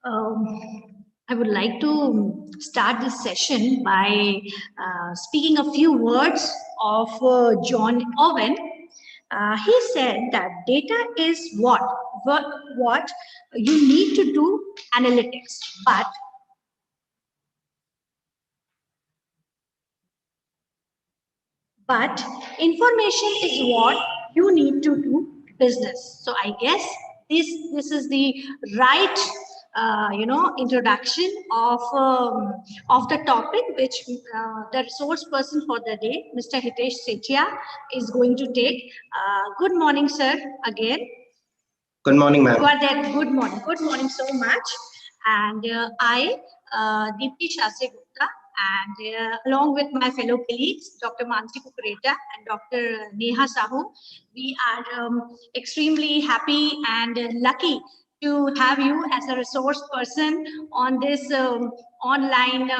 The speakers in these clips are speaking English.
I would like to start this session by speaking a few words of John Owen. He said that data is what you need to do analytics, but information is what you need to do business. So I guess this is the right introduction of the topic which the resource person for the day, Mr. Hitesh Sethia, is going to take. Good morning, sir. Again. Good morning, ma'am. You are there. Good morning. Good morning so much. And Deepti Shastri Gupta, and along with my fellow colleagues, Dr. Mansi Kukureta and Dr. Neha Sahu, we are extremely happy and lucky to have you as a resource person on this online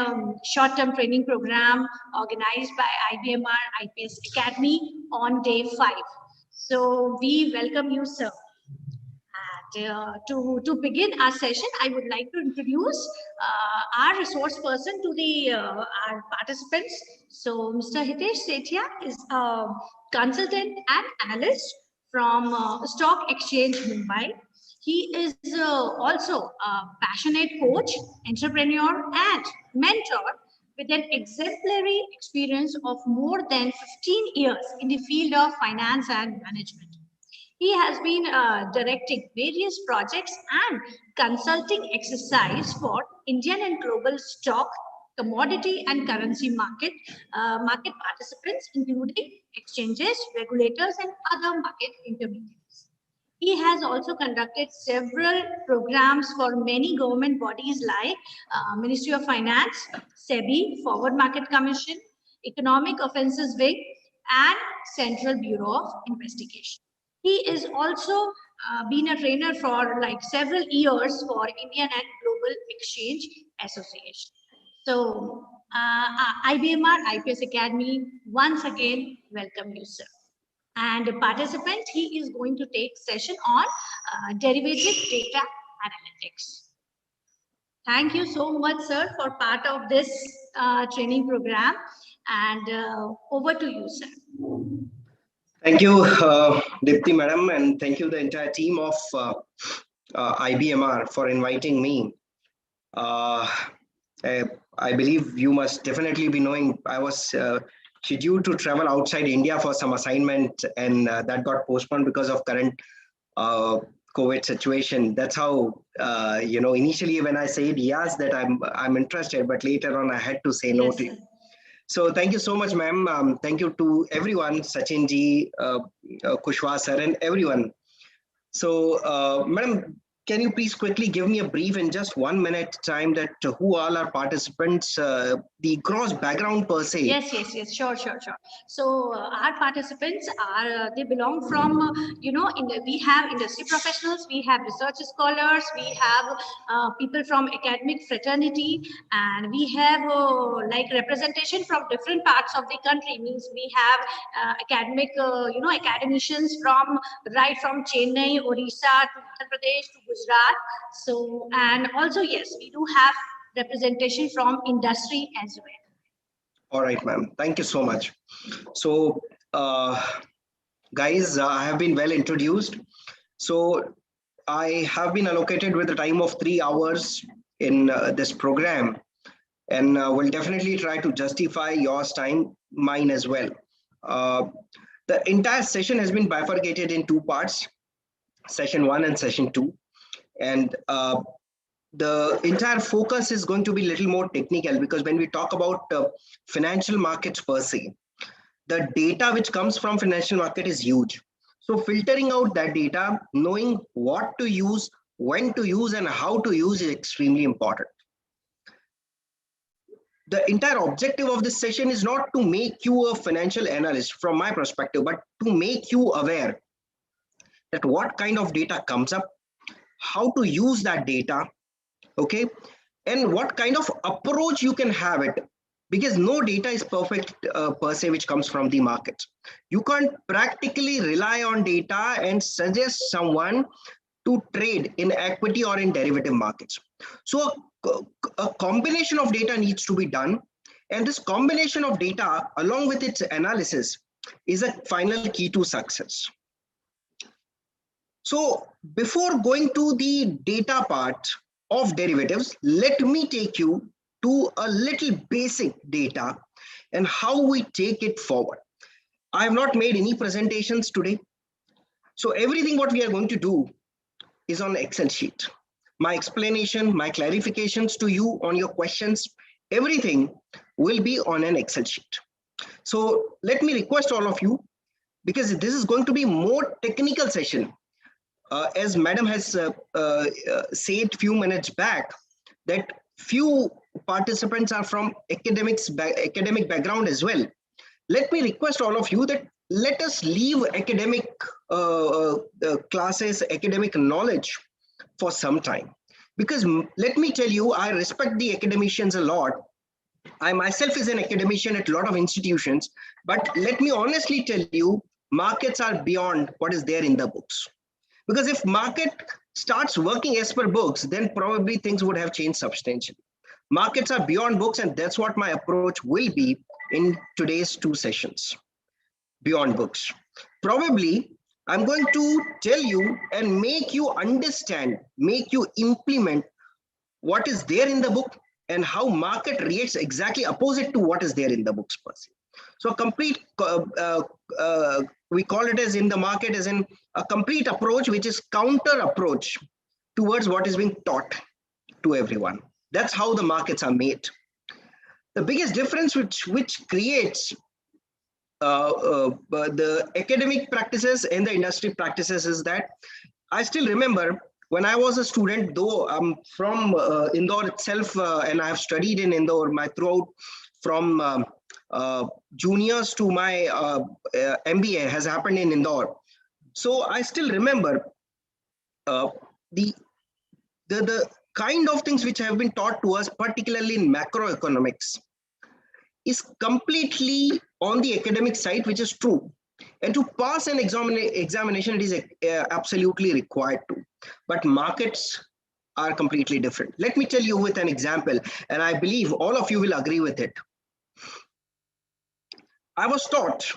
short-term training program organized by IBMR IPS Academy on day 5. So we welcome you, sir. To begin our session, I would like to introduce our resource person to the our participants. So, Mr. Hitesh Sethia is a consultant and analyst from Stock Exchange Mumbai. He is also a passionate coach, entrepreneur, and mentor with an exemplary experience of more than 15 years in the field of finance and management. He has been directing various projects and consulting exercise for Indian and global stock, commodity and currency market participants, including exchanges, regulators, and other market intermediaries. He has also conducted several programs for many government bodies like Ministry of Finance, SEBI, Forward Market Commission, Economic Offences Wing, and Central Bureau of Investigation. He is also been a trainer for like several years for Indian and Global Exchange Association. So IBMR IPS Academy, once again, welcome you, sir. And participant, he is going to take session on derivative data analytics. Thank you so much, sir, for part of this training program. And over to you, sir. Thank you, Deepti madam, and thank you the entire team of IBMR for inviting me. I believe you must definitely be knowing I was scheduled to travel outside India for some assignment, and that got postponed because of current COVID situation. That's how initially when I said yes that I'm interested, but later on I had to say no to you. So thank you so much, ma'am. Thank you to everyone, Sachin ji, Kushwa sir, and everyone. So, madam, can you please quickly give me a brief in just 1 minute time that who all are participants, the gross background per se? Yes, sure. So our participants are, they belong from, we have industry professionals, we have research scholars, we have people from academic fraternity, and we have like representation from different parts of the country. Means we have academic, academicians right from Chennai, Odisha to Uttar Pradesh to Gujarat. So, and also, yes, we do have representation from industry as well. All right, ma'am. Thank you so much. So, guys, I have been well introduced. So, I have been allocated with a time of 3 hours in this program, and will definitely try to justify yours time, mine as well. The entire session has been bifurcated in 2 parts, session 1 and session 2. And the entire focus is going to be a little more technical, because when we talk about financial markets per se, the data which comes from financial market is huge. So filtering out that data, knowing what to use, when to use, and how to use is extremely important. The entire objective of this session is not to make you a financial analyst from my perspective, but to make you aware that what kind of data comes up, how to use that data, okay, and what kind of approach you can have it, because no data is perfect per se which comes from the market. You can't practically rely on data and suggest someone to trade in equity or in derivative markets. So a combination of data needs to be done, and this combination of data along with its analysis is a final key to success. So before going to the data part of derivatives, let me take you to a little basic data and how we take it forward. I have not made any presentations today. So everything what we are going to do is on Excel sheet. My explanation, my clarifications to you on your questions, everything will be on an Excel sheet. So let me request all of you, because this is going to be more technical session. As madam has said few minutes back, that few participants are from academic background as well. Let me request all of you that let us leave academic classes, academic knowledge for some time. Because let me tell you, I respect the academicians a lot. I myself is an academician at a lot of institutions, but let me honestly tell you, markets are beyond what is there in the books. Because if market starts working as per books, then probably things would have changed substantially. Markets are beyond books, and that's what my approach will be in today's two sessions. Beyond books. Probably I'm going to tell you and make you understand, make you implement what is there in the book and how market reacts exactly opposite to what is there in the books per se. So complete, we call it as in the market as in a complete approach, which is counter approach towards what is being taught to everyone. That's how the markets are made. The biggest difference which creates the academic practices and the industry practices is that I still remember when I was a student, though I'm from Indore itself, and I have studied in Indore, my throughout from juniors to my MBA has happened in Indore. So I still remember the kind of things which have been taught to us, particularly in macroeconomics, is completely on the academic side, which is true. And to pass an examination, it is absolutely required to. But markets are completely different. Let me tell you with an example, and I believe all of you will agree with it. I was taught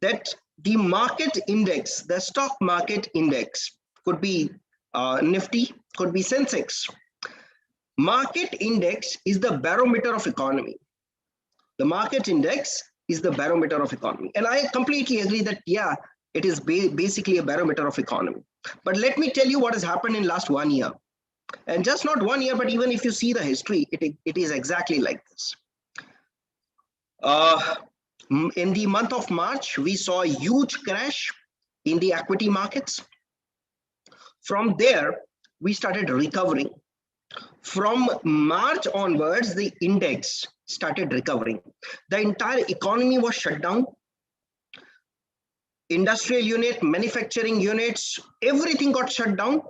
that the market index, the stock market index, could be Nifty, could be Sensex. Market index is the barometer of economy. The market index is the barometer of economy. And I completely agree that, yeah, it is basically a barometer of economy. But let me tell you what has happened in last 1 year. And just not 1 year, but even if you see the history, it is exactly like this. In the month of March, we saw a huge crash in the equity markets. From there, we started recovering. From March onwards, the index started recovering. The entire economy was shut down. Industrial unit, manufacturing units, everything got shut down.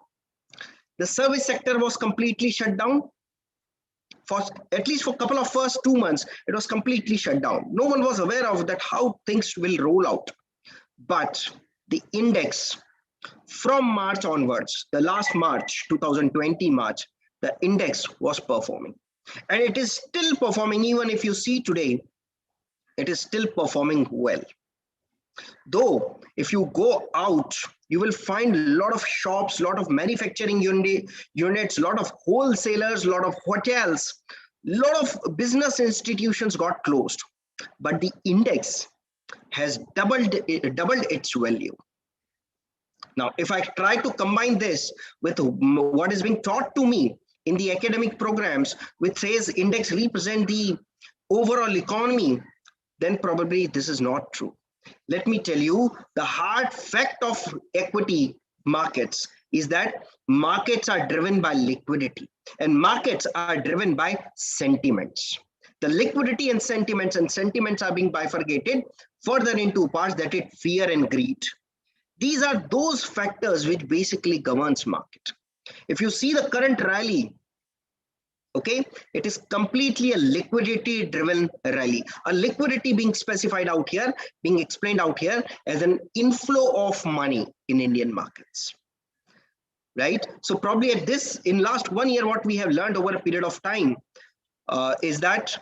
The service sector was completely shut down. For at least for a couple of first 2 months, it was completely shut down. No one was aware of that, how things will roll out. But the index from March onwards, the last March, 2020 March, the index was performing. And it is still performing. Even if you see today, it is still performing well. Though, if you go out, you will find a lot of shops, a lot of manufacturing units, a lot of wholesalers, a lot of hotels, a lot of business institutions got closed. But the index has doubled its value. Now, if I try to combine this with what is being taught to me in the academic programs, which says index represent the overall economy, then probably this is not true. Let me tell you, the hard fact of equity markets is that markets are driven by liquidity and markets are driven by sentiments. The liquidity and sentiments are being bifurcated further into parts, that is fear and greed. These are those factors which basically governs market. If you see the current rally, okay, it is completely a liquidity driven rally. A liquidity being specified out here, being explained out here as an inflow of money in Indian markets. right? So probably at this, in last 1 year, what we have learned over a period of time is that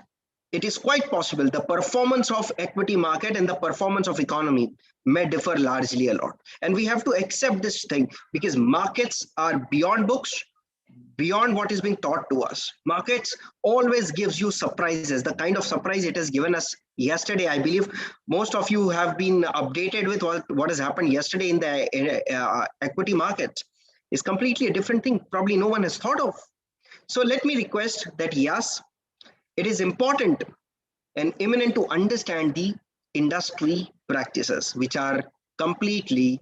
it is quite possible the performance of equity market and the performance of economy may differ largely a lot. And we have to accept this thing because markets are beyond books, beyond what is being taught to us. Markets always gives you surprises, the kind of surprise it has given us yesterday. I believe most of you have been updated with what has happened yesterday in the equity market. Is completely a different thing, probably no one has thought of. So let me request that yes, it is important and imminent to understand the industry practices, which are completely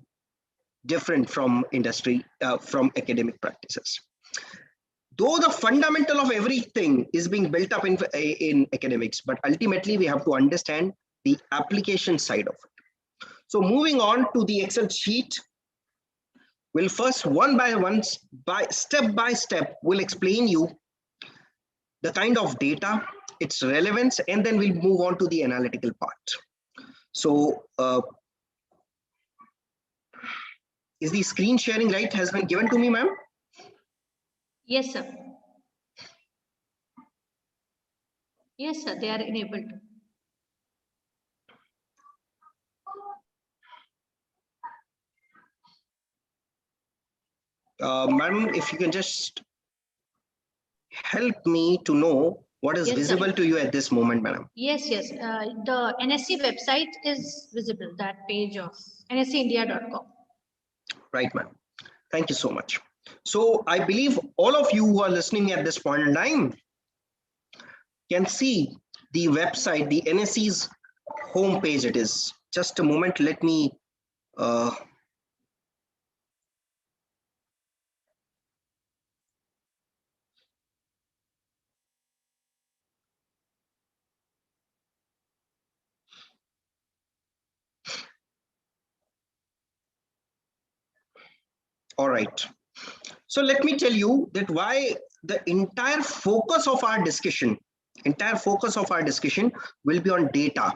different from industry, from academic practices. Though the fundamental of everything is being built up in academics, but ultimately we have to understand the application side of it. So moving on to the Excel sheet, we'll first one by one, step by step, we'll explain you the kind of data, its relevance, and then we'll move on to the analytical part. So is the screen sharing right has been given to me, ma'am? Yes, sir. Yes, sir, they are enabled. Madam, if you can just help me to know what is visible to you at this moment, madam. Yes, yes. The NSE website is visible, that page of nseindia.com. Right, ma'am. Thank you so much. So I believe all of you who are listening at this point in time can see the website, the NSE's homepage. It is. Just a moment. Let me. All right. So let me tell you that why the entire focus of our discussion will be on data,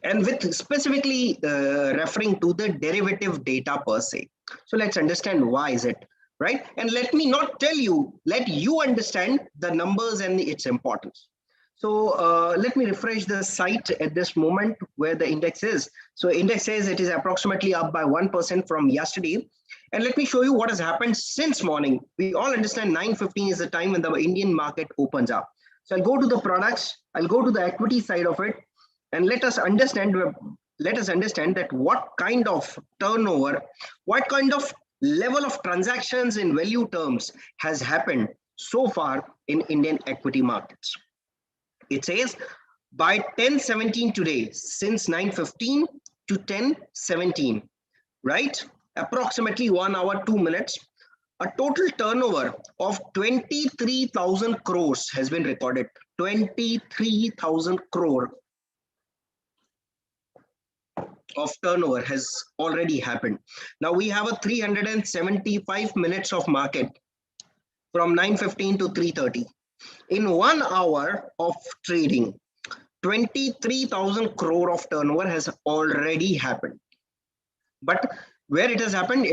and with specifically referring to the derivative data per se. So let's understand why is it, right? And let me not tell you, let you understand the numbers and its importance. So let me refresh the site at this moment where the index is. So index says it is approximately up by 1% from yesterday. And let me show you what has happened since morning. We all understand 9:15 is the time when the Indian market opens up. So I'll go to the products, I'll go to the equity side of it, and let us understand that what kind of turnover, what kind of level of transactions in value terms has happened so far in Indian equity markets. It says by 10:17 today, since 9:15 to 10:17, right? Approximately 1 hour, 2 minutes, a total turnover of 23,000 crores has been recorded. 23,000 crore of turnover has already happened. Now we have a 375 minutes of market from 9:15 to 3:30. In 1 hour of trading, 23,000 crore of turnover has already happened. But where it has happened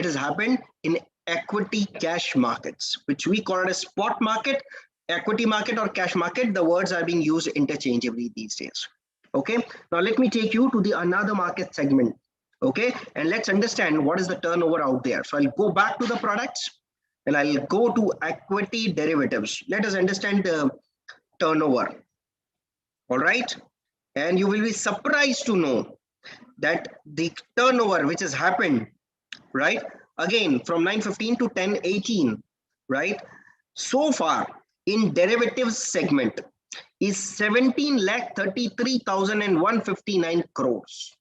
in equity cash markets, which we call it a spot market, equity market, or cash market. The words are being used interchangeably these days. Okay, now let me take you to the another market segment. Okay, and let's understand what is the turnover out there. So I'll go back to the products and I'll go to equity derivatives. Let us understand the turnover. All right, and you will be surprised to know that the turnover which has happened, right, again from 9:15 to 10:18, right, so far in derivatives segment is 17,33,159 crores.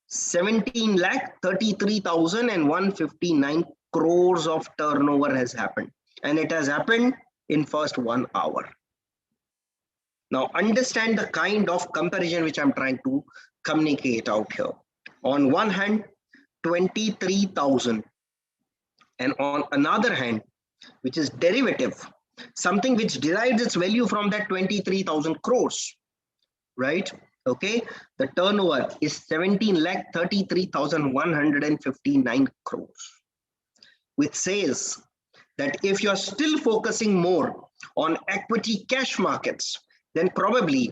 17,33,159 crores of turnover has happened, and it has happened in first 1 hour. Now understand the kind of comparison which I'm trying to communicate out here. On one hand, 23,000, and on another hand, which is derivative, something which derives its value from that 23,000 crores, right? Okay, the turnover is 17,33,159 crores, which says that if you're still focusing more on equity cash markets, then probably,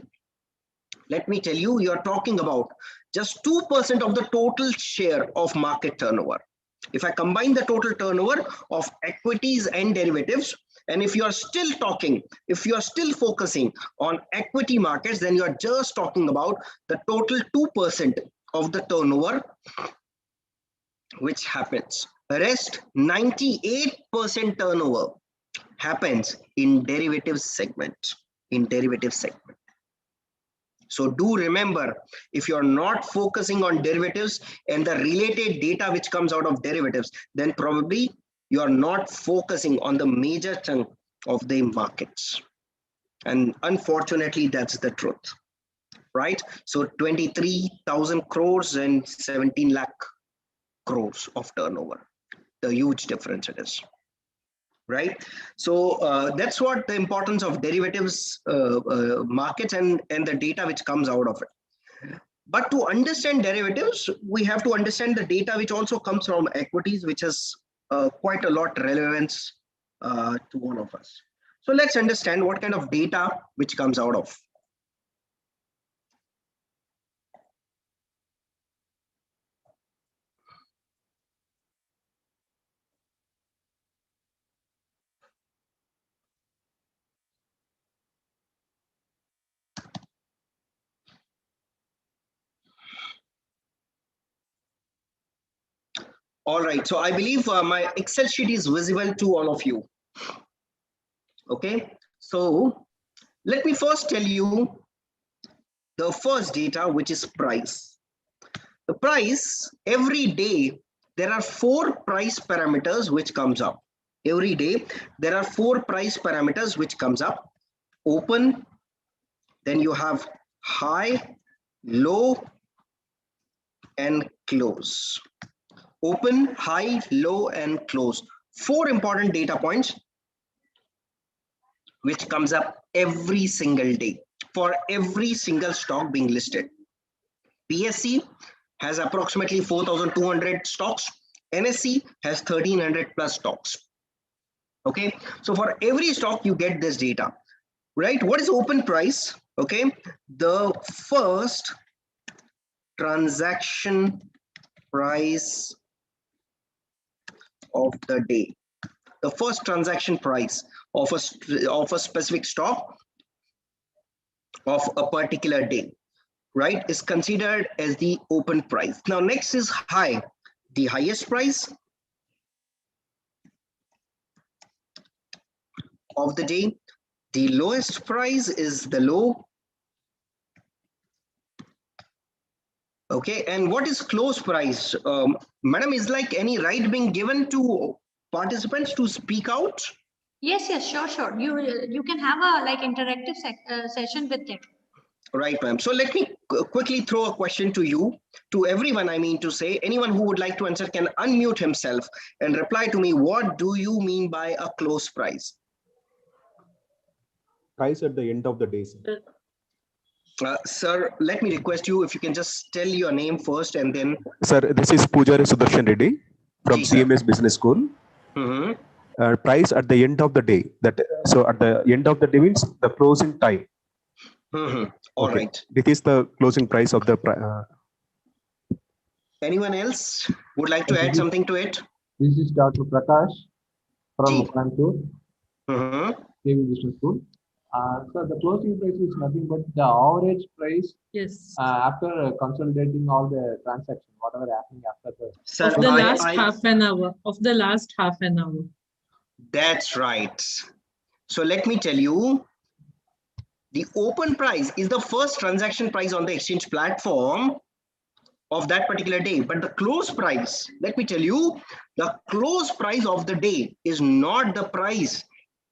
let me tell you, you're talking about just 2% of the total share of market turnover. If I combine the total turnover of equities and derivatives, and if you're still focusing on equity markets, then you're just talking about the total 2% of the turnover which happens. The rest 98% turnover happens in derivatives segment. So do remember, if you're not focusing on derivatives and the related data which comes out of derivatives, then probably you're not focusing on the major chunk of the markets. And unfortunately, that's the truth, right? So 23,000 crores and 17 lakh crores of turnover. The huge difference it is. Right, so that's what the importance of derivatives markets and the data which comes out of it. But to understand derivatives, we have to understand the data which also comes from equities, which has quite a lot relevance to all of us. So let's understand what kind of data which comes out of. All right, so I believe my Excel sheet is visible to all of you. Okay, so let me first tell you the first data, which is price. The price, every day, there are 4 price parameters which comes up. Every day, there are 4 price parameters which comes up. Open, then you have high, low, and close. Open, high, low, and close. 4 important data points which comes up every single day for every single stock being listed. PSC has approximately 4,200 stocks. NSE has 1,300 plus stocks. Okay, so for every stock you get this data, right? What is open price? Okay, the first transaction price of the day, the first transaction price of a specific stock of a particular day, right, is considered as the open price. Now next is high, the highest price of the day. The lowest price is the low. Okay, and what is close price? Madam, is like any right being given to participants to speak out? Yes, sure. You can have a like interactive session with them. Right, ma'am. So let me quickly throw a question to you, to everyone. I mean to say, anyone who would like to answer can unmute himself and reply to me. What do you mean by a close price? Price at the end of the day, sir. Sir, let me request you if you can just tell your name first and then. Sir, this is Pujari Sudarshan Reddy from CMS Business School. Price at the end of the day. So at the end of the day means the closing time. All right. This is the closing price of the. Anyone else would like to add something to it? This is Dr. Prakash from Kanpur, Business School. So the closing price is nothing but the average price. Yes. After consolidating all the transactions, whatever happening after the. Sir, of the last half an hour. Of the last half an hour. That's right. So let me tell you, the open price is the first transaction price on the exchange platform of that particular day. But the close price, let me tell you, the close price of the day is not the price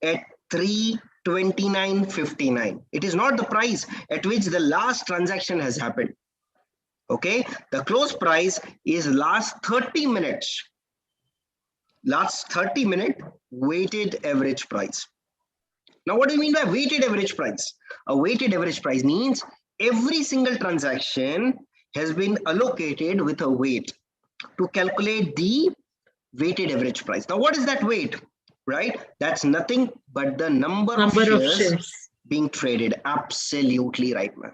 at 329.59. It is not the price at which the last transaction has happened. Okay, the close price is last 30 minutes. Last 30-minute weighted average price. Now, what do you mean by weighted average price? A weighted average price means every single transaction has been allocated with a weight to calculate the weighted average price. Now, what is that weight? right? That's nothing but the number of shares being traded. Absolutely right, ma'am.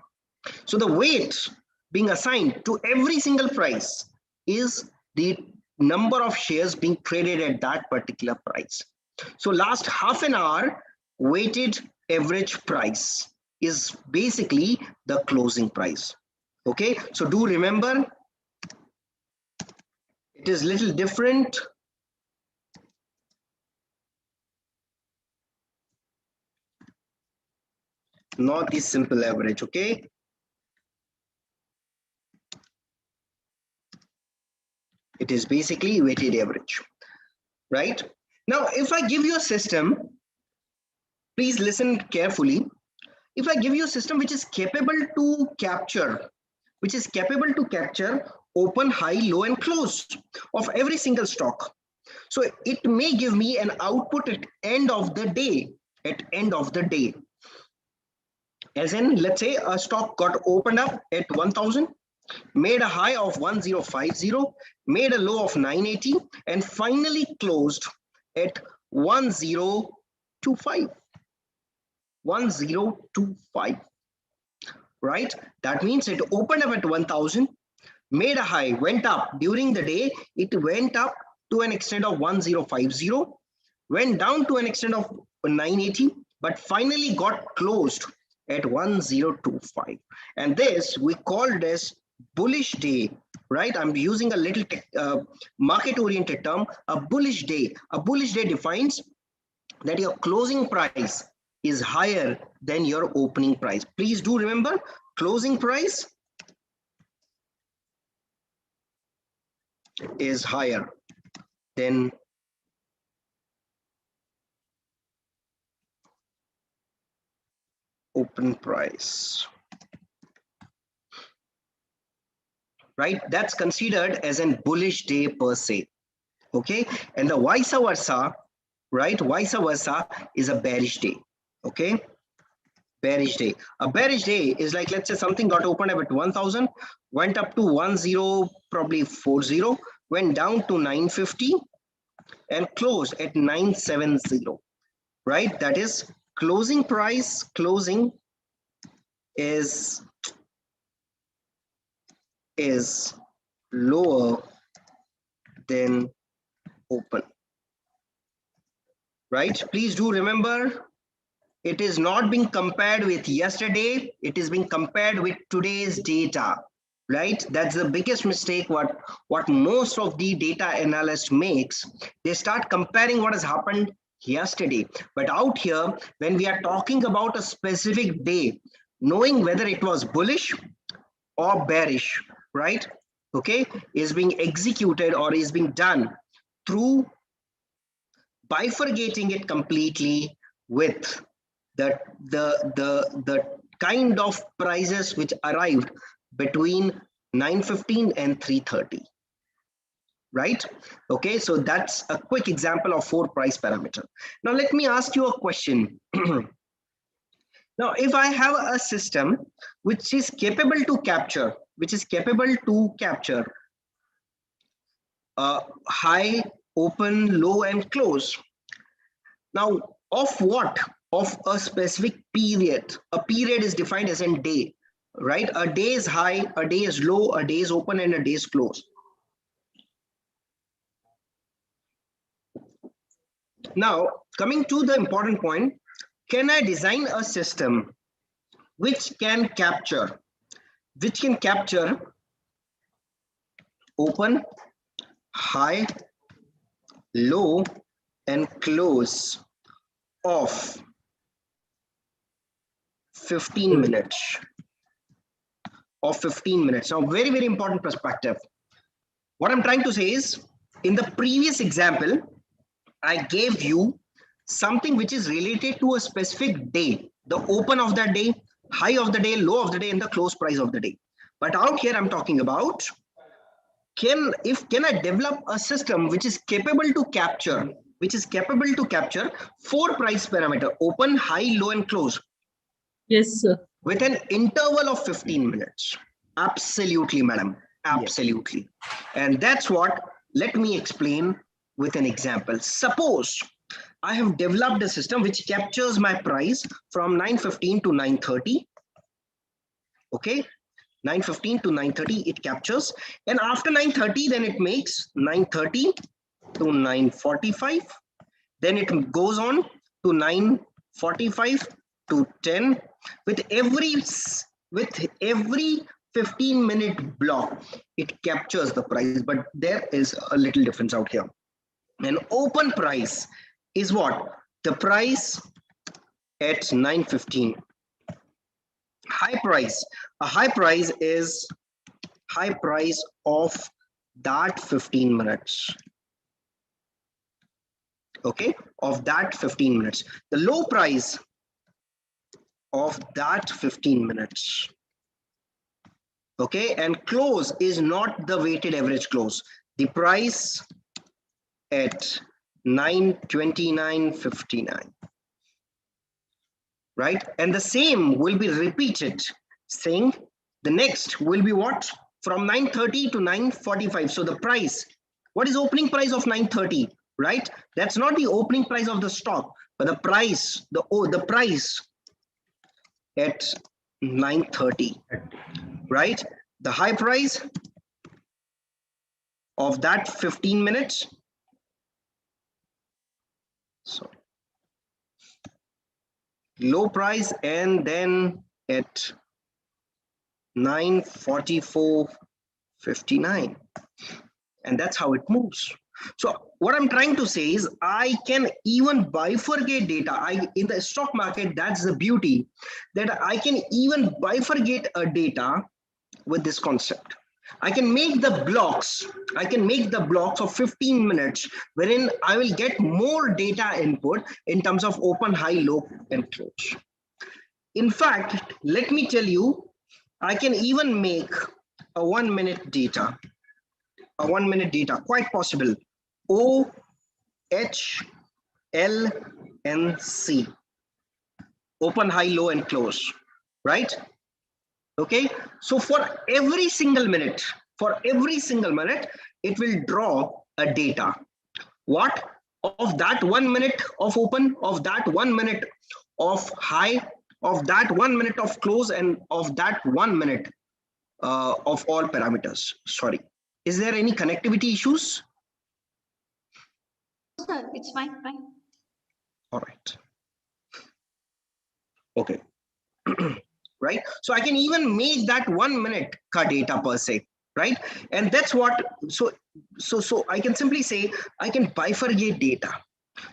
So the weight being assigned to every single price is the number of shares being traded at that particular price. So last half an hour weighted average price is basically the closing price. Okay, so do remember, it is little different. Not the simple average, okay? It is basically weighted average, right? Now, if I give you a system, please listen carefully. If I give you a system which is capable to capture, open, high, low, and close of every single stock. So it may give me an output at end of the day, As in, let's say a stock got opened up at 1000, made a high of 1050, made a low of 980, and finally closed at 1025. 1025, right? That means it opened up at 1000, made a high, went up during the day, it went up to an extent of 1050, went down to an extent of 980, but finally got closed at 1025. And this we called as bullish day, right? I'm using a little market oriented term, a bullish day. A bullish day defines that your closing price is higher than your opening price. Please do remember, closing price is higher than open price, right? That's considered as a bullish day per se, okay? And the vice versa, right? Vice versa is a bearish day, okay? Bearish day. A bearish day is like, let's say something got opened up at 1000, went up to 1040, went down to 950, and closed at 970, right? That is closing price, closing is lower than open, right? Please do remember, it is not being compared with yesterday, it is being compared with today's data, right? That's the biggest mistake what most of the data analysts makes. They start comparing what has happened yesterday. But out here, when we are talking about a specific day, knowing whether it was bullish or bearish, right? Okay, is being executed or is being done through bifurcating it completely with the kind of prices which arrived between 9:15 and 3:30, right? Okay, so that's a quick example of 4 price parameter. Now let me ask you a question. Now, if I have a system which is capable to capture, high, open, low, and close. Now, of what? Of a specific period. A period is defined as a day, right? A day is high, a day is low, a day is open, and a day is close. Now, coming to the important point, can I design a system which can capture open, high, low, and close of 15 minutes? Now, very, very important perspective. What I'm trying to say is, in the previous example, I gave you something which is related to a specific day, the open of that day, high of the day, low of the day, and the close price of the day. But out here, I'm talking about, can I develop a system which is capable to capture 4 price parameter, open, high, low, and close? Yes, sir. With an interval of 15 minutes. Absolutely, madam. Absolutely. Yes. And that's what, let me explain with an example. Suppose I have developed a system which captures my price from 9:15 to 9:30. Okay, 9:15 to 9:30 it captures, and after 9:30 then it makes 9:30 to 9:45. Then it goes on to 9:45 to 10. With every 15-minute block, it captures the price, but there is a little difference out here. An open price is what? The price at 9:15. High price. A high price is high price of that 15 minutes. Okay, of that 15 minutes. The low price of that 15 minutes. Okay, and close is not the weighted average close. The price at 9:29.59. Right, and the same will be repeated, saying the next will be what? From 9:30 to 9:45. So the price, what is opening price of 9:30? Right, that's not the opening price of the stock, but the price, the price at 9:30. Right, the high price of that 15 minutes. So low price, and then at 9:44.59, and that's how it moves. So what I'm trying to say is I can even bifurcate data. In the stock market, that's the beauty, that I can even bifurcate a data with this concept. I can make the blocks of 15 minutes wherein I will get more data input in terms of open, high, low, and close. In fact, let me tell you, I can even make a 1 minute data, quite possible. O, H, L, and C. Open, high, low, and close, right? Okay, so for every single minute, it will draw a data. What? Of that 1 minute of open, of that 1 minute of high, of that 1 minute of close, and of that 1 minute of all parameters. Sorry. Is there any connectivity issues? Sir, it's fine. All right. Okay. Right. So I can even make that 1 minute ka data per se. Right. And that's what, so I can simply say I can bifurcate data.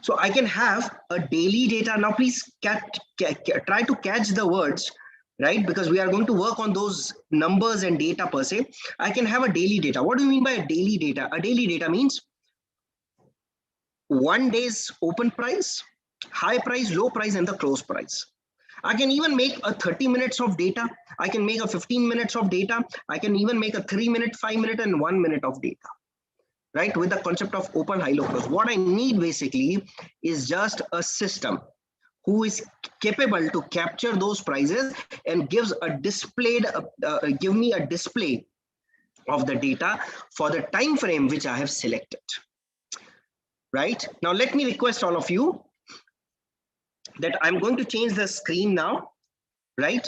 So I can have a daily data. Now, please try to catch the words, right? Because we are going to work on those numbers and data per se. I can have a daily data. What do you mean by a daily data? A daily data means 1 day's open price, high price, low price, and the close price. I can even make a 30 minutes of data. I can make a 15 minutes of data. I can even make a 3 minute, 5 minute, and 1 minute of data. Right, with the concept of open, high, low, close. What I need basically is just a system who is capable to capture those prices and gives a give me a display of the data for the time frame which I have selected. Right, now let me request all of you that I'm going to change the screen now. Right,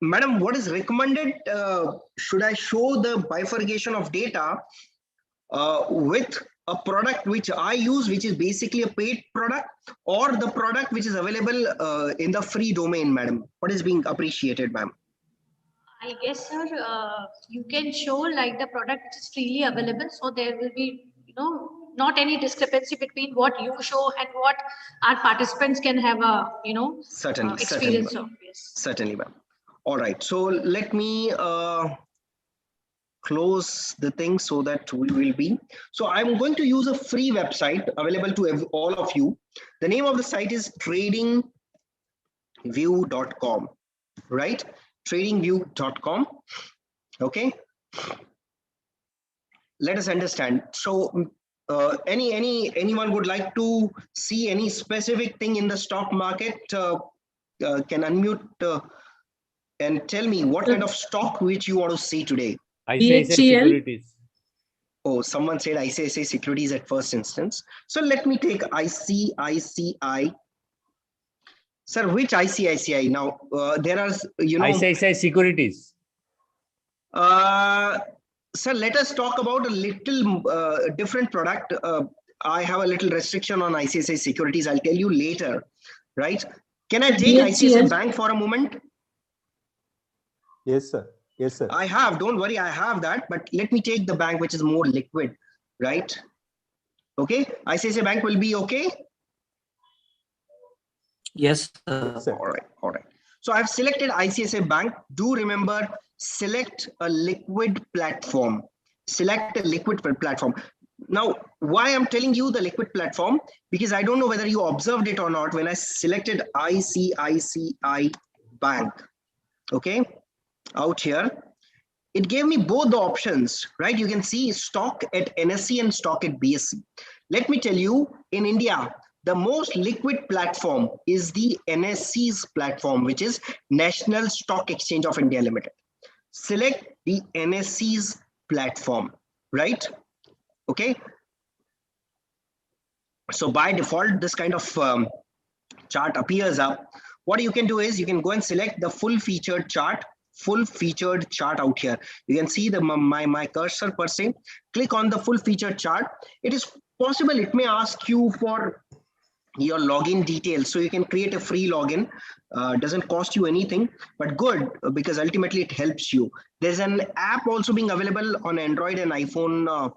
madam, what is recommended? Should I show the bifurcation of data with a product which I use, which is basically a paid product, or the product which is available in the free domain, madam? What is being appreciated, ma'am? I guess, sir, you can show like the product which is freely available, so there will be, not any discrepancy between what you show and what our participants can have a, certainly experience of. Yes. Certainly, ma'am. All right, so let me close the thing so that we will be. So I'm going to use a free website available to all of you. The name of the site is tradingview.com, right? Tradingview.com. Okay. Let us understand. So anyone would like to see any specific thing in the stock market can unmute and tell me what kind of stock which you want to see today. ICICI Securities. Oh, someone said ICICI Securities at first instance. So let me take ICICI. Sir, which ICICI? Now, there are, ICICI Securities. Sir, let us talk about a little different product. I have a little restriction on ICICI Securities. I'll tell you later, right? Can I take ICICI Bank for a moment? Yes, sir. Yes, sir. I have, don't worry, I have that, but let me take the bank which is more liquid, right? Okay, ICICI Bank will be okay? Yes, sir. Yes, sir. All right. So I've selected ICICI Bank. Do remember, select a liquid platform. Select a liquid platform. Now, why I'm telling you the liquid platform? Because I don't know whether you observed it or not when I selected ICICI Bank. Okay, out here, it gave me both the options, right? You can see stock at NSE and stock at BSE. Let me tell you, in India, the most liquid platform is the NSE's platform, which is National Stock Exchange of India Limited. Select the NSE's platform, right? Okay. So by default, this kind of chart appears up. What you can do is you can go and select the full featured chart out here. You can see my cursor per se. Click on the full featured chart. It is possible it may ask you for your login details, so you can create a free login. Doesn't cost you anything, but good, because ultimately it helps you. There's an app also being available on Android and iPhone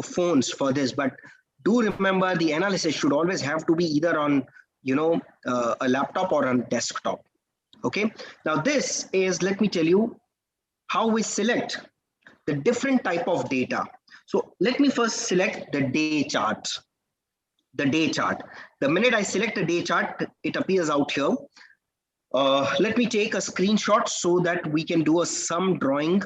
phones for this, but do remember the analysis should always have to be either on a laptop or on desktop. Okay, now this is, let me tell you how we select the different type of data. So let me first select the day chart. The day chart. The minute I select the day chart, it appears out here. Let me take a screenshot so that we can do a sum drawing.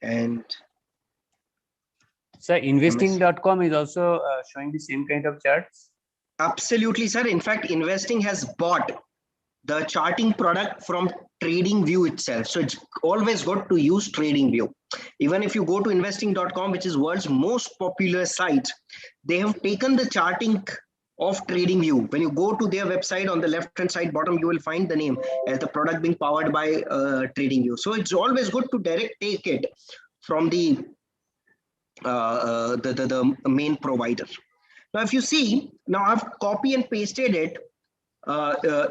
And Sir, investing.com is also showing the same kind of charts. Absolutely, sir. In fact, Investing has bought the charting product from TradingView itself. So it's always good to use TradingView. Even if you go to investing.com, which is world's most popular site, they have taken the charting of TradingView. When you go to their website, on the left-hand side bottom, you will find the name as the product being powered by TradingView. So it's always good to take it from the main provider. Now, if you see, now I've copy and pasted it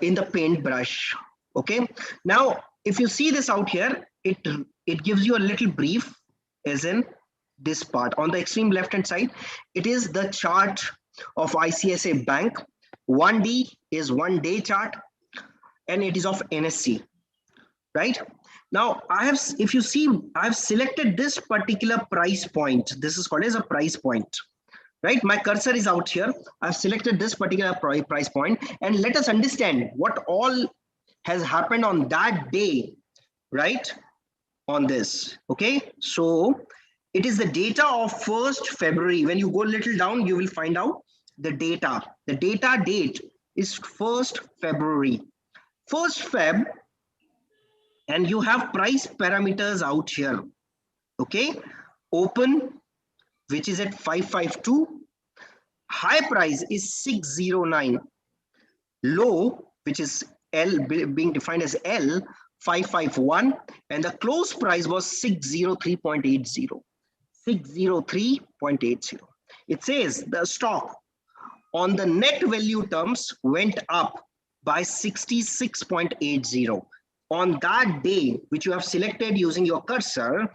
in the paintbrush. Okay. Now, if you see this out here, it gives you a little brief, as in this part. On the extreme left-hand side, it is the chart of ICICI Bank. 1D is 1 day chart, and it is of NSE, right? Now, if you see, I've selected this particular price point. This is called as a price point, right? My cursor is out here. I've selected this particular price point, and let us understand what all has happened on that day, right? On this, okay? So it is the data of 1st February. When you go a little down, you will find out the data. The data date is 1st February. 1st Feb, and you have price parameters out here, okay? Open, which is at 552. High price is 609. Low, which is L, being defined as L, 551. And the close price was 603.80. 603.80. It says the stock on the net value terms went up by 66.80. On that day, which you have selected using your cursor,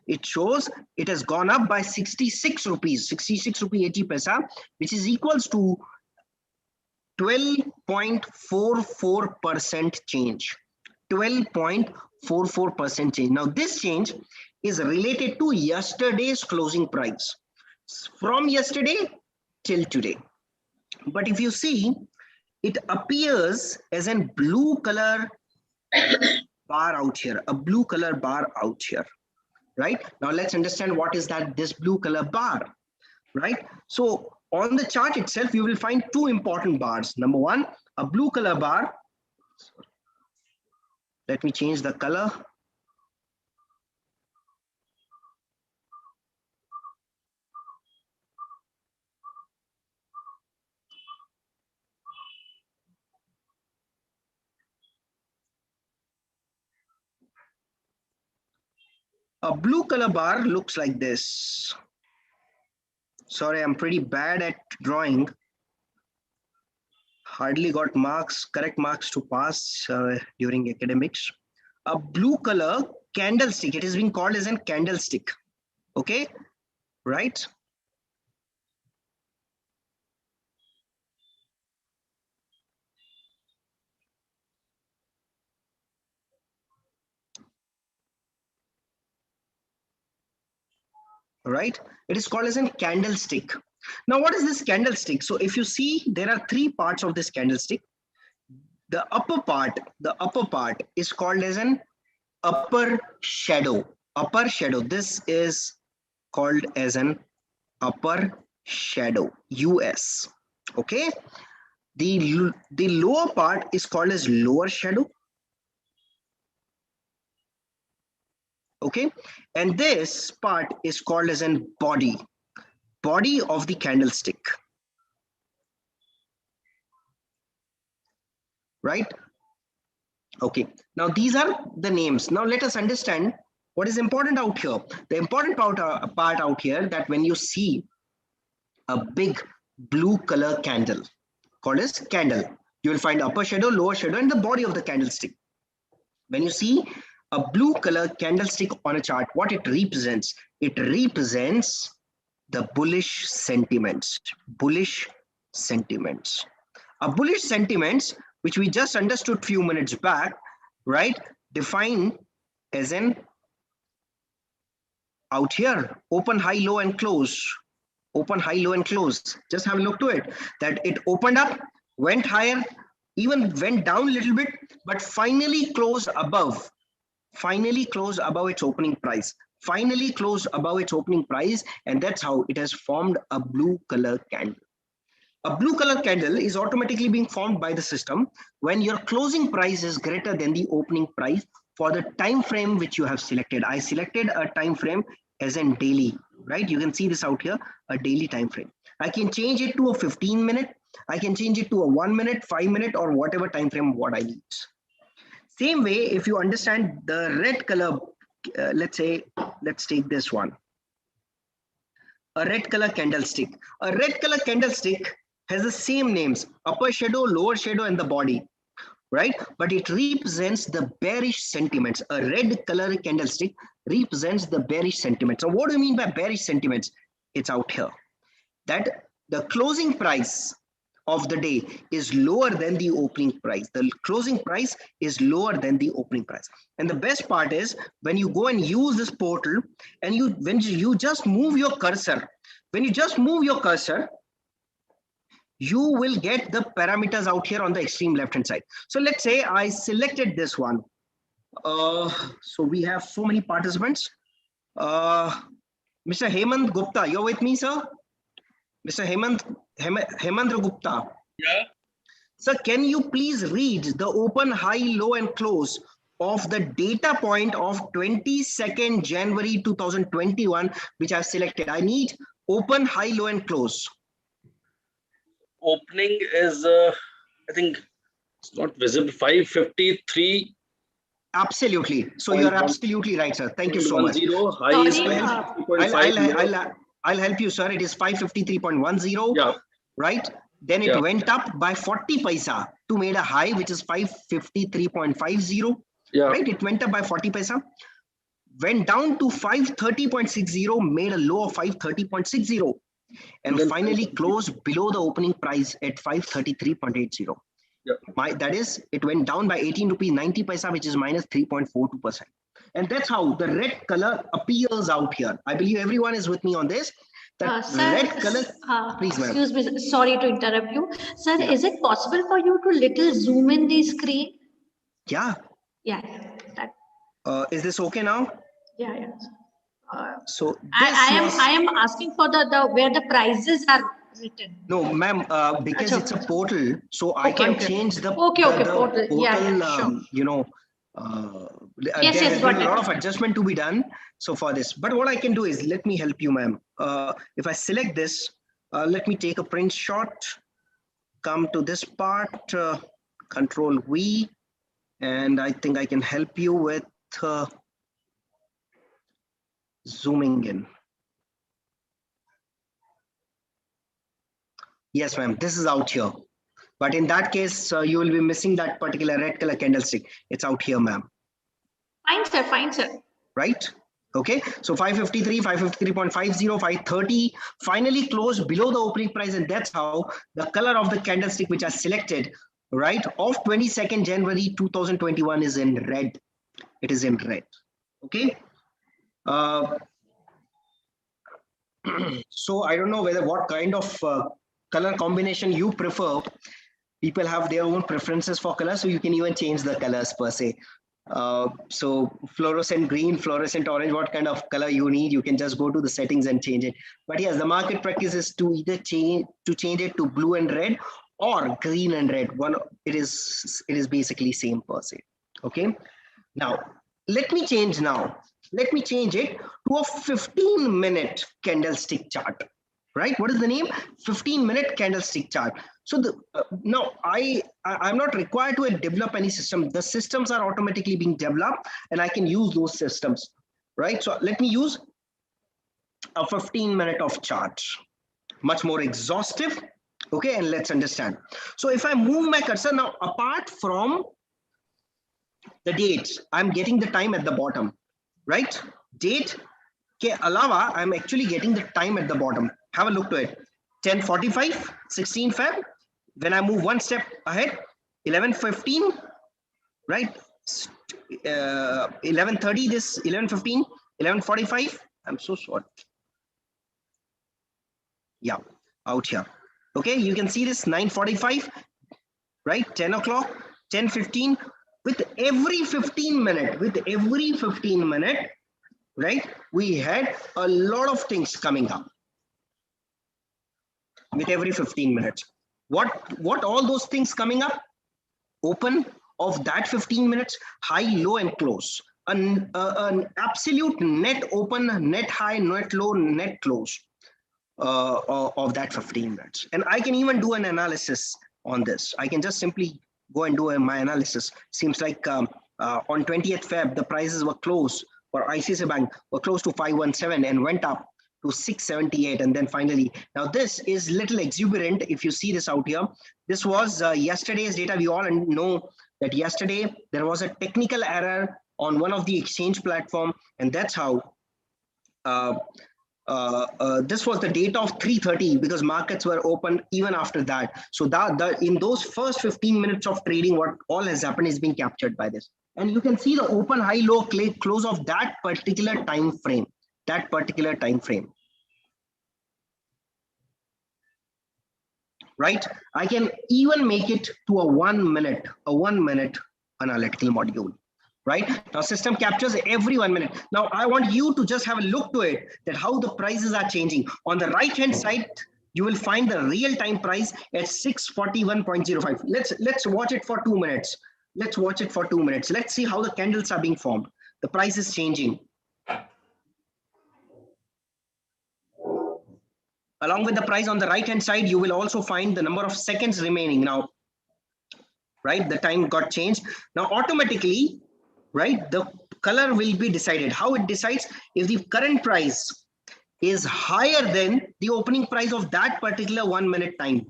it shows it has gone up by 66 rupees, 66 rupee 80 paisa, which is equals to 12.44% change. 12.44% change. Now, this change is related to yesterday's closing price, from yesterday till today. But if you see, it appears as a blue color bar out here, a blue color bar out here, right? Now let's understand what is that, this blue color bar, right? So on the chart itself, you will find two important bars. Number one, a blue color bar. Let me change the color. A blue color bar looks like this. Sorry, I'm pretty bad at drawing. Hardly got marks, correct marks to pass during academics. A blue color candlestick. It is being called as a candlestick. Okay, right? Right? It is called as a candlestick. Now, what is this candlestick? So if you see, there are three parts of this candlestick. The upper part is called as an upper shadow. Upper shadow. This is called as an upper shadow, US. Okay. The lower part is called as lower shadow. Okay. And this part is called as an body of the candlestick. Right? Okay. Now these are the names. Now let us understand what is important out here. The important part out here, that when you see a big blue color candle called as candle, you will find upper shadow, lower shadow, and the body of the candlestick. When you see a blue color candlestick on a chart, what it represents? It represents the bullish sentiments. Bullish sentiments. A bullish sentiments, which we just understood few minutes back, right? Defined as an out here, open, high, low, and close. Open, high, low, and close. Just have a look to it. That it opened up, went higher, even went down a little bit, but finally closed above. Finally closed above its opening price. Finally closed above its opening price, and that's how it has formed a blue color candle. A blue color candle is automatically being formed by the system when your closing price is greater than the opening price for the time frame which you have selected. I selected a time frame as in daily, right? You can see this out here, a daily time frame. I can change it to a 15-minute. I can change it to a 1 minute, 5 minute, or whatever time frame what I need. Same way, if you understand the red color, let's take this one. A red color candlestick. A red color candlestick has the same names, upper shadow, lower shadow, and the body, right? But it represents the bearish sentiments. A red color candlestick represents the bearish sentiments. So what do you mean by bearish sentiments? It's out here. That the closing price of the day is lower than the opening price. The closing price is lower than the opening price. And the best part is when you go and use this portal and when you just move your cursor, you will get the parameters out here on the extreme left hand side. So let's say I selected this one. So we have so many participants. Mr. Hemant Gupta, you're with me, sir? Mr. Hemandra Gupta. Yeah. Sir, can you please read the open, high, low, and close of the data point of 22nd January 2021, which I've selected? I need open, high, low, and close. Opening is, I think it's not visible, 553. Absolutely. So you're absolutely right, sir. Thank you so much. High is 553.50. I'll help you, sir. It is 553.10. Yeah. Right? Then it went up by 40 paisa to made a high, which is 553.50. Yeah. Right? It went up by 40 paisa. Went down to 530.60, made a low of 530.60. And then finally closed below the opening price at 533.80. Yeah. That is, it went down by 18 rupees 90 paisa, which is minus 3.42%. And that's how the red color appears out here. I believe everyone is with me on this. That red color, please, ma'am. Excuse me, sorry to interrupt you. Sir, is it possible for you to little zoom in the screen? Yeah. Yeah. That. Is this okay now? Yeah. So I am asking for the where the prices are written. No, ma'am, because it's a portal, so I can't change the portal. portal, Yeah, sure. Yes, there yes, has got been a it. lot of adjustment to be done. So for this, but what I can do is, let me help you, ma'am. If I select this, let me take a print shot, come to this part, Control V, and I think I can help you with zooming in. Yes, ma'am, this is out here. But in that case, you will be missing that particular red color candlestick. It's out here, ma'am. Fine, sir. Fine, sir. Right? Okay. So 553, 553.50, 530 finally closed below the opening price. And that's how the color of the candlestick, which I selected, right, of 22nd January 2021 is in red. It is in red. Okay. So I don't know whether what kind of color combination you prefer. People have their own preferences for color, so you can even change the colors per se. So fluorescent green, fluorescent orange, what kind of color you need, you can just go to the settings and change it. But yes, the market practice is to either change it to blue and red or green and red. One, it is basically same per se. Okay. Now let me change it to a 15-minute candlestick chart. Right? What is the name? 15-minute candlestick chart. So now I'm not required to develop any system. The systems are automatically being developed, and I can use those systems. Right? So let me use a 15-minute of chart, much more exhaustive. Okay, and let's understand. So if I move my cursor now, apart from the dates, I'm getting the time at the bottom. Right? Date के अलावा I'm actually getting the time at the bottom. Have a look to it. 10:45, 16 Feb. When I move one step ahead, 11:15, right? 11:30, this 11:15, 11:45. I'm so sorry. Yeah, out here. Okay, you can see this 9:45, right? 10 o'clock, 10:15. With every 15 minute, right? We had a lot of things coming up. With every 15 minutes. What all those things coming up? Open of that 15 minutes, high, low, and close. An absolute net open, net high, net low, net close of that 15 minutes. And I can even do an analysis on this. I can just simply go and do my analysis. Seems like on 20th Feb, the prices were close for ICICI Bank were close to 517 and went up to 678, and then finally, now this is little exuberant. If you see this out here, this was yesterday's data. We all know that yesterday there was a technical error on one of the exchange platform, and that's how this was the data of 3:30 because markets were open even after that. So that in those first 15 minutes of trading, what all has happened is being captured by this, and you can see the open, high, low, close of that particular time frame. Right? I can even make it to a 1 minute analytical module. Right? Now system captures every 1 minute. Now I want you to just have a look to it, that how the prices are changing. On the right hand side, you will find the real time price at 641.05. Let's watch it for 2 minutes. Let's see how the candles are being formed. The price is changing. Along with the price on the right hand side, you will also find the number of seconds remaining now. Right? The time got changed. Now automatically, right, the color will be decided. How it decides? If the current price is higher than the opening price of that particular 1 minute time,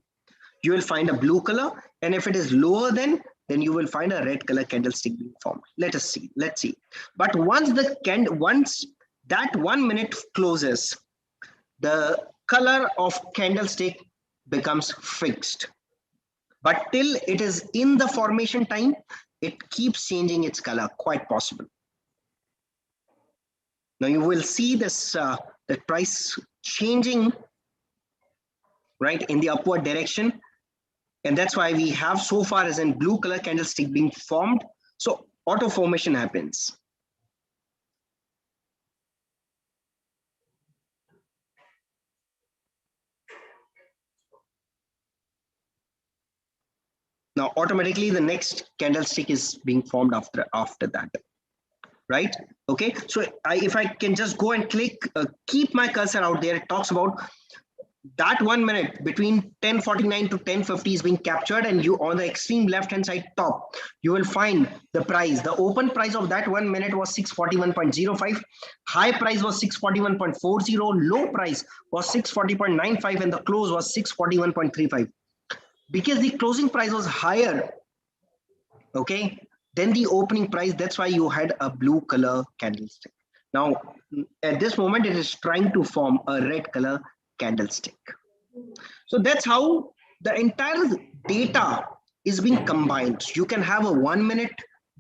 you will find a blue color. And if it is lower then you will find a red color candlestick being formed. Let's see. But once that 1 minute closes, the color of candlestick becomes fixed. But till it is in the formation time, it keeps changing its color, quite possible. Now you will see this the price changing, right, in the upward direction. And that's why we have so far as in blue color candlestick being formed. So auto formation happens. Now, automatically the next candlestick is being formed after that, right? Okay, so if I can just go and click, keep my cursor out there, it talks about that 1 minute between 10:49 to 10:50 is being captured, and you on the extreme left hand side top, you will find the price. The open price of that 1 minute was 641.05, high price was 641.40, low price was 640.95, and the close was 641.35. Because the closing price was higher, okay, than the opening price, that's why you had a blue color candlestick. Now, at this moment, it is trying to form a red color candlestick. So that's how the entire data is being combined. You can have a 1 minute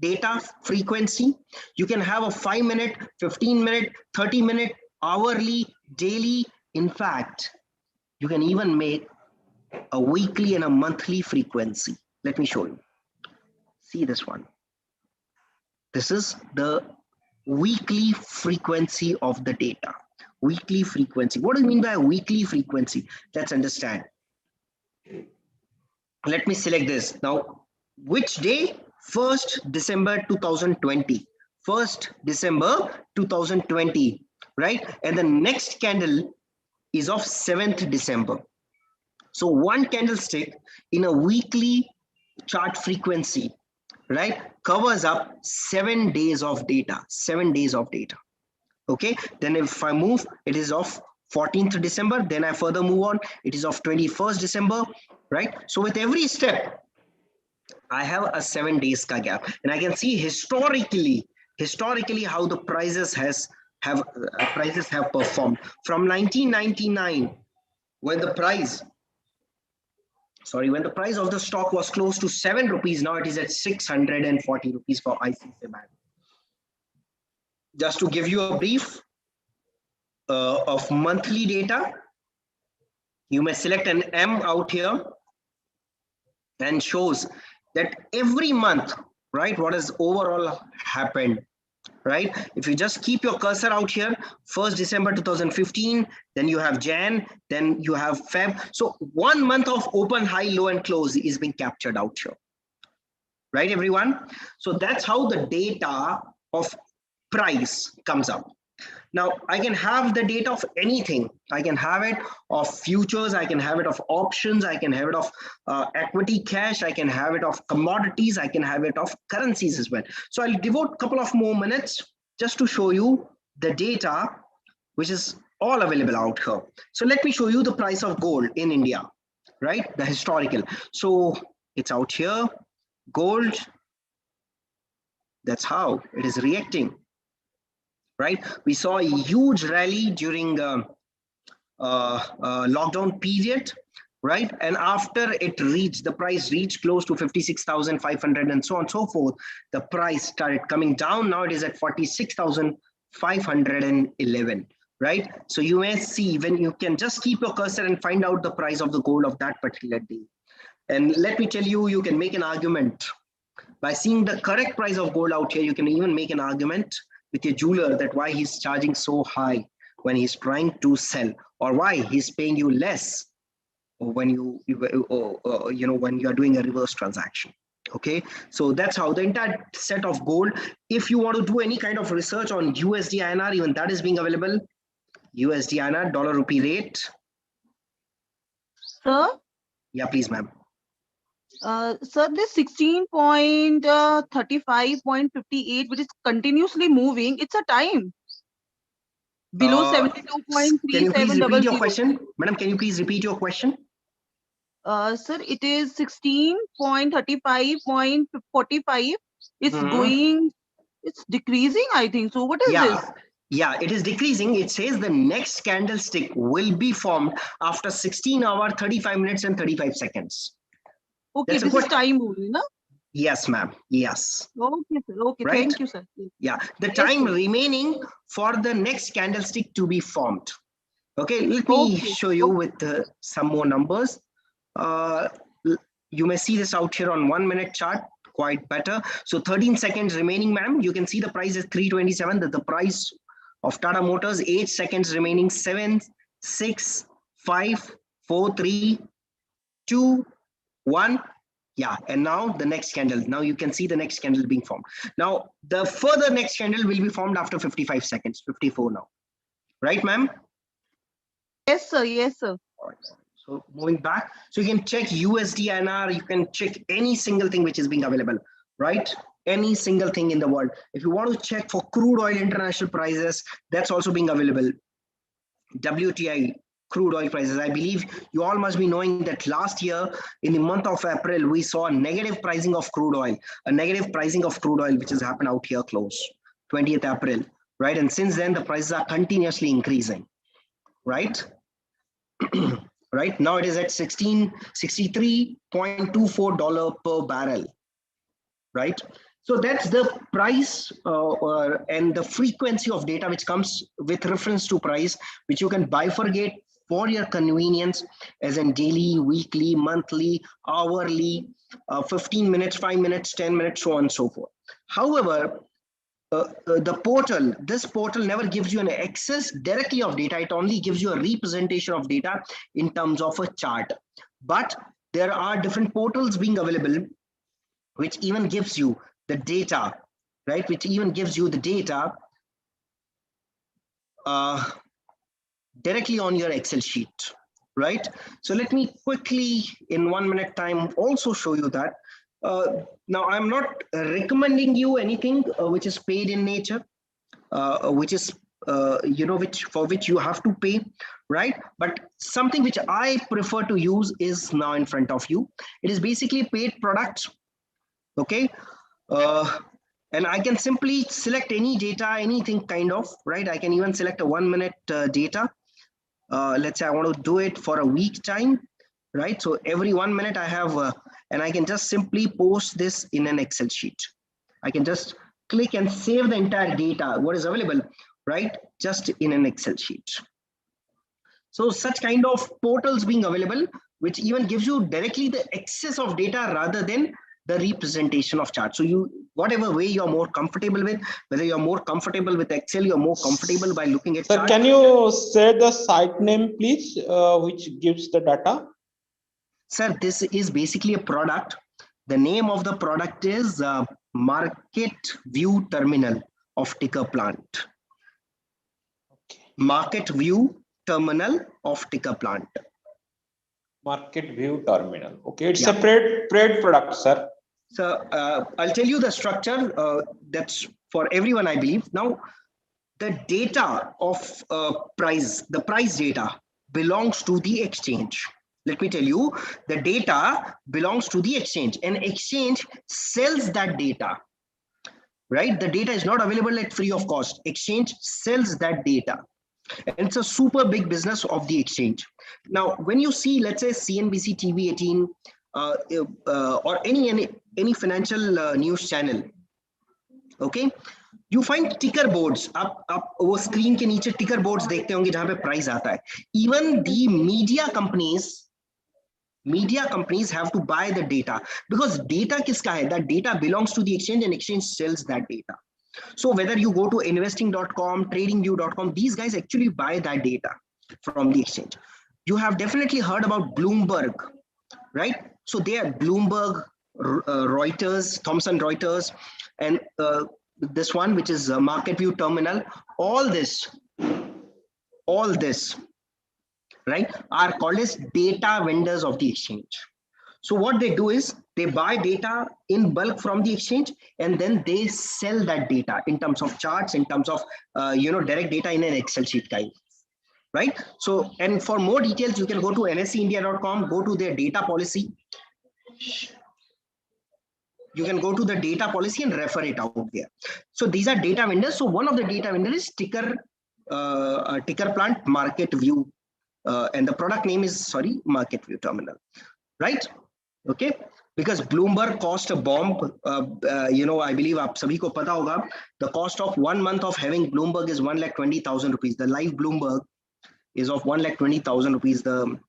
data frequency, you can have a 5 minute, 15 minute, 30 minute, hourly, daily. In fact, you can even make a weekly and a monthly frequency. Let me show you. See this one. This is the weekly frequency of the data. Weekly frequency. What do you mean by a weekly frequency? Let's understand. Let me select this. Now, which day? 1st December 2020. 1st December 2020, right? And the next candle is of 7th December. So one candlestick in a weekly chart frequency, right, covers up 7 days of data. 7 days of data. Okay, then if I move, it is of 14th December, then I further move on, it is of 21st December, right? So with every step, I have a 7 days ka gap, and I can see historically how the prices have performed from 1999, when the price of the stock was close to 7 rupees. Now it is at 640 rupees for ICICI Bank. Just to give you a brief of monthly data, you may select an M out here, and shows that every month, right, what has overall happened, right? If you just keep your cursor out here, 1st December 2015, then you have Jan, then you have Feb. So 1 month of open, high, low, and close is being captured out here, right, everyone? So that's how the data of price comes up. Now, I can have the data of anything. I can have it of futures, I can have it of options, I can have it of equity cash, I can have it of commodities, I can have it of currencies as well. So I'll devote a couple of more minutes just to show you the data, which is all available out here. So let me show you the price of gold in India, right? The historical. So it's out here, gold. That's how it is reacting. Right, we saw a huge rally during lockdown period, right? And after it reached, the price reached close to 56,500 and so on and so forth, the price started coming down. Now it is at 46,511, right? So you may see, when you can just keep your cursor and find out the price of the gold of that particular day. And let me tell you, you can make an argument by seeing the correct price of gold out here. You can even make an argument with your jeweler that why he's charging so high when he's trying to sell, or why he's paying you less when you know, when you are doing a reverse transaction. Okay, so that's how the entire set of gold. If you want to do any kind of research on USD INR, even that is being available. USD INR dollar rupee rate. Sir? Yeah, please, ma'am. Sir, this 16.35.58, which is continuously moving, it's a time below 72.3700. Can you please repeat your question? Madam, can you please repeat your question? Sir, it is 16.35.45. It's going, it's decreasing, I think. So what is this? Yeah, it is decreasing. It says the next candlestick will be formed after 16 hours, 35 minutes and 35 seconds. Okay, this is time moving, no? Yes, ma'am. Yes. Okay, sir. Okay, right? Thank you, sir. Yeah, the time remaining for the next candlestick to be formed. Okay, let me show you with some more numbers. You may see this out here on 1 minute chart quite better. So 13 seconds remaining, ma'am. You can see the price is 327. That the price of Tata Motors. 8 seconds remaining. 7, 6, 5, 4, 3, 2, 1. Yeah, and now the next candle. Now you can see the next candle being formed. Now the further next candle will be formed after 55 seconds, 54 now. Right, ma'am? Yes, sir. Yes, sir. All right. So moving back, so you can check USD INR, you can check any single thing which is being available, right? Any single thing in the world. If you want to check for crude oil international prices, that's also being available. WTI crude oil prices. I believe you all must be knowing that last year in the month of April, we saw a negative pricing of crude oil, which has happened out here close, 20th April, right? And since then, the prices are continuously increasing, right? Right now it is at $63.24 per barrel, right? So that's the price and the frequency of data which comes with reference to price, which you can bifurcate for your convenience as in daily, weekly, monthly, hourly, 15 minutes, 5 minutes, 10 minutes, so on and so forth. However, this portal never gives you an access directly of data. It only gives you a representation of data in terms of a chart. But there are different portals being available, which even gives you the data, right? Which even gives you the data directly on your Excel sheet, right? So let me quickly, in 1 minute time, also show you that. Now, I'm not recommending you anything which is paid in nature, which is, for which you have to pay, right? But something which I prefer to use is now in front of you. It is basically paid products, okay? And I can simply select any data, anything kind of, right? I can even select a 1 minute data. Let's say I want to do it for a week time, right? So every 1 minute I have, and I can just simply post this in an Excel sheet. I can just click and save the entire data, what is available, right? Just in an Excel sheet. So such kind of portals being available, which even gives you directly the access of data rather than the representation of charts. So you, whatever way you're more comfortable with, whether you're more comfortable with Excel, you're more comfortable by looking at charts. Can you say the site name, please, which gives the data? Sir, this is basically a product. The name of the product is Market View Terminal of Ticker Plant. Okay. Market View Terminal of Ticker Plant. Market View Terminal. Okay, it's a paid product, sir. So I'll tell you the structure. That's for everyone, I believe. Now, the data of price, the price data belongs to the exchange. Let me tell you, the data belongs to the exchange, and exchange sells that data, right? The data is not available at free of cost. Exchange sells that data. And it's a super big business of the exchange. Now, when you see, let's say CNBC TV 18 or any financial news channel, okay, you find ticker boards. आप वो screen के नीचे ticker boards देखते होंगे जहाँ पे price आता है. Even the media companies have to buy the data, because data किसका है? That data belongs to the exchange and exchange sells that data. So whether you go to investing.com, tradingview.com, these guys actually buy that data from the exchange. You have definitely heard about Bloomberg, right? So they are Bloomberg, Reuters, Thomson Reuters, and this one, which is Market View Terminal. All this, right, are called as data vendors of the exchange. So what they do is they buy data in bulk from the exchange, and then they sell that data in terms of charts, in terms of direct data in an Excel sheet kind, right? So, and for more details, you can go to nseindia.com, go to their data policy. You can go to the data policy and refer it out there. So these are data vendors. So one of the data vendors is Ticker Plant Market View, and the product name is Market View Terminal, right? Okay, because Bloomberg cost a bomb. I believe आप सभी को पता होगा. The cost of 1 month of having Bloomberg is 1,20,000 rupees. The live Bloomberg is of 1,20,000 rupees. The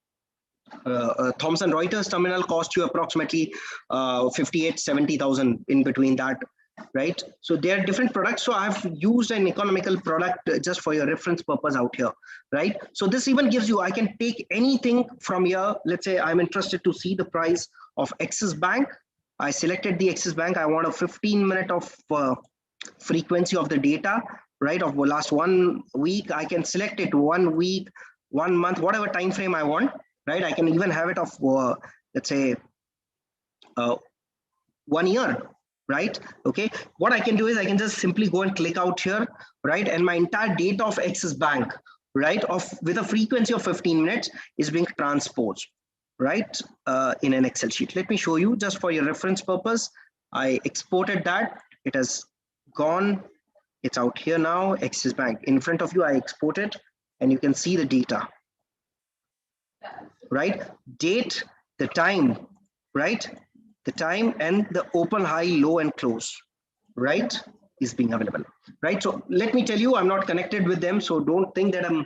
Thomson Reuters terminal cost you approximately 58,000-70,000 in between that, right? So there are different products. So I've used an economical product just for your reference purpose out here, right? So this even gives you, I can take anything from here. Let's say I'm interested to see the price of Axis Bank. I selected the Axis Bank. I want a 15-minute of frequency of the data, right? Of the last 1 week. I can select it 1 week, 1 month, whatever time frame I want, right? I can even have it of, let's say, 1 year, right? Okay. What I can do is I can just simply go and click out here, right? And my entire data of Axis Bank, right, of with a frequency of 15 minutes is being transposed, right, in an Excel sheet. Let me show you just for your reference purpose. I exported that. It has gone. It's out here now. Axis Bank in front of you. I exported, and you can see the data, right? Date, the time, right? The time and the open, high, low, and close, right, is being available, right? So let me tell you, I'm not connected with them, so don't think that I'm,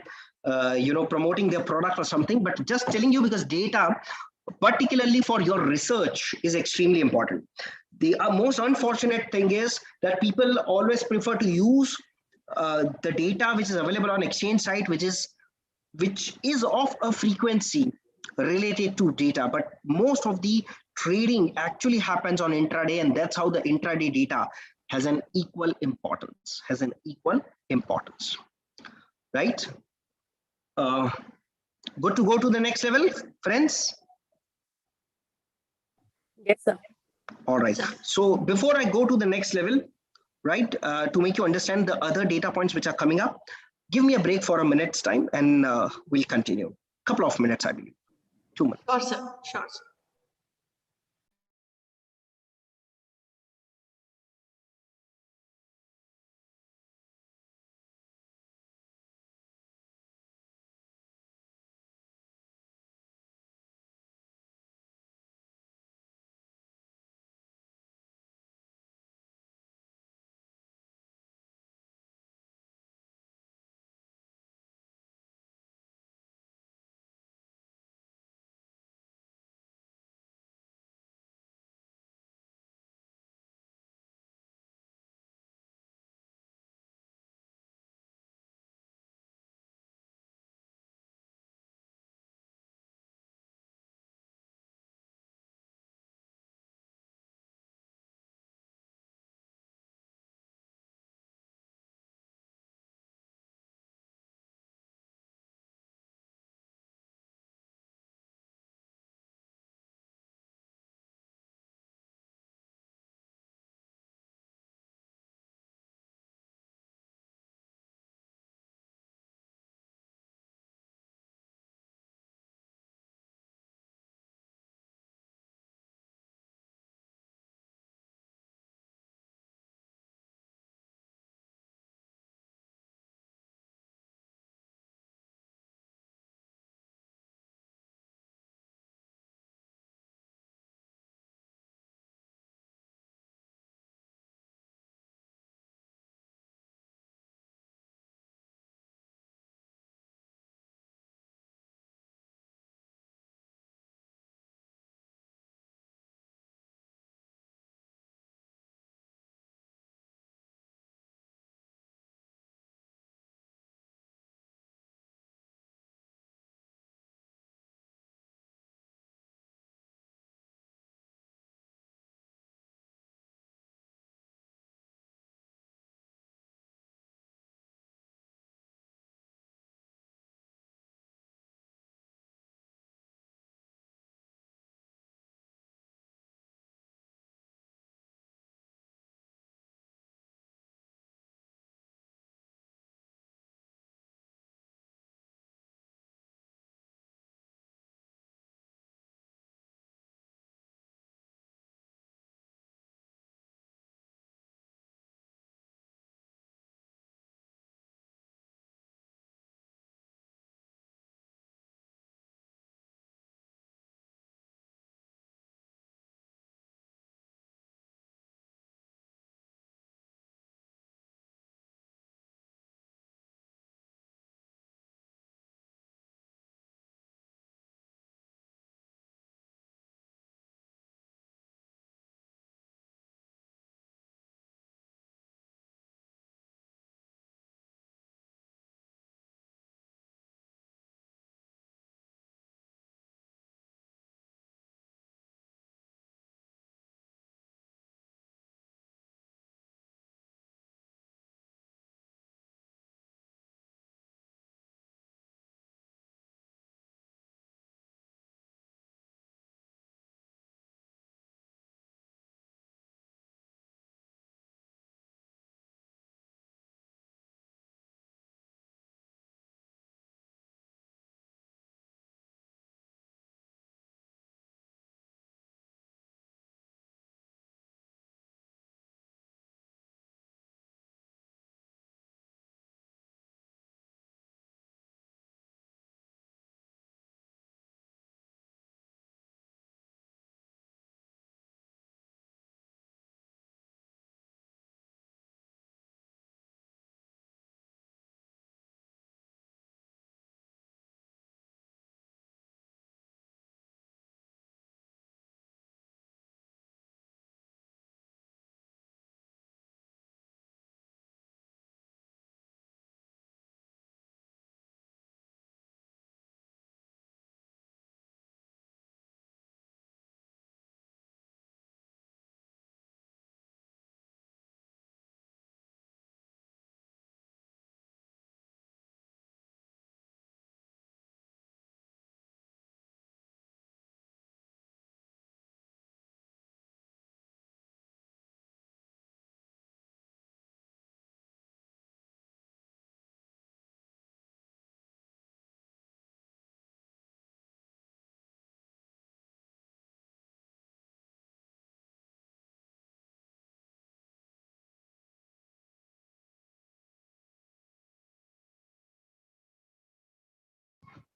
promoting their product or something, but just telling you because data, particularly for your research, is extremely important. The most unfortunate thing is that people always prefer to use the data which is available on exchange site, which is of a frequency related to data, but most of the trading actually happens on intraday, and that's how the intraday data has an equal importance, right? Good to go to the next level, friends? Yes, sir. All right. So before I go to the next level, right, to make you understand the other data points which are coming up, give me a break for a minute's time and we'll continue. Couple of minutes, I believe. 2 minutes. Sure, sir. Sure, sir.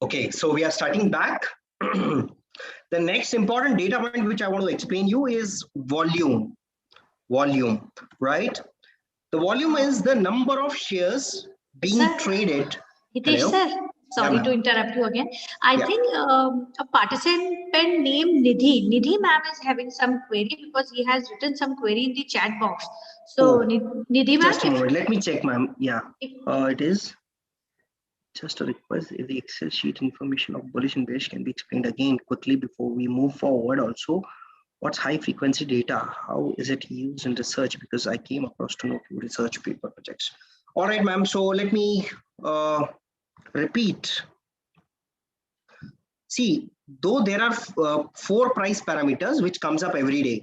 Okay, so we are starting back. The next important data point which I want to explain you is volume. Volume, right? The volume is the number of shares being traded. Hitesh sir, sorry Yeah, to interrupt you again. I think a participant named Nidhi. Nidhi ma'am is having some query because he has written some query in the chat box. So Nidhi ma'am, just a moment. Let me check, ma'am. Yeah, it is just a request. If the Excel sheet information of bullish and bearish can be explained again quickly before we move forward. Also, what's high frequency data? How is it used in research? Because I came across to know few research paper projects. All right, ma'am. So let me repeat. See, though there are 4 price parameters which comes up every day,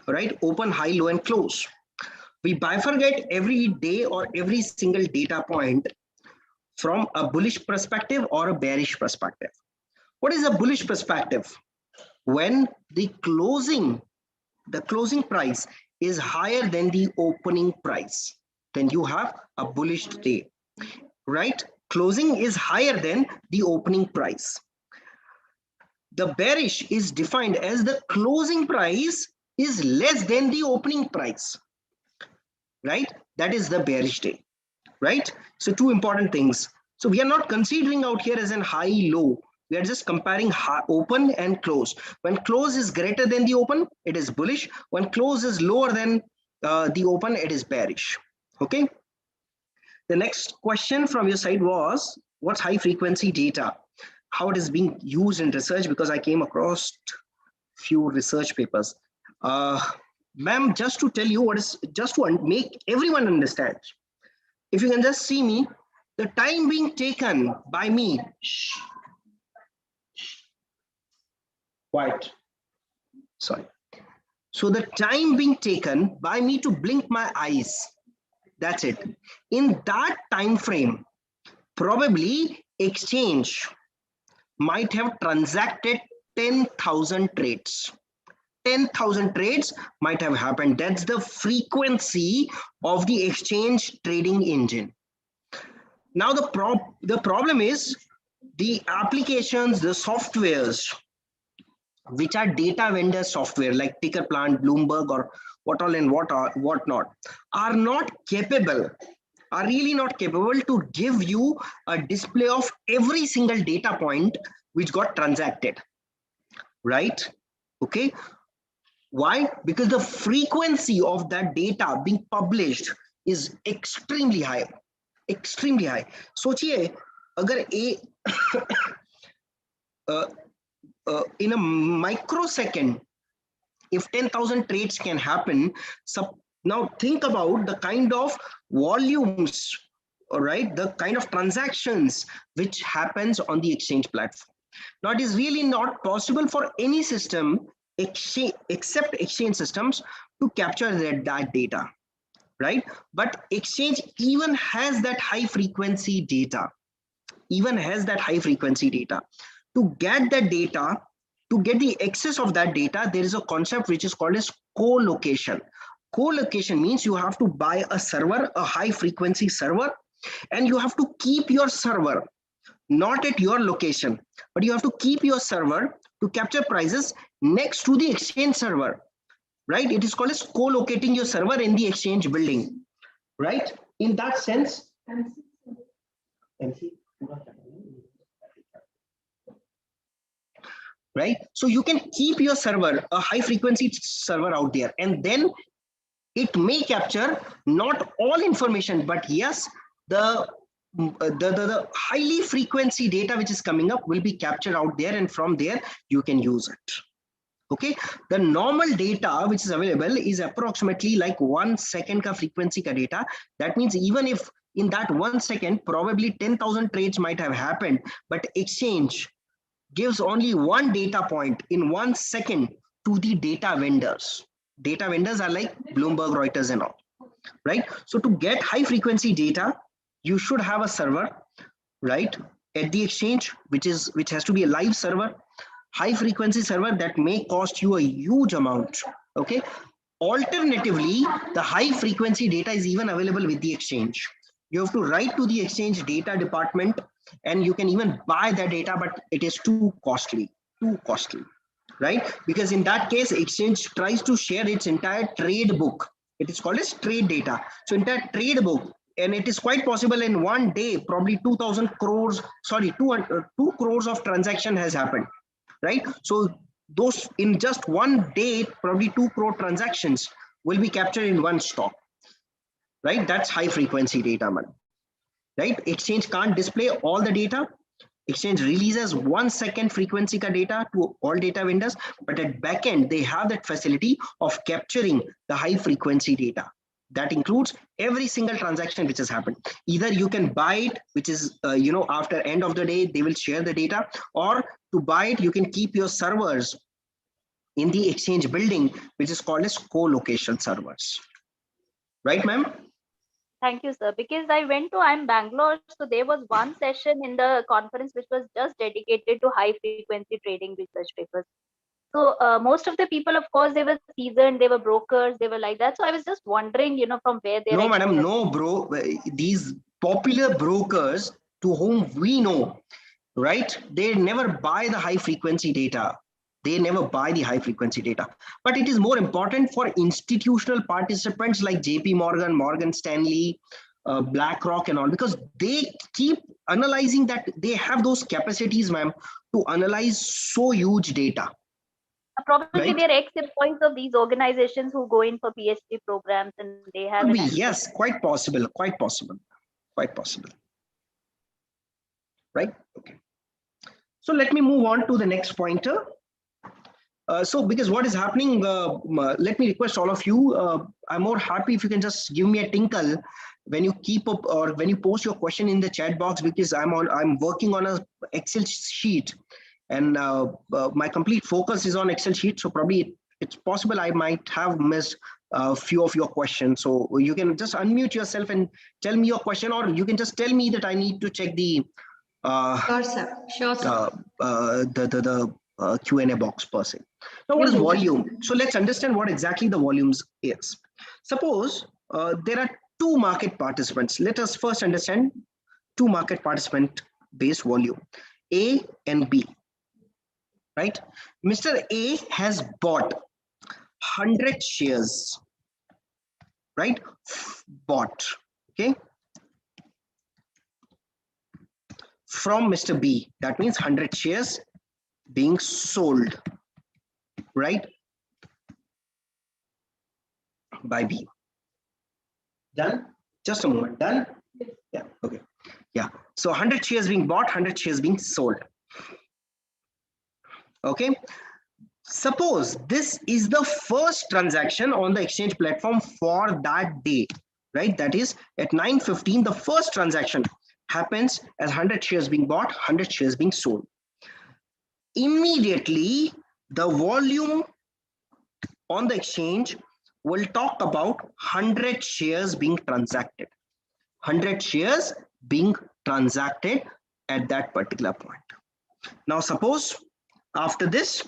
right? Open, high, low, and close. We bifurcate every day or every single data point from a bullish perspective or a bearish perspective. What is a bullish perspective? When the closing price is higher than the opening price, then you have a bullish day, right? Closing is higher than the opening price. The bearish is defined as the closing price is less than the opening price, right? That is the bearish day, right? So 2 important things. So we are not considering out here as an high low. We are just comparing open and close. When close is greater than the open, it is bullish. When close is lower than the open, it is bearish. Okay. The next question from your side was, what's high frequency data? How it is being used in research, because I came across few research papers. Ma'am, just to tell you what is, just to make everyone understand, if you can just see me, the time being taken by me, quiet, sorry. So the time being taken by me to blink my eyes, that's it. In that time frame, probably exchange might have transacted 10,000 trades. 10,000 trades might have happened. That's the frequency of the exchange trading engine. Now the problem is the applications, the softwares, which are data vendor software like Ticker Plant, Bloomberg, or what all and whatnot, are not capable, are really not capable to give you a display of every single data point which got transacted, right? Okay. Why? Because the frequency of that data being published is extremely high, extremely high. सोचिए अगर in a microsecond, if 10,000 trades can happen, now think about the kind of volumes, all right, the kind of transactions which happens on the exchange platform. Now it is really not possible for any system except exchange systems to capture that data, right? But exchange even has that high frequency data, To get that data, to get the access of that data, there is a concept which is called as co-location. Co-location means you have to buy a server, a high frequency server, and you have to keep your server not at your location, but you have to keep your server to capture prices next to the exchange server, right? It is called as co-locating your server in the exchange building, right? In that sense, right? So you can keep your server, a high frequency server out there, and then it may capture not all information, but yes, the highly frequency data which is coming up will be captured out there, and from there you can use it. Okay, the normal data which is available is approximately like 1 second ka frequency ka data. That means even if in that 1 second probably 10,000 trades might have happened, but exchange gives only one data point in 1 second to the data vendors. Data vendors are like Bloomberg, Reuters, and all, right? So to get high frequency data, you should have a server, right, at the exchange, which has to be a live server, high frequency server that may cost you a huge amount. Okay. Alternatively, the high frequency data is even available with the exchange. You have to write to the exchange data department and you can even buy that data, but it is too costly, right? Because in that case, exchange tries to share its entire trade book. It is called as trade data. So entire trade book, and it is quite possible in one day, probably 2,000 crores, sorry, 2 crores of transaction has happened, right? So those in just one day, probably 2 crore transactions will be captured in one stock, right? That's high frequency data, man, right? Exchange can't display all the data. Exchange releases 1 second frequency ka data to all data vendors, but at backend, they have that facility of capturing the high frequency data. That includes every single transaction which has happened. Either you can buy it, which is, after end of the day, they will share the data, or to buy it, you can keep your servers in the exchange building, which is called as co-location servers. Right, ma'am? Thank you, sir. Because I'm Bangalore, so there was one session in the conference which was just dedicated to high frequency trading research papers. So most of the people, of course, they were seasoned, they were brokers, they were like that. So I was just wondering, from where they. No, madam, no, bro. These popular brokers to whom we know, right? They never buy the high frequency data. They never buy the high frequency data. But it is more important for institutional participants like JP Morgan, Morgan Stanley, BlackRock and all, because they keep analyzing that. They have those capacities, ma'am, to analyze so huge data. Probably right? they're ex-employees of these organizations who go in for PhD programs and they have. Yes, quite possible. Right? Okay. So let me move on to the next pointer. So because what is happening, let me request all of you, I'm more happy if you can just give me a tinkle when you keep up or when you post your question in the chat box, because I'm working on a Excel sheet, and my complete focus is on Excel sheet. So probably it's possible I might have missed a few of your questions. So you can just unmute yourself and tell me your question, or you can just tell me that I need to check the sure, sir. The Q&A box per se. Now, what is volume? So let's understand what exactly the volumes is. Suppose there are two market participants. Let us first understand two market participant based volume, A and B, right? Mr. A has bought 100 shares, right? Bought, okay? From Mr. B, that means 100 shares being sold, right, by B. Done? Just a moment. Done? Yeah, okay. Yeah, so 100 shares being bought, 100 shares being sold. Okay, suppose this is the first transaction on the exchange platform for that day, right? That is at 9:15, the first transaction happens as 100 shares being bought, 100 shares being sold. Immediately, the volume on the exchange will talk about 100 shares being transacted. 100 shares being transacted at that particular point. Now, suppose after this,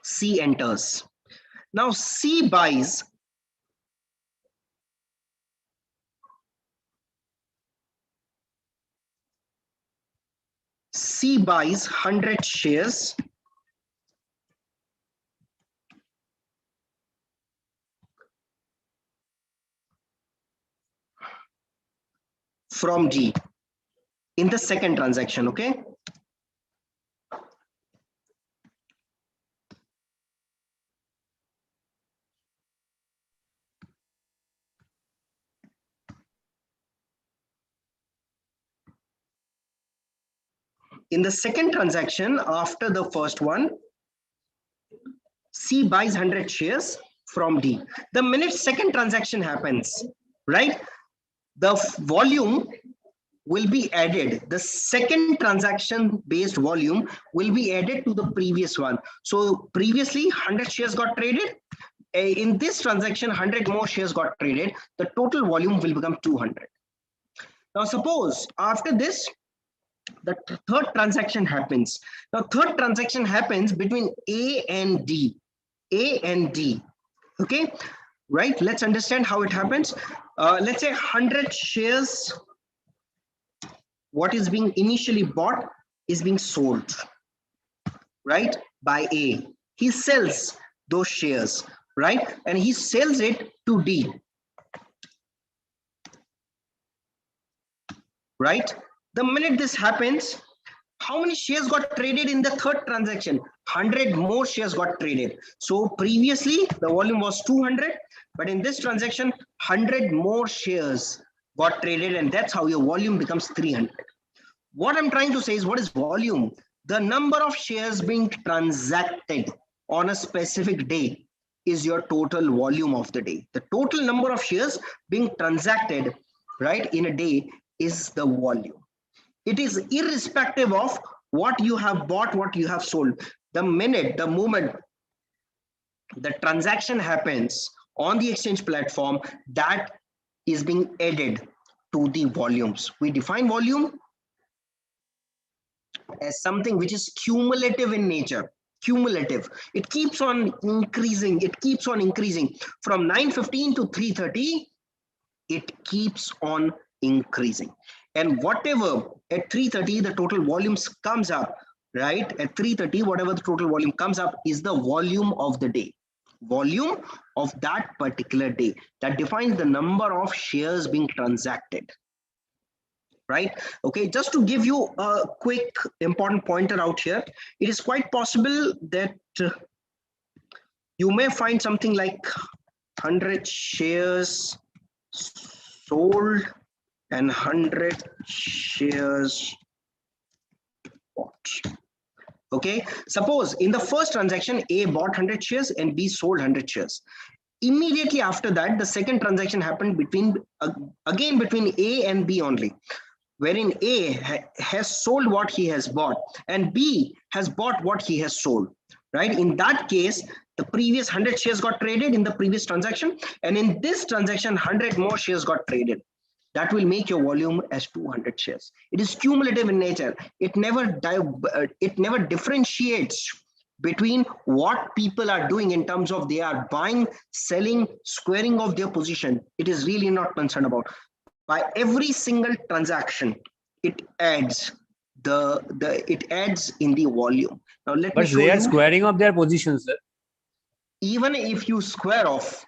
C enters. Now, C buys C buys 100 shares from G in the second transaction, okay? In the second transaction, after the first one, C buys 100 shares from D. The minute second transaction happens, right, the volume will be added. The second transaction based volume will be added to the previous one. So previously 100 shares got traded. In this transaction, 100 more shares got traded. The total volume will become 200. Now suppose after this, the third transaction happens. Now third transaction happens between A and D. A and D. Okay, right? Let's understand how it happens. Let's say 100 shares what is being initially bought is being sold, right, by A. He sells those shares, right, and he sells it to D, right? The minute this happens, how many shares got traded in the third transaction? 100 more shares got traded. So previously the volume was 200, but in this transaction 100 more shares got traded, and that's how your volume becomes 300. What I'm trying to say is, what is volume? The number of shares being transacted on a specific day is your total volume of the day. The total number of shares being transacted, right, in a day is the volume. It is irrespective of what you have bought, what you have sold. The moment the transaction happens on the exchange platform, that is being added to the volumes. We define volume as something which is cumulative in nature. Cumulative. It keeps on increasing. It keeps on increasing. From 9:15 to 3:30, it keeps on increasing. And whatever at 3:30 the total volumes comes up, right? At 3:30, whatever the total volume comes up is the volume of the day. Volume of that particular day. That defines the number of shares being transacted. Right? Okay, just to give you a quick important pointer out here, it is quite possible that you may find something like 100 shares sold and 100 shares bought. Okay, suppose in the first transaction A bought 100 shares and B sold 100 shares. Immediately after that, the second transaction happened between A and B only, wherein A has sold what he has bought and B has bought what he has sold, right? In that case, the previous 100 shares got traded in the previous transaction, and in this transaction 100 more shares got traded. That will make your volume as 200 shares. It is cumulative in nature. It never differentiates between what people are doing in terms of they are buying, selling, squaring of their position. It is really not concerned about. By every single transaction, it adds in the volume. Now let me show you. But they are squaring up their positions, sir. Even if you square off,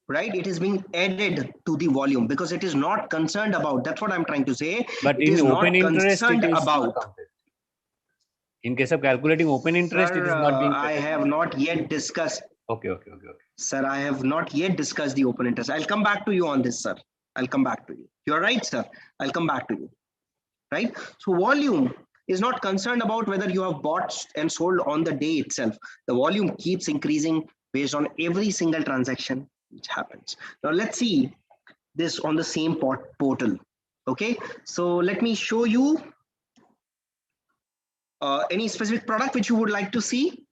right, it is being added to the volume because it is not concerned about. That's what I'm trying to say. But it in is open not interest, concerned it is about. counted. In case of calculating open interest, Sir, it is not being. I have not yet discussed. Okay. Sir, I have not yet discussed the open interest. I'll come back to you on this, sir. I'll come back to you. You're right, sir. I'll come back to you. Right? So volume is not concerned about whether you have bought and sold on the day itself. The volume keeps increasing based on every single transaction which happens. Now let's see this on the same portal. Okay, so let me show you any specific product which you would like to see.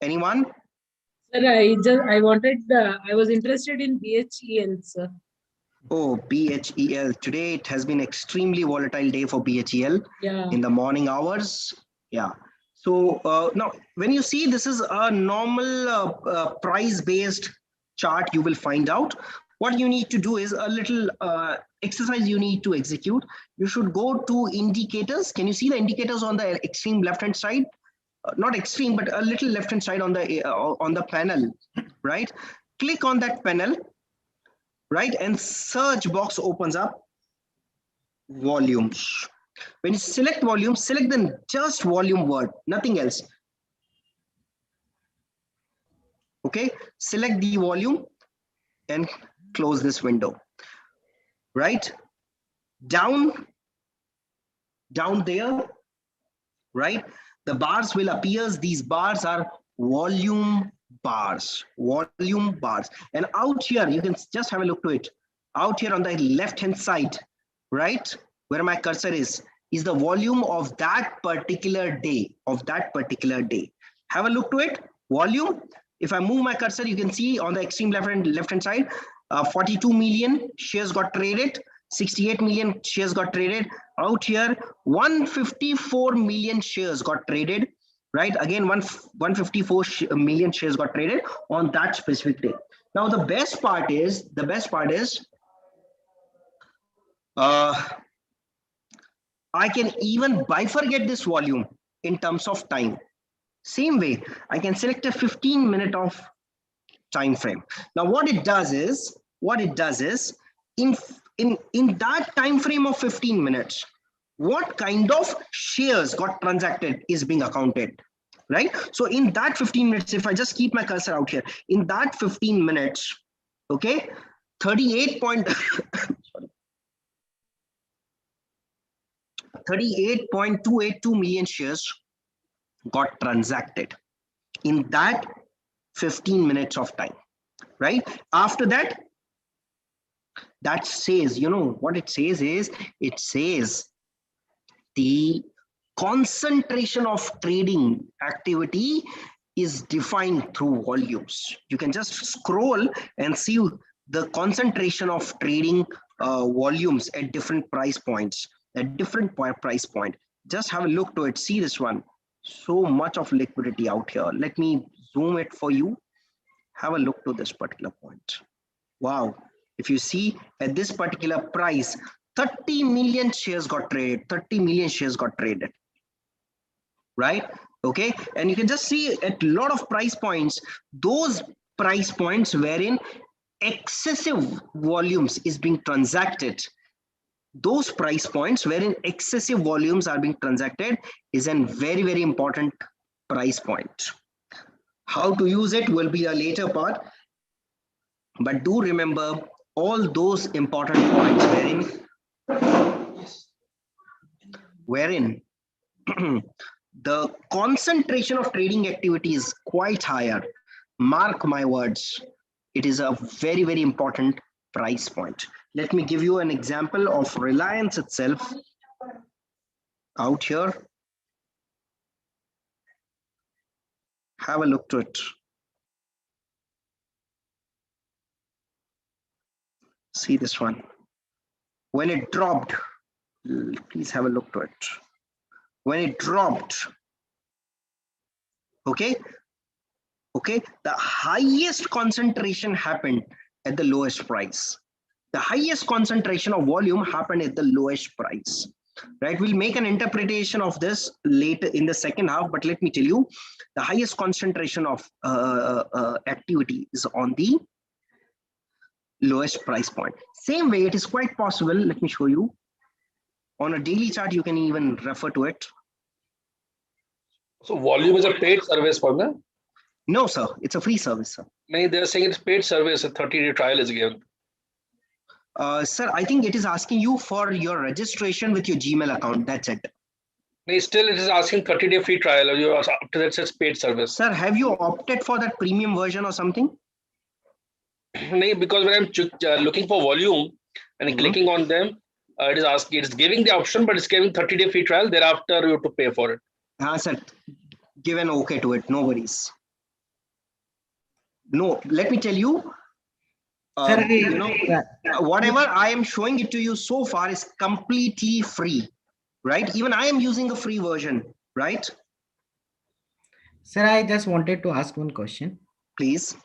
Anyone? Sir, I was interested in BHEL, sir. Oh, BHEL. Today it has been extremely volatile day for BHEL. Yeah. In the morning hours. Yeah. So now when you see this is a normal price-based chart, you will find out. What you need to do is a little exercise you need to execute. You should go to indicators. Can you see the indicators on the extreme left-hand side? Not extreme, but a little left-hand side on the panel, right? Click on that panel, right? And search box opens up. Volumes. When you select volume, select the just volume word, nothing else. Okay, select the volume and close this window. Right? Down there, right? The bars will appear. These bars are volume bars. And out here, you can just have a look to it. Out here on the left-hand side, right? Where my cursor is the volume of that particular day, Have a look to it, volume. If I move my cursor, you can see on the extreme left-hand side, 42 million shares got traded, 68 million shares got traded. Out here, 154 million shares got traded, right? Again, 154 million shares got traded on that specific day. Now, the best part is, I can even bifurcate this volume in terms of time. Same way, I can select a 15-minute of time frame. Now, what it does is in that time frame of 15 minutes, what kind of shares got transacted is being accounted, right? So in that 15 minutes, if I just keep my cursor out here, in that 15 minutes, okay, 38.282 million shares got transacted in that 15 minutes of time, right? After that, that says, you know what it says is, it says the concentration of trading activity is defined through volumes. You can just scroll and see the concentration of trading volumes at different price points, at different price point. Just have a look to it. See this one. So much of liquidity out here. Let me zoom it for you. Have a look to this particular point. Wow. If you see at this particular price, 30 million shares got traded. 30 million shares got traded. Right? Okay. And you can just see at a lot of price points, those price points wherein excessive volumes is being transacted. Those price points wherein excessive volumes are being transacted is a very, very important price point. How to use it will be a later part. But do remember all those important points wherein the concentration of trading activity is quite higher. Mark my words, it is a very, very important price point. Let me give you an example of Reliance itself out here. Have a look to it. See this one. When it dropped, please have a look to it. When it dropped, okay, the highest concentration happened at the lowest price. The highest concentration of volume happened at the lowest price, right? We'll make an interpretation of this later in the second half, but let me tell you, the highest concentration of activity is on the lowest price point. Same way, it is quite possible. Let me show you. On a daily chart, you can even refer to it. So volume is a paid service for them? No, sir. It's a free service, sir. No, they're saying it's paid service. A 30-day trial is given. Sir, I think it is asking you for your registration with your Gmail account. That's it. No, still it is asking 30-day free trial. Or after that says paid service. Sir, have you opted for that premium version or something? No, because when I'm looking for volume and clicking on them, it is asking, it's giving the option, but it's giving 30-day free trial. Thereafter, you have to pay for it. Sir, give an okay to it. No worries. No, let me tell you, you know, whatever I am showing it to you so far is completely free, right? Even I am using a free version, right? Sir, I just wanted to ask one question. Please.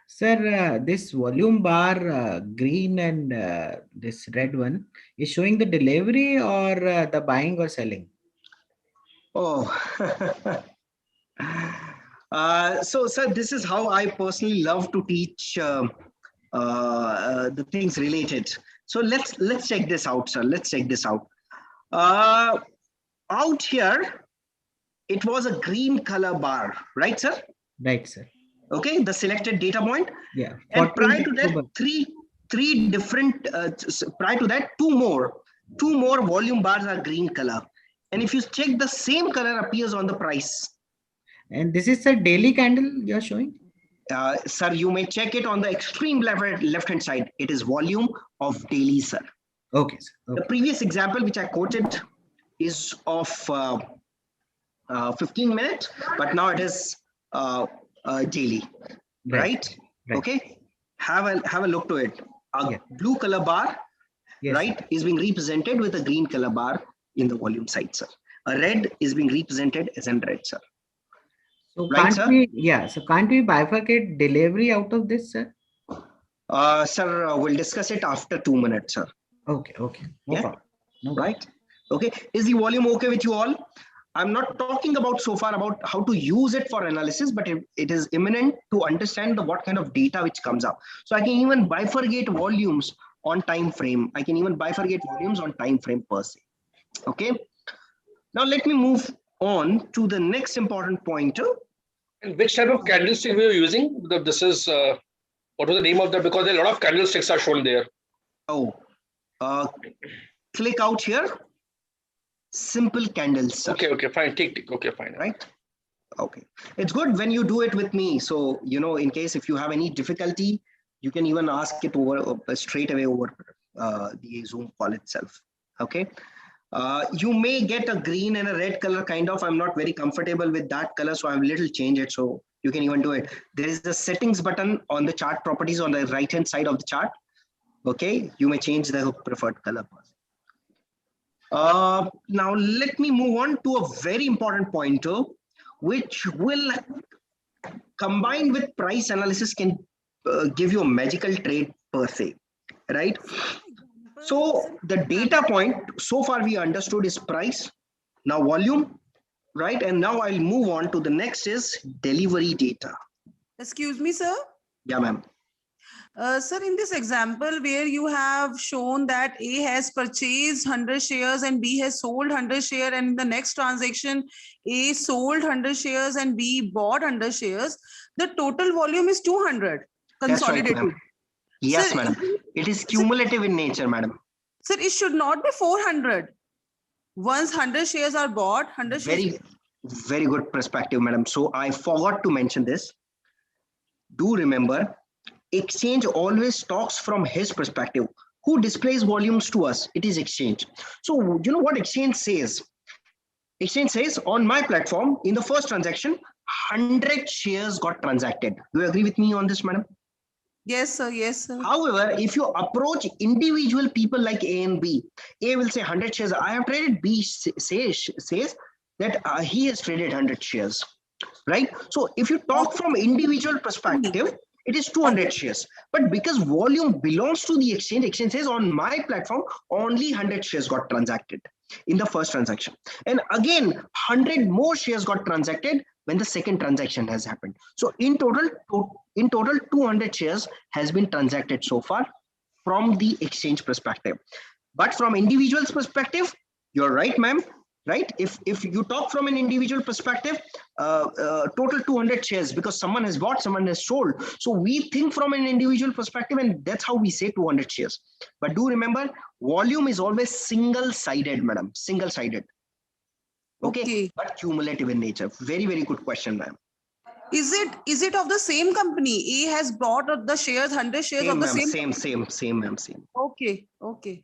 Sir, this volume bar, green and this red one is showing the delivery or the buying or selling? Oh, so sir, this is how I personally love to teach the things related. So let's check this out, sir. Let's check this out. Out here, it was a green color bar, right, sir? Right, sir. Okay, the selected data point. Yeah. And prior to that, three different. Prior to that, two more volume bars are green color. And if you check, the same color appears on the price. And this is a daily candle you're showing? Sir, you may check it on the extreme left-hand side. It is volume of daily, sir. Okay, sir. Okay. The previous example which I quoted is of 15 minutes, but now it is daily, right? Okay. Have a look to it. A blue color bar, right, is being represented with a green color bar in the volume side, sir. A red is being represented as in red, sir. So right, can't we, so can't we bifurcate delivery out of this, sir? Sir, we'll discuss it after 2 minutes, sir. Okay. No Yeah. problem. No Right. Okay. Is the volume okay with you all? I'm not talking about so far about how to use it for analysis, but it is imminent to understand what kind of data which comes up. So I can even bifurcate volumes on time frame. I can even bifurcate volumes on time frame per se. Okay. Now let me move on to the next important pointer. And which type of candlestick we are using? Because this is what was the name of that? Because a lot of candlesticks are shown there. Oh, click out here. Simple candles. Sir. Okay, fine. Take. Okay, fine. Right. Okay. It's good when you do it with me. So, in case if you have any difficulty, you can even ask it over straight away over the Zoom call itself. Okay. You may get a green and a red color kind of. I'm not very comfortable with that color, so I've little changed it. So you can even do it. There is the settings button on the chart properties on the right hand side of the chart. Okay. You may change the preferred color. Now let me move on to a very important pointer, which will combine with price analysis can give you a magical trade per se, right? So the data point so far we understood is price, now volume, right? And now I'll move on to the next is delivery data. Excuse me, sir. Yeah, ma'am. Sir, in this example where you have shown that A has purchased 100 shares and B has sold 100 shares, and in the next transaction, A sold 100 shares and B bought 100 shares, the total volume is 200 consolidated. That's right, ma'am. Yes, sir, madam. It is cumulative in nature, madam. Sir, it should not be 400. Once 100 shares are bought, 100 shares. Very good perspective, madam. So I forgot to mention this. Do remember, exchange always talks from his perspective. Who displays volumes to us? It is exchange. So you know what exchange says? Exchange says on my platform in the first transaction, 100 shares got transacted. Do you agree with me on this, madam? Yes, sir. Yes, sir. However, if you approach individual people like A and B, A will say 100 shares. I have traded. B says that he has traded 100 shares, right? So if you talk from individual perspective, it is 200 shares. But because volume belongs to the exchange, exchange says on my platform, only 100 shares got transacted in the first transaction. And again, 100 more shares got transacted when the second transaction has happened. So in total, 200 shares has been transacted so far from the exchange perspective. But from individual's perspective, you're right, ma'am. Right? If you talk from an individual perspective, total 200 shares because someone has bought, someone has sold. So we think from an individual perspective, and that's how we say 200 shares. But do remember, volume is always single-sided, madam. Single-sided. Okay. But cumulative in nature. Very, very good question, ma'am. Is it of the same company? A has bought the shares, 100 shares same, of the same, ma'am. Okay.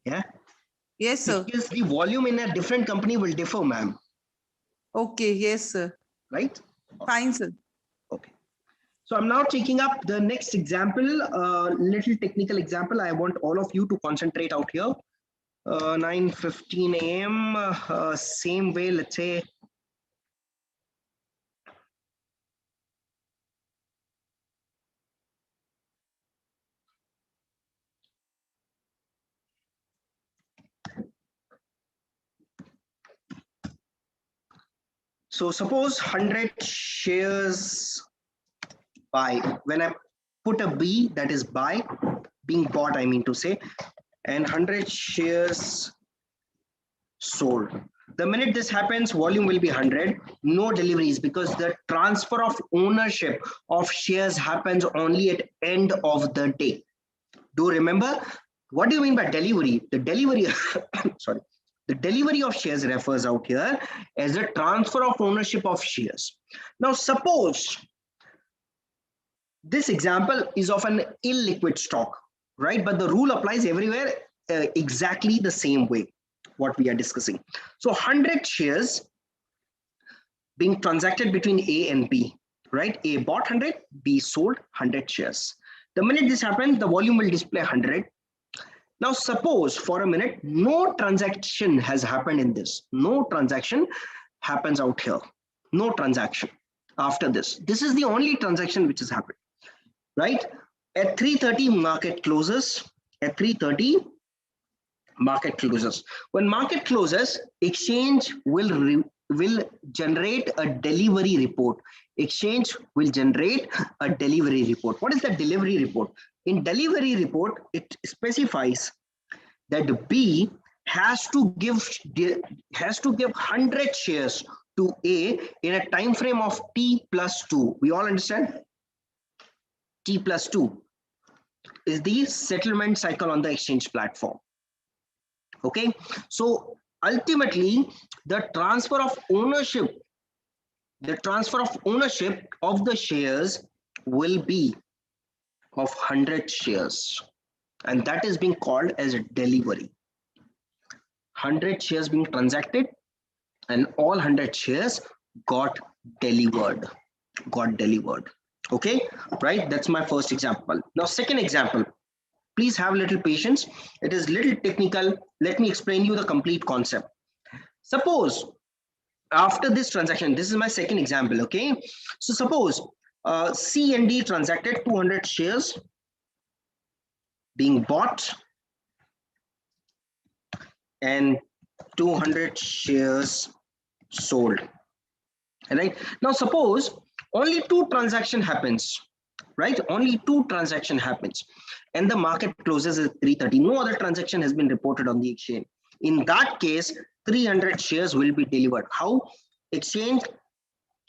Yeah. Yes, sir. Because the volume in a different company will differ, ma'am. Okay, yes, sir. Right? Fine, sir. Okay. So I'm now taking up the next example, little technical example. I want all of you to concentrate out here. 9:15 a.m. Same way, let's say. So suppose 100 shares buy. When I put a B, that is buy, being bought, I mean to say, and 100 shares sold. The minute this happens, volume will be 100, no deliveries because the transfer of ownership of shares happens only at end of the day. Do remember, what do you mean by delivery? The delivery, sorry. The delivery of shares refers out here as the transfer of ownership of shares. Now, suppose this example is of an illiquid stock, right? But the rule applies everywhere exactly the same way, what we are discussing. So 100 shares being transacted between A and B, right? A bought 100, B sold 100 shares. The minute this happens, the volume will display 100. Now, suppose for a minute, no transaction has happened in this. No transaction happens out here. No transaction after this. This is the only transaction which has happened, right? At 3:30, market closes. At 3:30, Market closes. When market closes, exchange will generate a delivery report. Exchange will generate a delivery report. What is the delivery report? In delivery report, it specifies that B has to give 100 shares to A in a time frame of T plus 2. We all understand? T plus 2 is the settlement cycle on the exchange platform. Okay, so ultimately the transfer of ownership of the shares will be of 100 shares, and that is being called as a delivery. 100 shares being transacted and all 100 shares got delivered. Okay, right? That's my first example. Now second example, please have a little patience. It is little technical. Let me explain you the complete concept. Suppose after this transaction, this is my second example. Okay, so suppose C and D transacted 200 shares being bought and 200 shares sold. Right now, suppose only two transaction happens, right? Only two transaction happens, and the market closes at 3:30. No other transaction has been reported on the exchange. In that case, 300 shares will be delivered. How? Exchange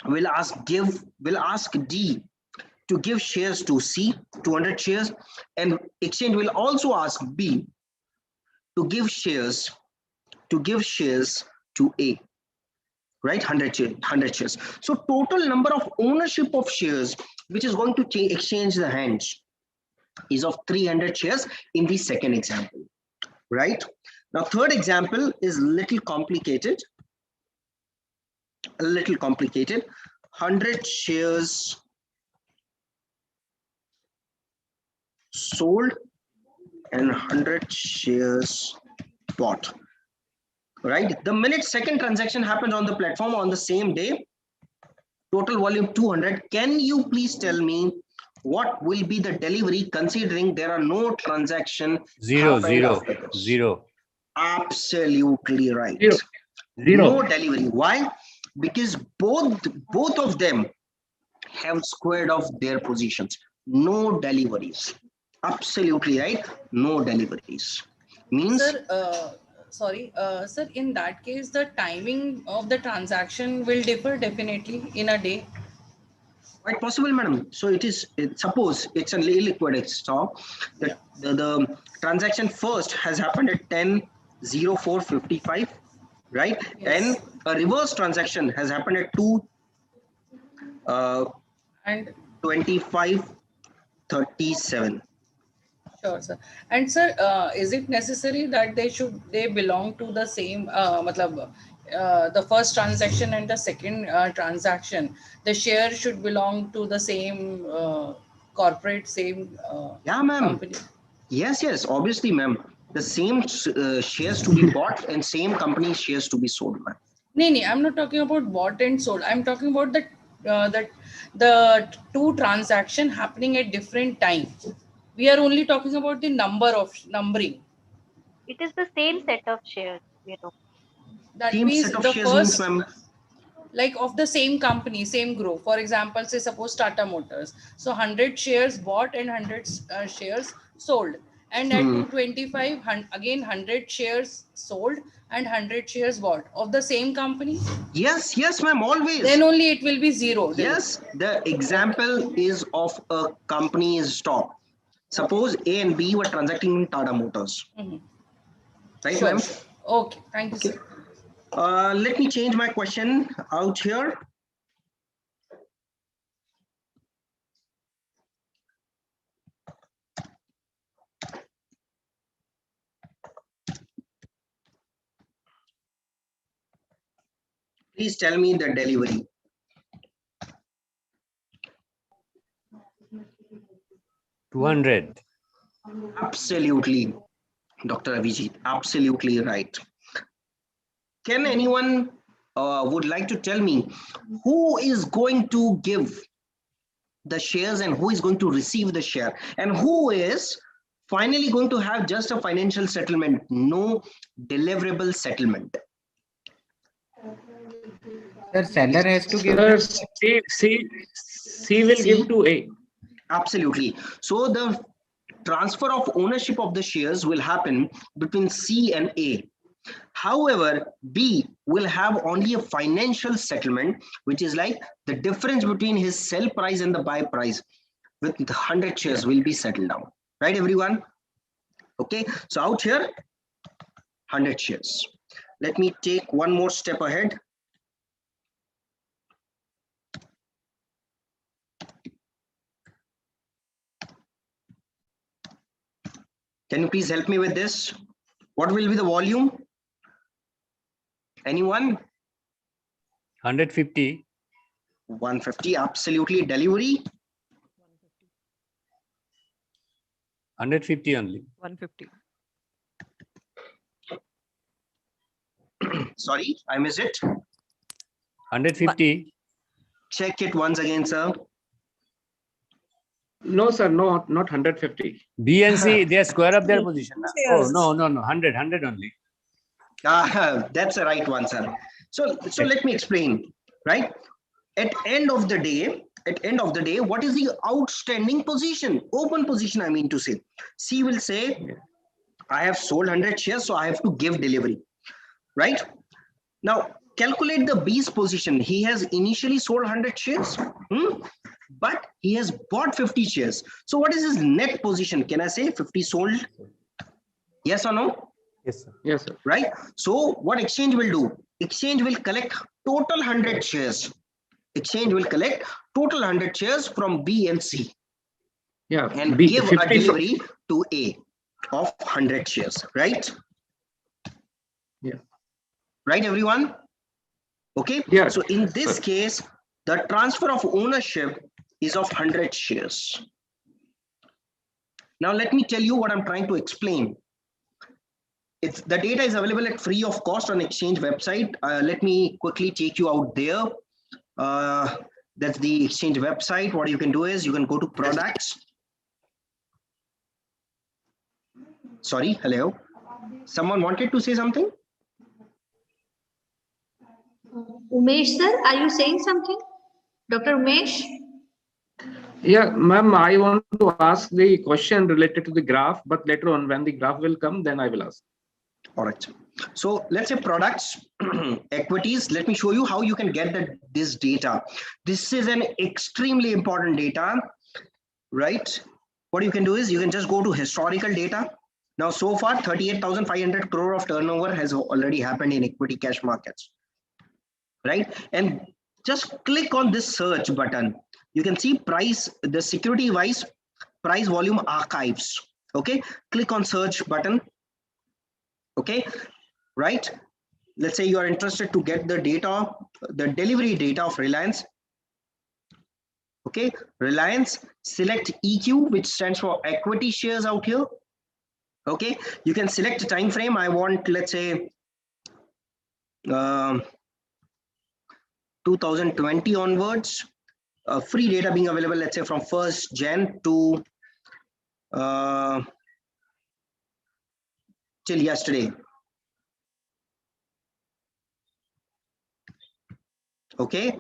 will ask D to give shares to C, 200 shares, and exchange will also ask B to give shares to A, right? 100 shares. So total number of ownership of shares which is going to exchange the hands is of 300 shares in the second example, right? Now third example is a little complicated. 100 shares sold and 100 shares bought, right? The minute second transaction happens on the platform on the same day, total volume 200. Can you please tell me what will be the delivery considering there are no transaction? Zero. Absolutely right. Zero. No delivery. Why? Because both of them have squared off their positions. No deliveries. Absolutely right. No deliveries. Means, sir, sir, in that case, the timing of the transaction will differ definitely in a day. Quite possible, madam. So suppose it's a liquid stock. The transaction first has happened at 10:04:55, right? Yes. And a reverse transaction has happened at 2:25:37. Sure, sir. And sir, is it necessary that they belong to the same, the first transaction and the second transaction, the share should belong to the same corporate, same yeah, ma'am. Company? Yes, obviously, ma'am. The same shares to be bought and same company shares to be sold, ma'am. No, I'm not talking about bought and sold. I'm talking about the two transaction happening at different times. We are only talking about the numbering. It is the same set of shares, you know. That same means set of the shares first, means, like of the same company, same group. For example, say suppose Tata Motors. So 100 shares bought and 100 shares sold. And at 225, again 100 shares sold and 100 shares bought of the same company. Yes, ma'am, always. Then only it will be zero. Yes, the example is of a company's stock. Suppose A and B were transacting in Tata Motors. Right, sure, ma'am? sure. Okay, thank you, sir. Let me change my question out here. Please tell me the delivery. $200. Absolutely, Dr. Avijit, absolutely right. Can anyone would like to tell me who is going to give the shares and who is going to receive the share and who is finally going to have just a financial settlement, no deliverable settlement. The seller has to give. C will give to A. Absolutely. So the transfer of ownership of the shares will happen between C and A. However, B will have only a financial settlement, which is like the difference between his sell price and the buy price with the 100 shares will be settled down. Right, everyone? Okay, so out here, 100 shares. Let me take one more step ahead. Can you please help me with this? What will be the volume? Anyone? 150. 150, absolutely. Delivery? 150 only. 150. Sorry, I missed it. 150. Check it once again, sir. No, sir, not 150. B and C, they square up their position. Oh, no, 100 only. That's the right one, sir. So let me explain, right? At end of the day, what is the outstanding position? Open position, I mean to say. C will say, I have sold 100 shares, so I have to give delivery, right? Now, calculate the B's position. He has initially sold 100 shares, but he has bought 50 shares. So what is his net position? Can I say 50 sold? Yes or no? Yes, sir. Yes, sir. Right? So what exchange will do? Exchange will collect total 100 shares. Exchange will collect total 100 shares from B and C. Yeah, and B, give 50 a delivery to A of 100 shares, right? Yeah. Right, everyone? Okay. Yeah. So in this case, the transfer of ownership is of 100 shares. Now let me tell you what I'm trying to explain. The data is available at free of cost on exchange website. Let me quickly take you out there. That's the exchange website. What you can do is you can go to products. Sorry, hello. Someone wanted to say something? Umesh sir, are you saying something? Dr. Umesh? Yeah, ma'am, I want to ask the question related to the graph, but later on when the graph will come, then I will ask. All right. So let's say products, equities. Let me show you how you can get this data. This is an extremely important data, right? What you can do is you can just go to historical data. Now, so far, 38,500 crore of turnover has already happened in equity cash markets, right? And just click on this search button. You can see price, the security wise price volume archives. Okay, click on search button. Okay, right? Let's say you are interested to get the data, the delivery data of Reliance. Okay, Reliance, select EQ, which stands for equity shares out here. Okay, you can select a time frame. I want, let's say, 2020 onwards. Free data being available, let's say, from 1st Jan to till yesterday. Okay,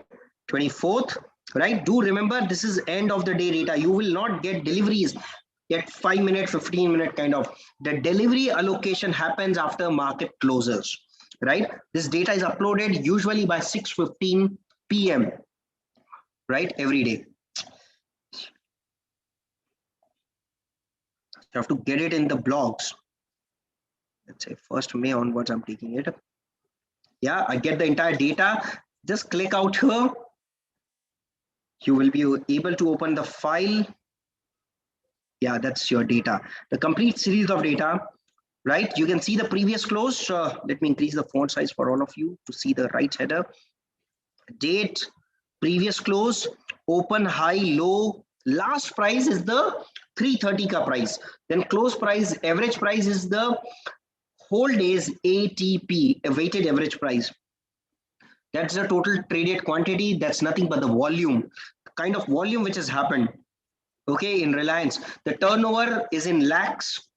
24th, right? Do remember, this is end of the day data. You will not get deliveries at 5 minute, 15 minute kind of. The delivery allocation happens after market closes, right? This data is uploaded usually by 6:15 p.m. right, every day. You have to get it in the blogs. Let's say 1st May onwards, I'm taking it. Yeah, I get the entire data. Just click out here. You will be able to open the file. Yeah, that's your data. The complete series of data, right? You can see the previous close. Let me increase the font size for all of you to see the right header. Date, previous close, open, high, low. Last price is the 330 ka price. Then close price, average price is the whole day's ATP, a weighted average price. That's the total traded quantity. That's nothing but the volume, kind of volume which has happened. Okay, in Reliance, the turnover is in lakhs.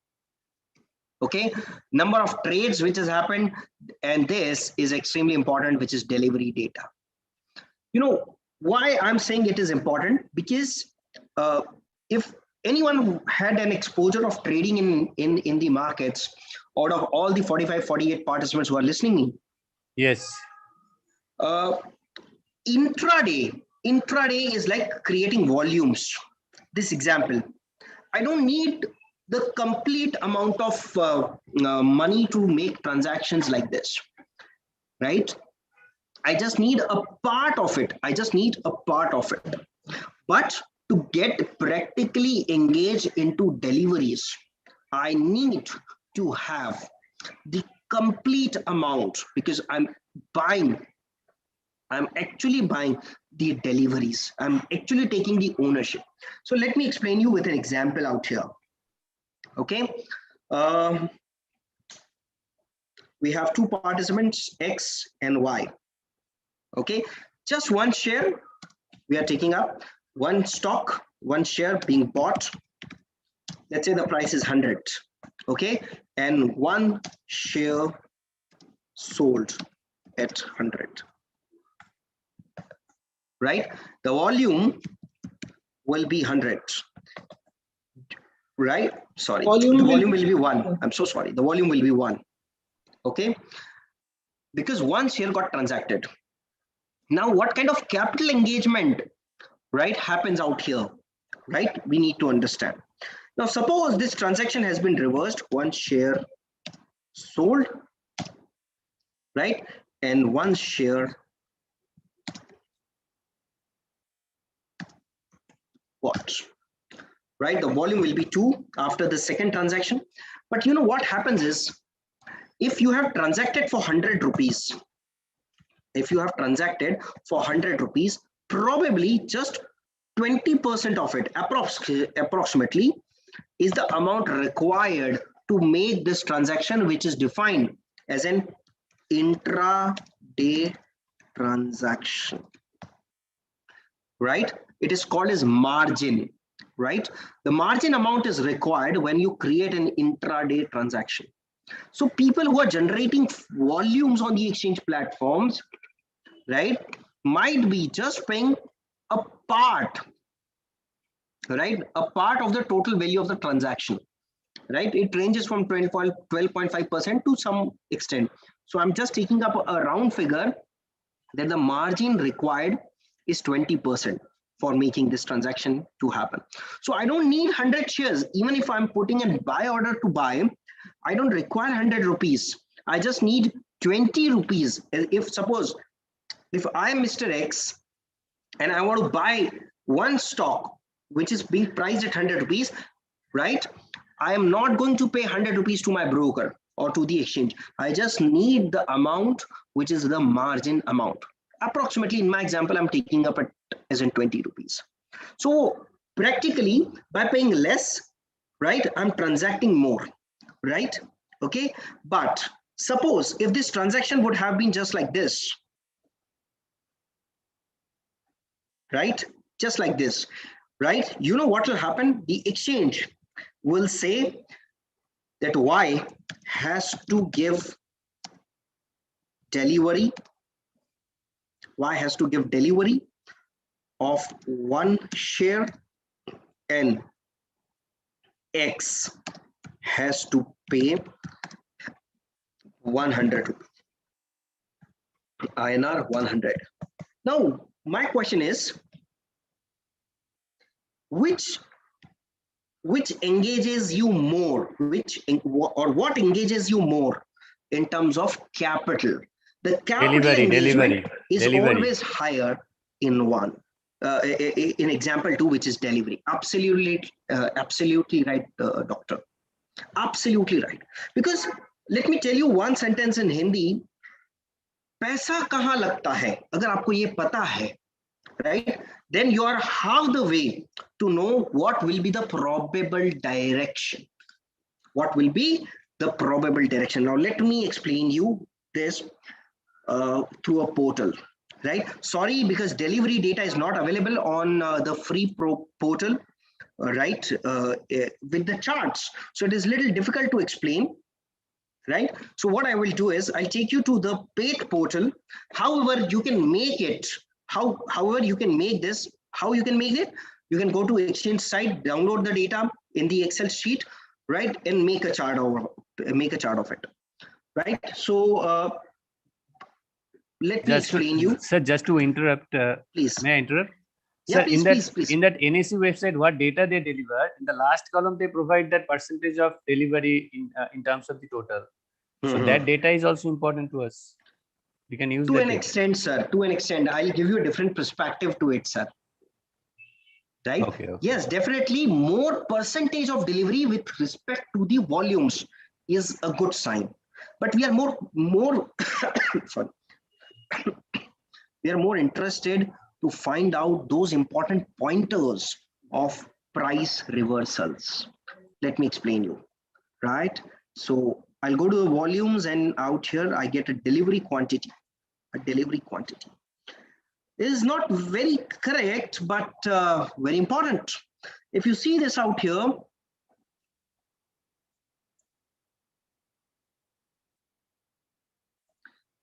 Okay, number of trades which has happened, and this is extremely important, which is delivery data. You know why I'm saying it is important? Because if anyone had an exposure of trading in the markets, out of all the 45, 48 participants who are listening me, yes, intraday is like creating volumes. This example, I don't need the complete amount of money to make transactions like this, right? I just need a part of it. But to get practically engaged into deliveries, I need to have the complete amount, because I'm actually buying the deliveries. I'm actually taking the ownership. So let me explain you with an example out here. Okay. We have two participants, X and Y. Okay. Just one share we are taking up, one stock, one share being bought. Let's say the price is 100. Okay. And one share sold at 100. Right? The volume will be 100. Right? Sorry. The volume will be 1. I'm so sorry. The volume will be 1. Okay. Because one share got transacted. Now, what kind of capital engagement, right, happens out here? Right? We need to understand. Now, suppose this transaction has been reversed. One share sold, right? And one share bought. Right? The volume will be 2 after the second transaction. But you know what happens is, if you have transacted for 100 rupees, probably just 20% of it, approximately, is the amount required to make this transaction, which is defined as an intraday transaction. Right? It is called as margin. Right? The margin amount is required when you create an intraday transaction. So people who are generating volumes on the exchange platforms, right, might be just paying a part, right, a part of the total value of the transaction. Right? It ranges from 12.5% to some extent. So I'm just taking up a round figure that the margin required is 20% for making this transaction to happen. So I don't need 100 shares. Even if I'm putting a buy order to buy, I don't require 100 rupees. I just need 20 rupees. If suppose, if I'm Mr. X and I want to buy one stock, which is being priced at 100 rupees, right? I am not going to pay 100 rupees to my broker or to the exchange. I just need the amount, which is the margin amount. Approximately, in my example, I'm taking up as in 20 rupees. So practically, by paying less, right, I'm transacting more, right? Okay. But suppose if this transaction would have been just like this, right? Just like this, right? You know what will happen? The exchange will say that Y has to give delivery. Y has to give delivery of one share, and X has to pay 100 rupees. INR 100. Now, my question is, which engages you more, what engages you more in terms of capital? The capital engagement is always higher in one. In example 2, which is delivery. Absolutely right, doctor. Absolutely right. Because let me tell you one sentence in Hindi. पैसा कहाँ लगता है? अगर आपको ये पता है, right? Then you are half the way to know what will be the probable direction. What will be the probable direction? Now let me explain you this through a portal. Right? Sorry, because delivery data is not available on the free portal. right, with the charts. So it is little difficult to explain, right? So what I will do is I'll take you to the paid portal. However, you can make it, however you can make this, how you can make it, you can go to Exchange site, download the data in the Excel sheet, right, and make a chart of it, right? So let me explain you. Sir, just to interrupt, please. May I interrupt? Yeah, Sir, please, in that NAC website, what data they deliver, in the last column, they provide that percentage of delivery in terms of the total. So that data is also important to us. We can use to that an data. extent, sir. To an extent, I'll give you a different perspective to it, sir. Right? Okay. Yes, definitely more percentage of delivery with respect to the volumes is a good sign. But we are more sorry. We are more interested to find out those important pointers of price reversals. Let me explain you, right? So I'll go to the volumes, and out here I get a delivery quantity. It is not very correct, but very important. If you see this out here,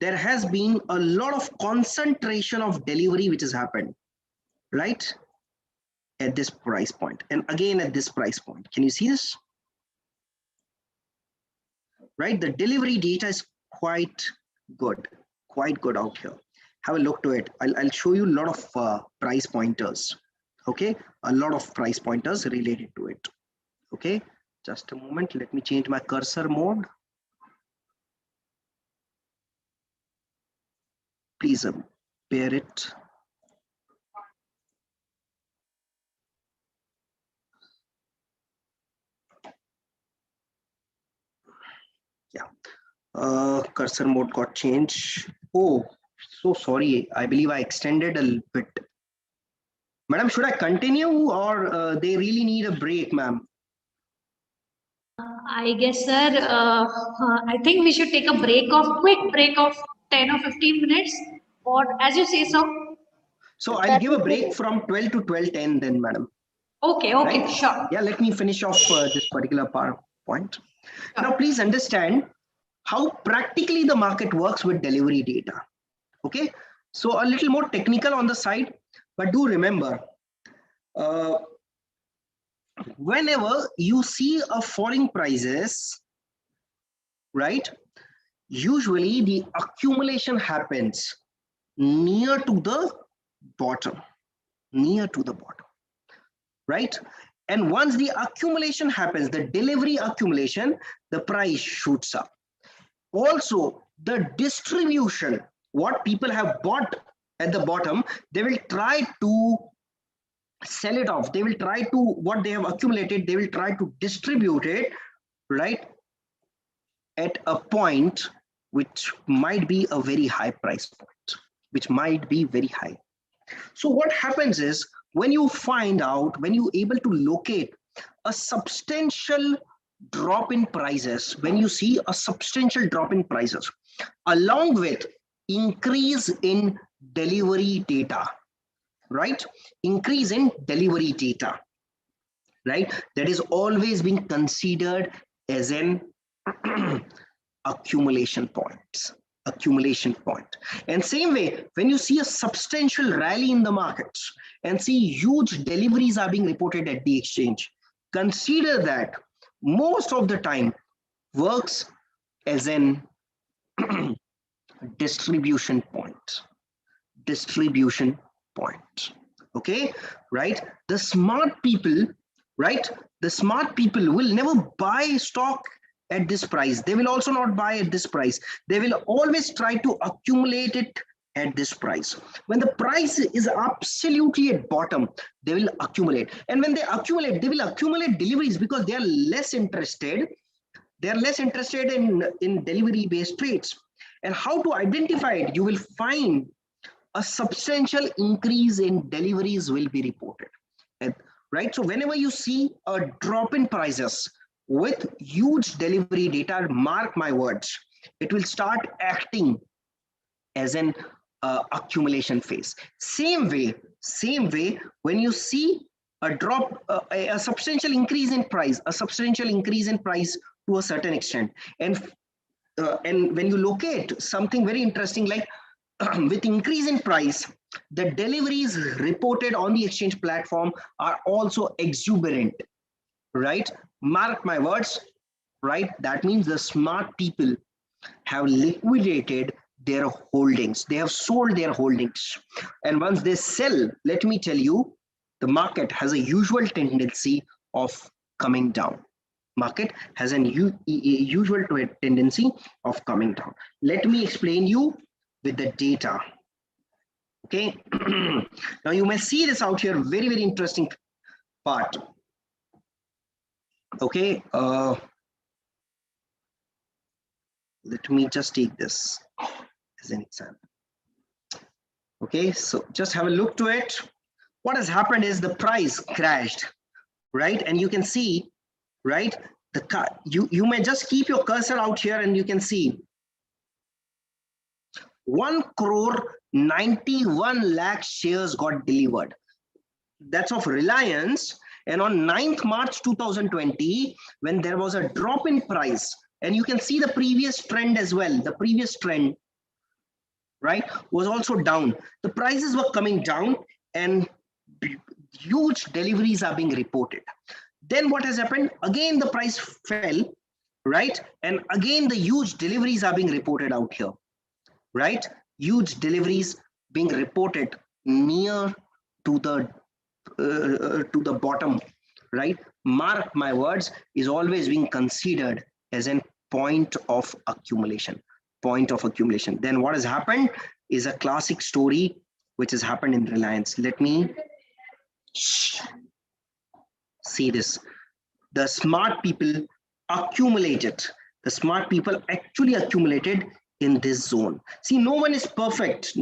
there has been a lot of concentration of delivery which has happened, right, at this price point, and again at this price point. Can you see this? Right, the delivery data is quite good out here. Have a look to it. I'll show you a lot of price pointers. Okay, a lot of price pointers related to it. Okay, just a moment. Let me change my cursor mode. Please bear it. Yeah, cursor mode got changed. Oh, so sorry. I believe I extended a little bit. Madam, should I continue, or they really need a break, ma'am? I guess, sir, I think we should take a quick break of 10 or 15 minutes, or as you say so. So I'll give a break from 12 to 12:10 then, madam. Okay, right? Sure. Yeah, let me finish off this particular point. Now, please understand how practically the market works with delivery data. Okay, so a little more technical on the side, but do remember, whenever you see a falling prices, right, usually the accumulation happens near to the bottom, right? And once the accumulation happens, the delivery accumulation, the price shoots up. Also, the distribution, what people have bought at the bottom, they will try to sell it off. They will try to, what they have accumulated, they will try to distribute it, right, at a point which might be a very high price point, which might be very high. So what happens is, when you find out, when you're able to locate a substantial drop in prices, when you see a substantial drop in prices, along with increase in delivery data, right? Increase in delivery data, right? That is always being considered as an accumulation point. And same way, when you see a substantial rally in the markets and see huge deliveries are being reported at the exchange, consider that most of the time works as an distribution point. Okay, right? The smart people, right? The smart people will never buy stock at this price. They will also not buy at this price. They will always try to accumulate it at this price. When the price is absolutely at bottom, they will accumulate. And when they accumulate, they will accumulate deliveries because they are less interested. They are less interested in delivery-based trades. And how to identify it? You will find a substantial increase in deliveries will be reported. And, right? So whenever you see a drop in prices with huge delivery data, mark my words, it will start acting as an accumulation phase. Same way, when you see a drop, a substantial increase in price, to a certain extent. And when you locate something very interesting, like with increase in price, the deliveries reported on the exchange platform are also exuberant, right? Mark my words, right? That means the smart people have liquidated their holdings. They have sold their holdings. And once they sell, let me tell you, the market has a usual tendency of coming down. Market has a usual tendency of coming down. Let me explain you with the data. Okay. Now you may see this out here, very, very interesting part. Okay. Let me just take this as an example. Okay, so just have a look to it. What has happened is the price crashed, right? And you can see, right, you may just keep your cursor out here and you can see 1,91 lakh shares got delivered. That's of Reliance. And on 9th March 2020, when there was a drop in price, and you can see the previous trend as well, the previous trend, right, was also down. The prices were coming down and huge deliveries are being reported. Then what has happened? Again, the price fell, right? And again, the huge deliveries are being reported out here, right? Huge deliveries being reported near to the bottom, right? Mark my words, is always being considered as a point of accumulation. Then what has happened is a classic story which has happened in Reliance. Let me see this. The smart people accumulated. The smart people actually accumulated in this zone. See, no one is perfect,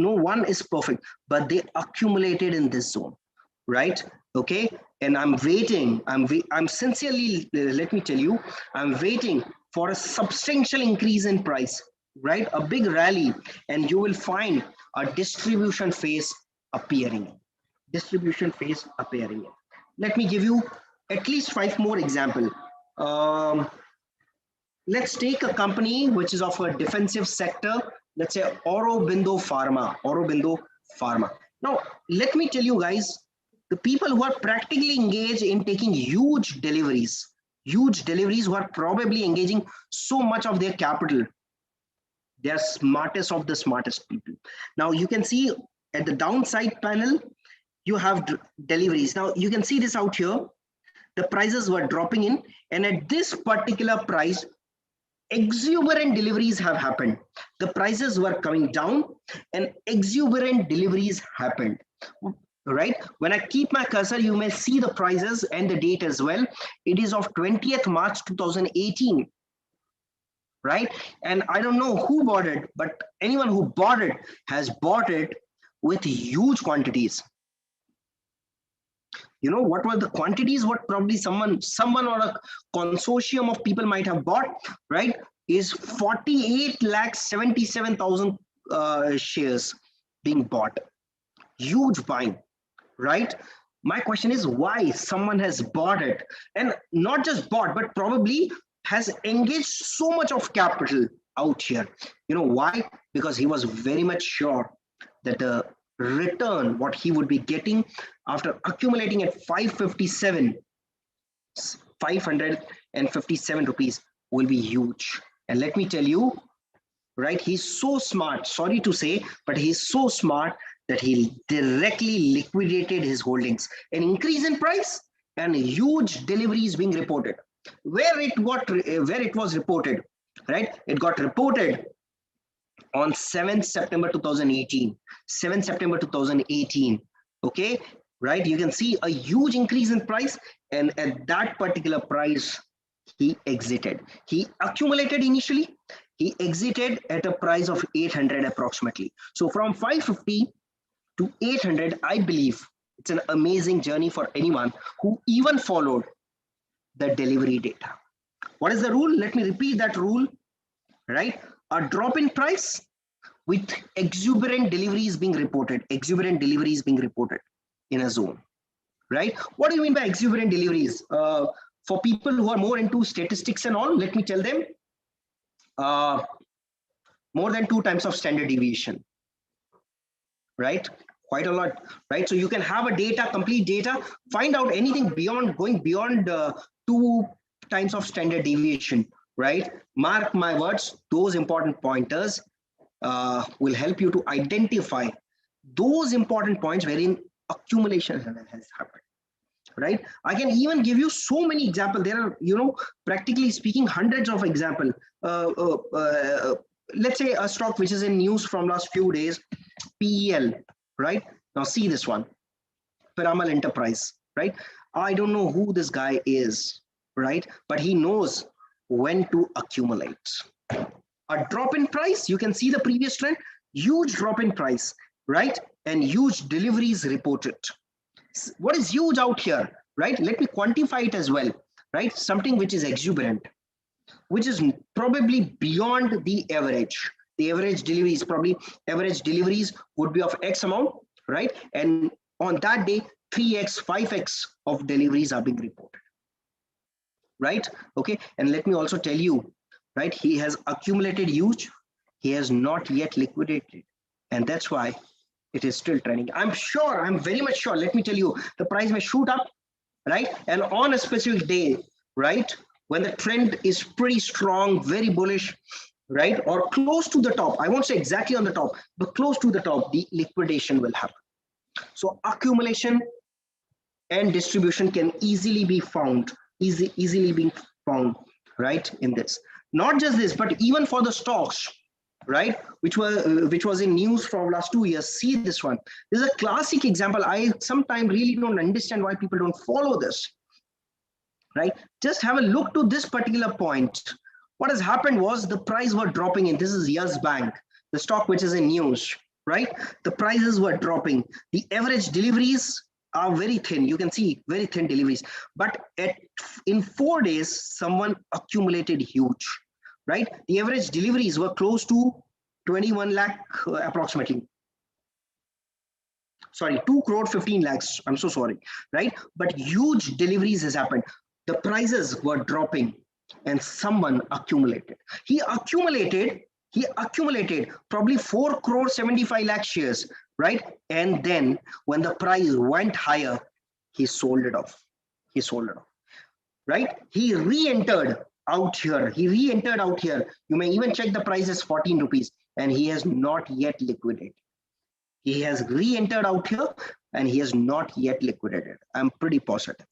but they accumulated in this zone, right? Okay, and I'm waiting. I'm sincerely, let me tell you, I'm waiting for a substantial increase in price, right? A big rally, and you will find a distribution phase appearing. Let me give you at least 5 more examples. Let's take a company which is of a defensive sector. Let's say Aurobindo Pharma. Now, let me tell you guys, the people who are practically engaged in taking huge deliveries, who are probably engaging so much of their capital, they are smartest of the smartest people. Now you can see at the downside panel, you have deliveries. Now you can see this out here. The prices were dropping in, and at this particular price, exuberant deliveries have happened. The prices were coming down and exuberant deliveries happened, right? When I keep my cursor, you may see the prices and the date as well. It is of 20th March 2018, right? And I don't know who bought it, but anyone who bought it has bought it with huge quantities. You know what were the quantities? What probably someone or a consortium of people might have bought, right? Is 48,77,000 shares being bought. Huge buying, right? My question is why someone has bought it, and not just bought, but probably has engaged so much of capital out here. You know why? Because he was very much sure that the return, what he would be getting after accumulating at 557 rupees will be huge. And let me tell you, right, he's so smart, sorry to say, but he's so smart that he directly liquidated his holdings. An increase in price and huge deliveries being reported. Where it was reported, right? It got reported on 7th September 2018. 7th September 2018. Okay, right? You can see a huge increase in price, and at that particular price, he exited. He accumulated initially, he exited at a price of 800 approximately. So from 550 to 800, I believe it's an amazing journey for anyone who even followed the delivery data. What is the rule? Let me repeat that rule, right? A drop in price with exuberant deliveries being reported in a zone, right? What do you mean by exuberant deliveries? For people who are more into statistics and all, let me tell them, more than 2 times of standard deviation, right? Quite a lot, right? So you can have a data, complete data, find out anything beyond, going beyond 2 times of standard deviation, right? Mark my words, those important pointers will help you to identify those important points wherein accumulation has happened, right? I can even give you so many examples. There are, you know, practically speaking, hundreds of examples. Let's say a stock which is in news from last few days, PEL, right? Now see this one, Piramal Enterprise, right? I don't know who this guy is, right? But he knows when to accumulate. A drop in price, you can see the previous trend, huge drop in price, right? And huge deliveries reported. What is huge out here, right? Let me quantify it as well, right? Something which is exuberant, which is probably beyond the average. The average delivery is probably, average deliveries would be of X amount, right? And on that day, 3X, 5X of deliveries are being reported, right? Okay, and let me also tell you, right? He has accumulated huge, he has not yet liquidated. And that's why it is still trending. I'm sure, I'm very much sure, let me tell you, the price may shoot up, right? And on a specific day, right? When the trend is pretty strong, very bullish, right? Or close to the top, I won't say exactly on the top, but close to the top, the liquidation will happen. So accumulation and distribution can easily be found, easily being found, right? In this. Not just this, but even for the stocks, right? Which was in news for last 2 years. See this one. This is a classic example. I sometimes really don't understand why people don't follow this, right? Just have a look to this particular point. What has happened was the price were dropping in. This is Yes Bank, the stock which is in news, right? The prices were dropping. The average deliveries are very thin. You can see very thin deliveries. But in 4 days, someone accumulated huge, right? The average deliveries were close to 21 lakh approximately. Sorry, 2 crore 15 lakhs. I'm so sorry, right? But huge deliveries has happened. The prices were dropping and someone accumulated. He accumulated probably 4 crore 75 lakh shares, right? And then when the price went higher, he sold it off. He sold it off, right? He re-entered out here. You may even check the price is 14 rupees and he has not yet liquidated. He has re-entered out here and he has not yet liquidated. I'm pretty positive,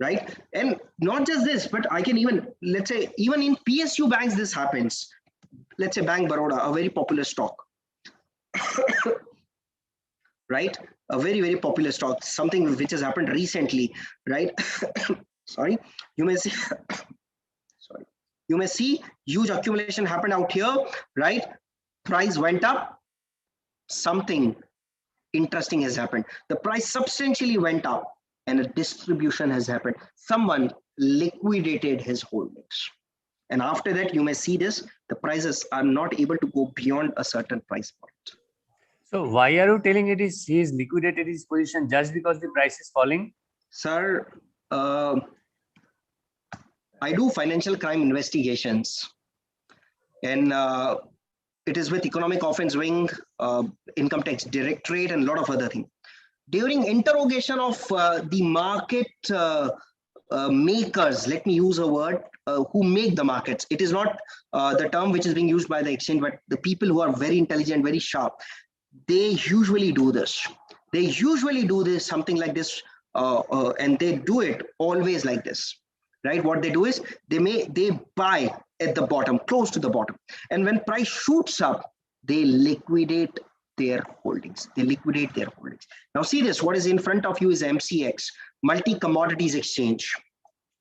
right? And not just this, but I can even, let's say, even in PSU banks, this happens. Let's say Bank Baroda, a very popular stock, right? A very, very popular stock, something which has happened recently, right? Sorry, you may see, sorry, you may see huge accumulation happened out here, right? Price went up, something interesting has happened. The price substantially went up and a distribution has happened. Someone liquidated his holdings. And after that, you may see this, the prices are not able to go beyond a certain price point. So why are you telling it is he is liquidated his position just because the price is falling? Sir, I do financial crime investigations, and it is with Economic Offense Wing, Income Tax Directorate, and a lot of other things. During interrogation of the market makers, let me use a word, who make the markets. It is not the term which is being used by the exchange, but the people who are very intelligent, very sharp, they usually do this. They usually do this, something like this, and they do it always like this, right? What they do is they buy at the bottom, close to the bottom. And when price shoots up, they liquidate their holdings. Now see this, what is in front of you is MCX, Multi Commodities Exchange,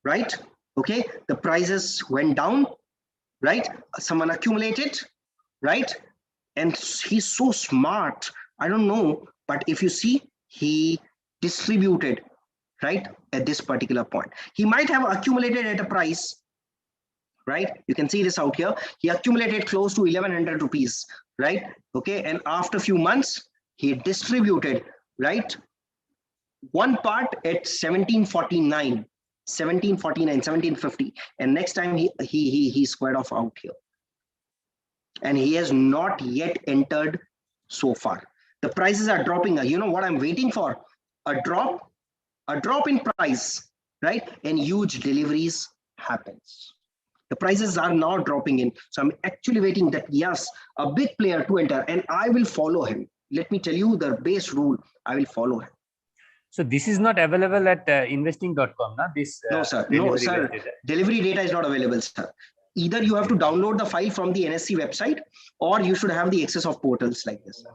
right? Okay, the prices went down, right? Someone accumulated, right? And he's so smart. I don't know, but if you see, he distributed, right? At this particular point. He might have accumulated at a price, right? You can see this out here. He accumulated close to 1100 rupees, right? Okay, and after a few months, he distributed, right? one part at 1749, 1750, and next time he squared off out here, and he has not yet entered so far. The prices are dropping. You know what I'm waiting for? A drop in price, right? And huge deliveries happens. The prices are now dropping in. So I'm actually waiting that, yes, a big player to enter, and I will follow him. Let me tell you the base rule. I will follow him. So this is not available at investing.com, na? This no, sir. No, sir. Data. Delivery data is not available, sir. Either you have to download the file from the NSE website, or you should have the access of portals like this.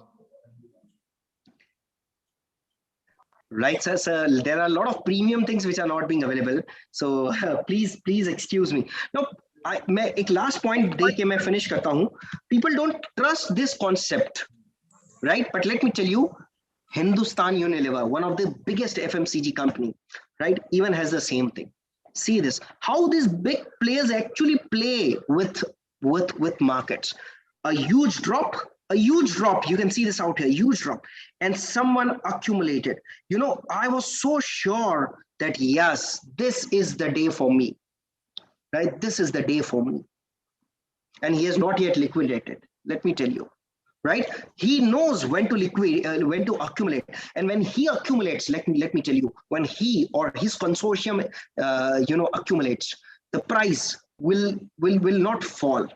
Right, sir. So there are a lot of premium things which are not being available. So please excuse me. No, मैं एक last point दे के मैं finish करता हूँ. People don't trust this concept, right? But let me tell you, Hindustan Unilever, one of the biggest FMCG company, right, even has the same thing. See this, how these big players actually play with markets. A huge drop, you can see this out here, huge drop, and someone accumulated. You know, I was so sure that, yes, this is the day for me, right? This is the day for me. And he has not yet liquidated, let me tell you. Right, he knows when to when to accumulate, and when he accumulates, let me tell you, when he or his consortium, accumulates, the price will not fall.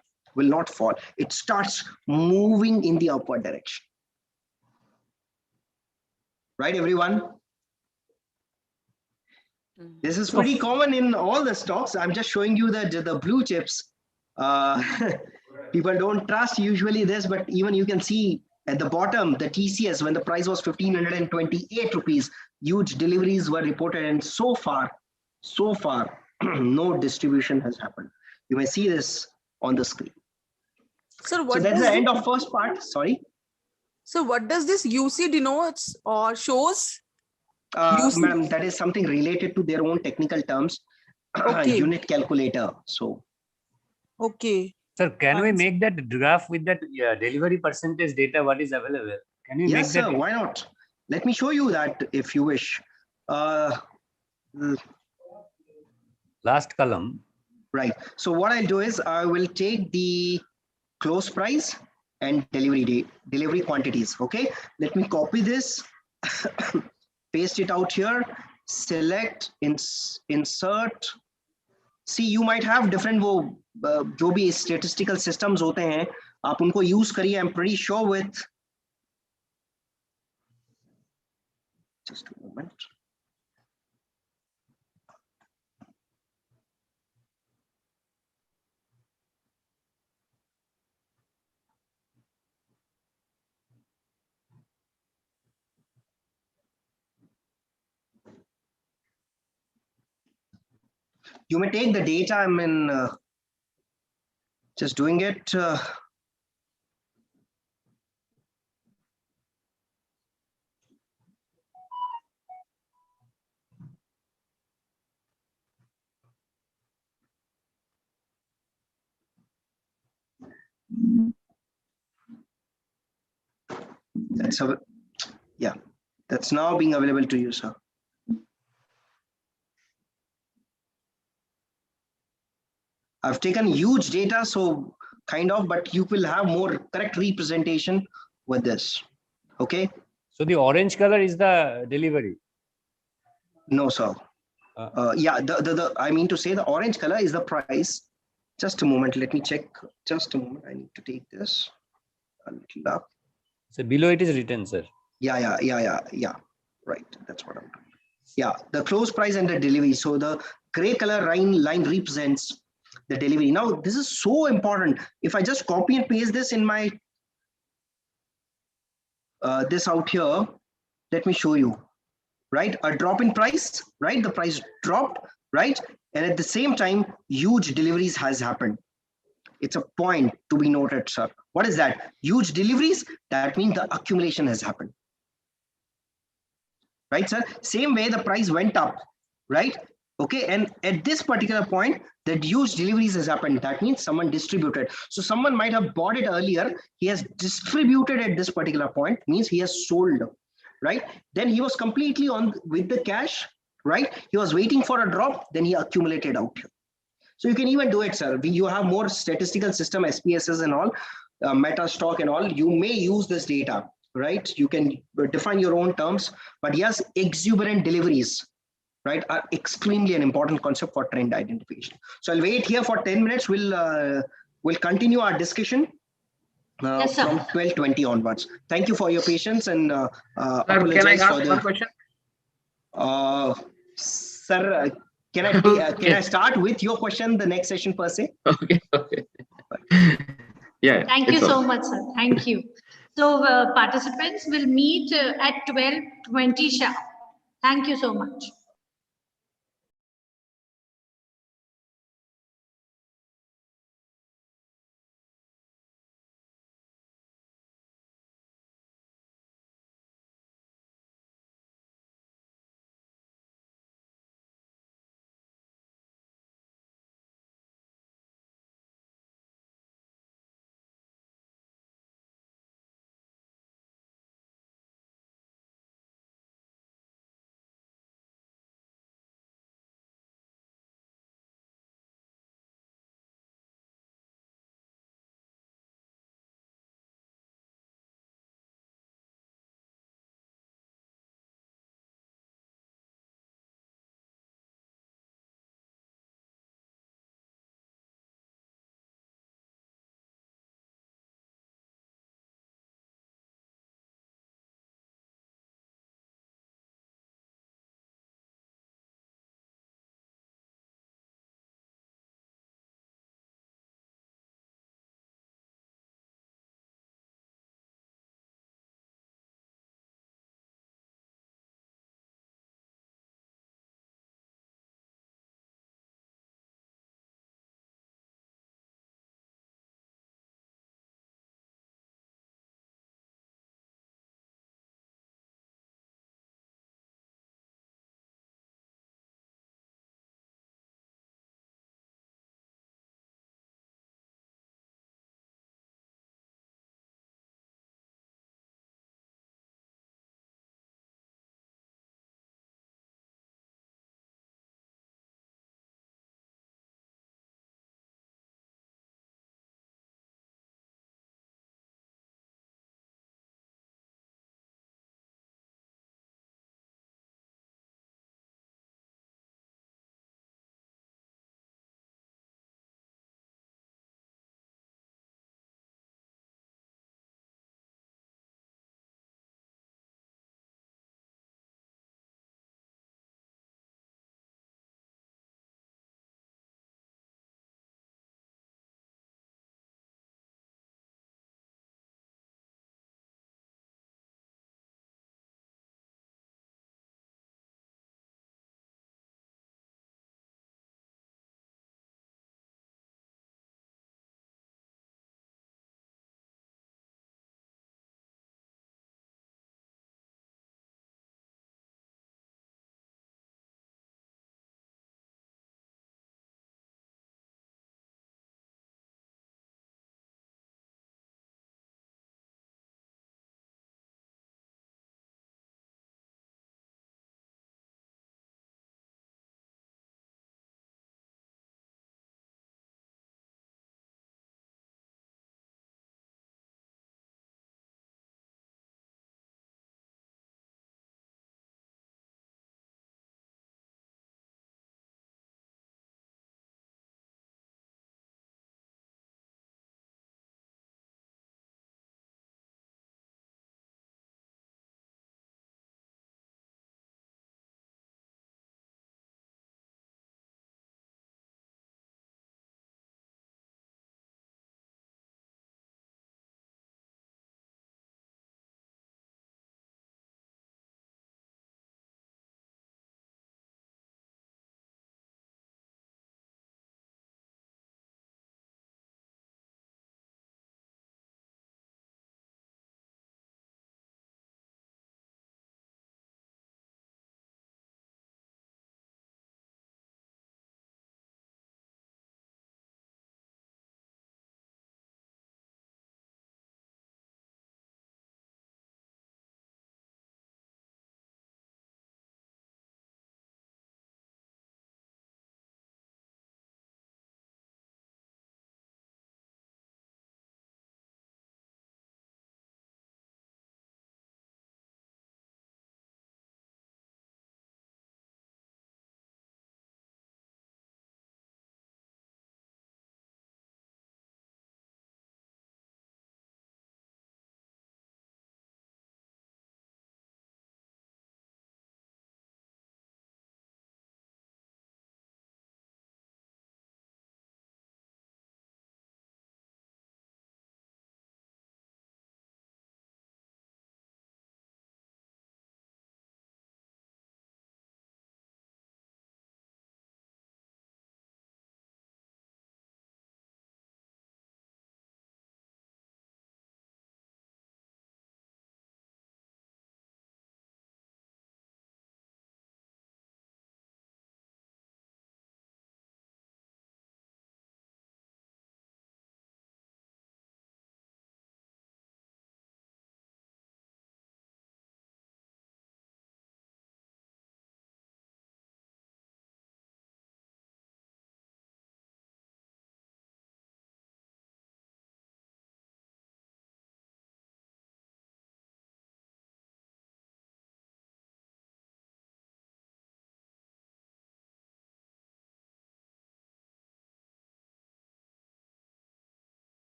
It starts moving in the upward direction. Right, everyone? This is pretty common in all the stocks. I'm just showing you the blue chips. People don't trust usually this, but even you can see at the bottom, the TCS, when the price was 1,528 rupees, huge deliveries were reported, and so far, no distribution has happened. You may see this on the screen. Sir, so that's the end of first part. Sorry. So what does this UC denotes or shows? Ma'am, that is something related to their own technical terms. Okay. Unit calculator. So. Okay. Sir, can we make that graph with that delivery percentage data? What is available? Can you yes, make that? Sir, why not? Let me show you that if you wish. Last column. Right. So what I'll do is I will take the close price and delivery quantities. Okay. Let me copy this, paste it out here, select, insert. See, you might have different जो भी statistical systems होते हैं, आप उनको use करिए. I'm pretty sure with. Just a moment. You may take the data. I'm in just doing it. That's now being available to you, sir. I've taken huge data, so kind of, but you will have more correct representation with this. Okay. So the orange color is the delivery. No, sir. Yeah, I mean to say the orange color is the price. Just a moment. Let me check. Just a moment. I need to take this a little up. So below it is written, sir. Yeah. Right. That's what I'm doing. Yeah, the close price and the delivery. So the gray color line represents the delivery. Now, this is so important. If I just copy and paste this in my this out here, let me show you. Right, a drop in price. Right, the price dropped. Right, and at the same time, huge deliveries has happened. It's a point to be noted, sir. What is that? Huge deliveries. That means the accumulation has happened. Right, sir. Same way the price went up. Right. Okay, and at this particular point, the huge deliveries has happened. That means someone distributed. So someone might have bought it earlier. He has distributed at this particular point, means he has sold. right? Then he was completely on with the cash, right? He was waiting for a drop, then he accumulated out here. So you can even do it, sir. You have more statistical system, SPSS and all, meta stock and all. You may use this data, right? You can define your own terms, but yes, exuberant deliveries, right, are extremely an important concept for trend identification. So I'll wait here for 10 minutes. We'll continue our discussion Yes, sir. from 12:20 onwards. Thank you for your patience and Sir, apologize can I for ask the. one question? Sir, can I start with your question the next session per se? Okay. Okay. Yeah. Thank you so much, sir. Thank you. So participants will meet at 12:20 sharp. Thank you so much.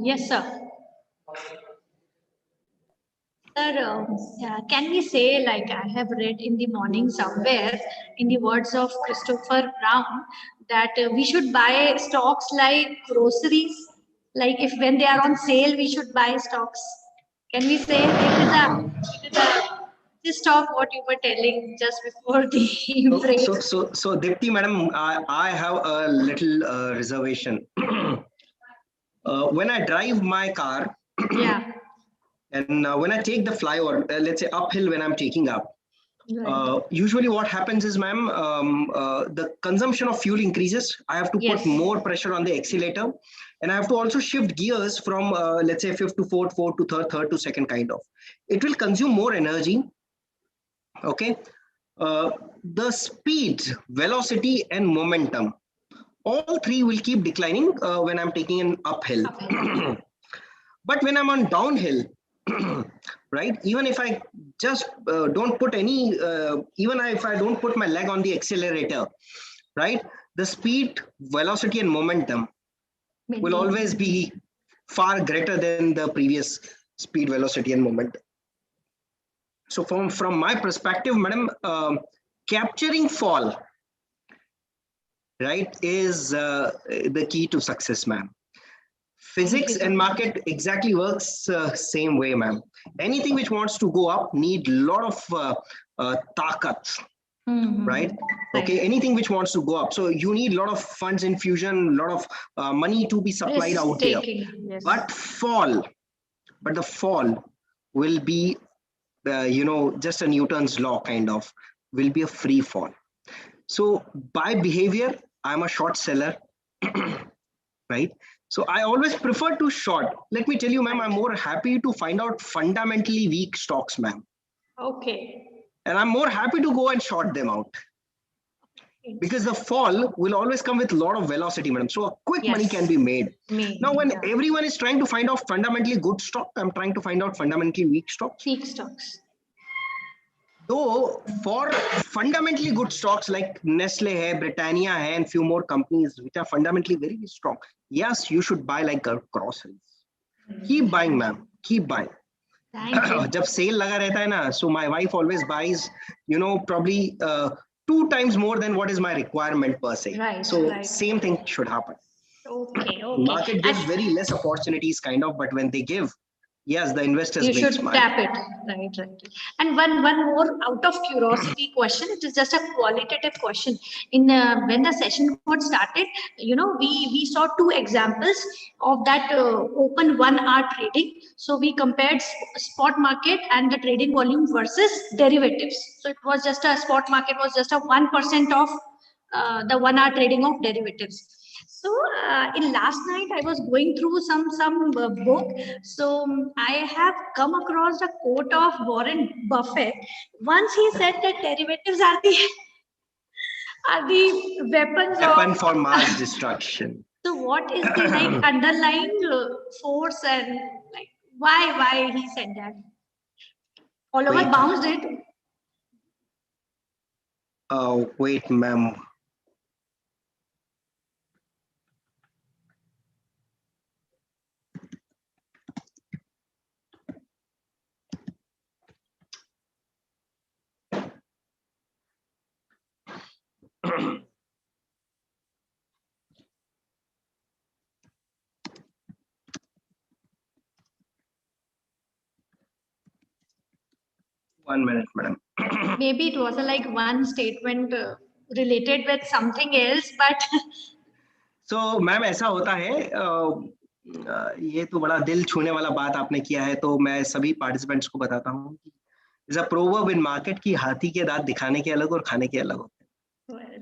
Yes, sir. Sir, can we say, like I have read in the morning somewhere, in the words of Christopher Brown, that we should buy stocks like groceries, like if when they are on sale, we should buy stocks. Can we say it is a this stock what you were telling just before the break? So Dipti madam, I have a little reservation. When I drive my car, Yeah. and when I take the flyover, let's say uphill when I'm taking up, Right. usually what happens is, ma'am, the consumption of fuel increases. I have to Yes. put more pressure on the accelerator, and I have to also shift gears from, let's say, fifth to fourth, fourth to third, third to second kind of. It will consume more energy. Okay. The speed, velocity, and momentum, all three will keep declining when I'm taking an uphill. But when I'm on downhill, right, even if I just don't put any, even if I don't put my leg on the accelerator, right, the speed, velocity, and momentum will always be far greater than the previous speed, velocity, and momentum. So from my perspective, madam, capturing fall, right, is the key to success, ma'am. Physics and market exactly works same way, ma'am. Anything which wants to go up need lot of takat, right? Okay, anything which wants to go up. So you need a lot of funds infusion, a lot of money to be supplied out there. Yes. But the fall will be, just a Newton's law kind of, will be a free fall. So by behavior, I'm a short seller, right? So I always prefer to short. Let me tell you, ma'am, I'm more happy to find out fundamentally weak stocks, ma'am. Okay. And I'm more happy to go and short them out. Because the fall will always come with a lot of velocity, madam. So a quick money can be made. Now, when everyone is trying to find out fundamentally good stock, I'm trying to find out fundamentally weak stocks. Weak stocks. Though for fundamentally good stocks like Nestle, hai, Britannia, hai, and few more companies which are fundamentally very, very strong, yes, you should buy like groceries. Keep buying, ma'am. Keep buying. जब sale लगा रहता है ना, so my wife always buys, probably 2 times more than what is my requirement per se. Right. So same thing should happen. Okay. Market gives very less opportunities, kind of, but when they give, yes, the investors you should smile. tap it. Right. And one more out of curiosity question. It is just a qualitative question. In when the session got started, we saw 2 examples of that open 1 hour trading. So we compared spot market and the trading volume versus derivatives. So it was just a spot market was just a 1% of the 1 hour trading of derivatives. So in last night I was going through some book. So I have come across a quote of Warren Buffett. Once he said that derivatives are the weapon for mass destruction. So what is the underlying force, and why he said that? All over bounced it. Wait, ma'am. One minute, madam. Maybe it was one statement related with something else, but so ma'am, ऐसा होता है, ये तो बड़ा दिल छूने वाला बात आपने किया है, तो मैं सभी पार्टिसिपेंट्स को बताता हूँ कि is a proverb in market की हाथी के दांत दिखाने के अलग और खाने के अलग होते हैं.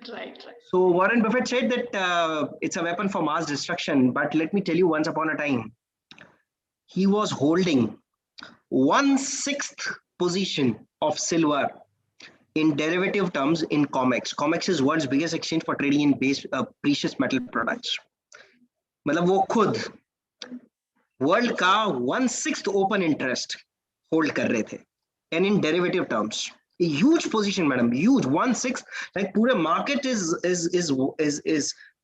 Right. So Warren Buffett said that it's a weapon for mass destruction, but let me tell you, once upon a time, he was holding 1/6 position of silver in derivative terms in COMEX. COMEX is world's biggest exchange for trading in precious metal products. मतलब वो खुद world का 1/6 open interest hold कर रहे थे, and in derivative terms, a huge position, madam, huge 1/6. Like pure market is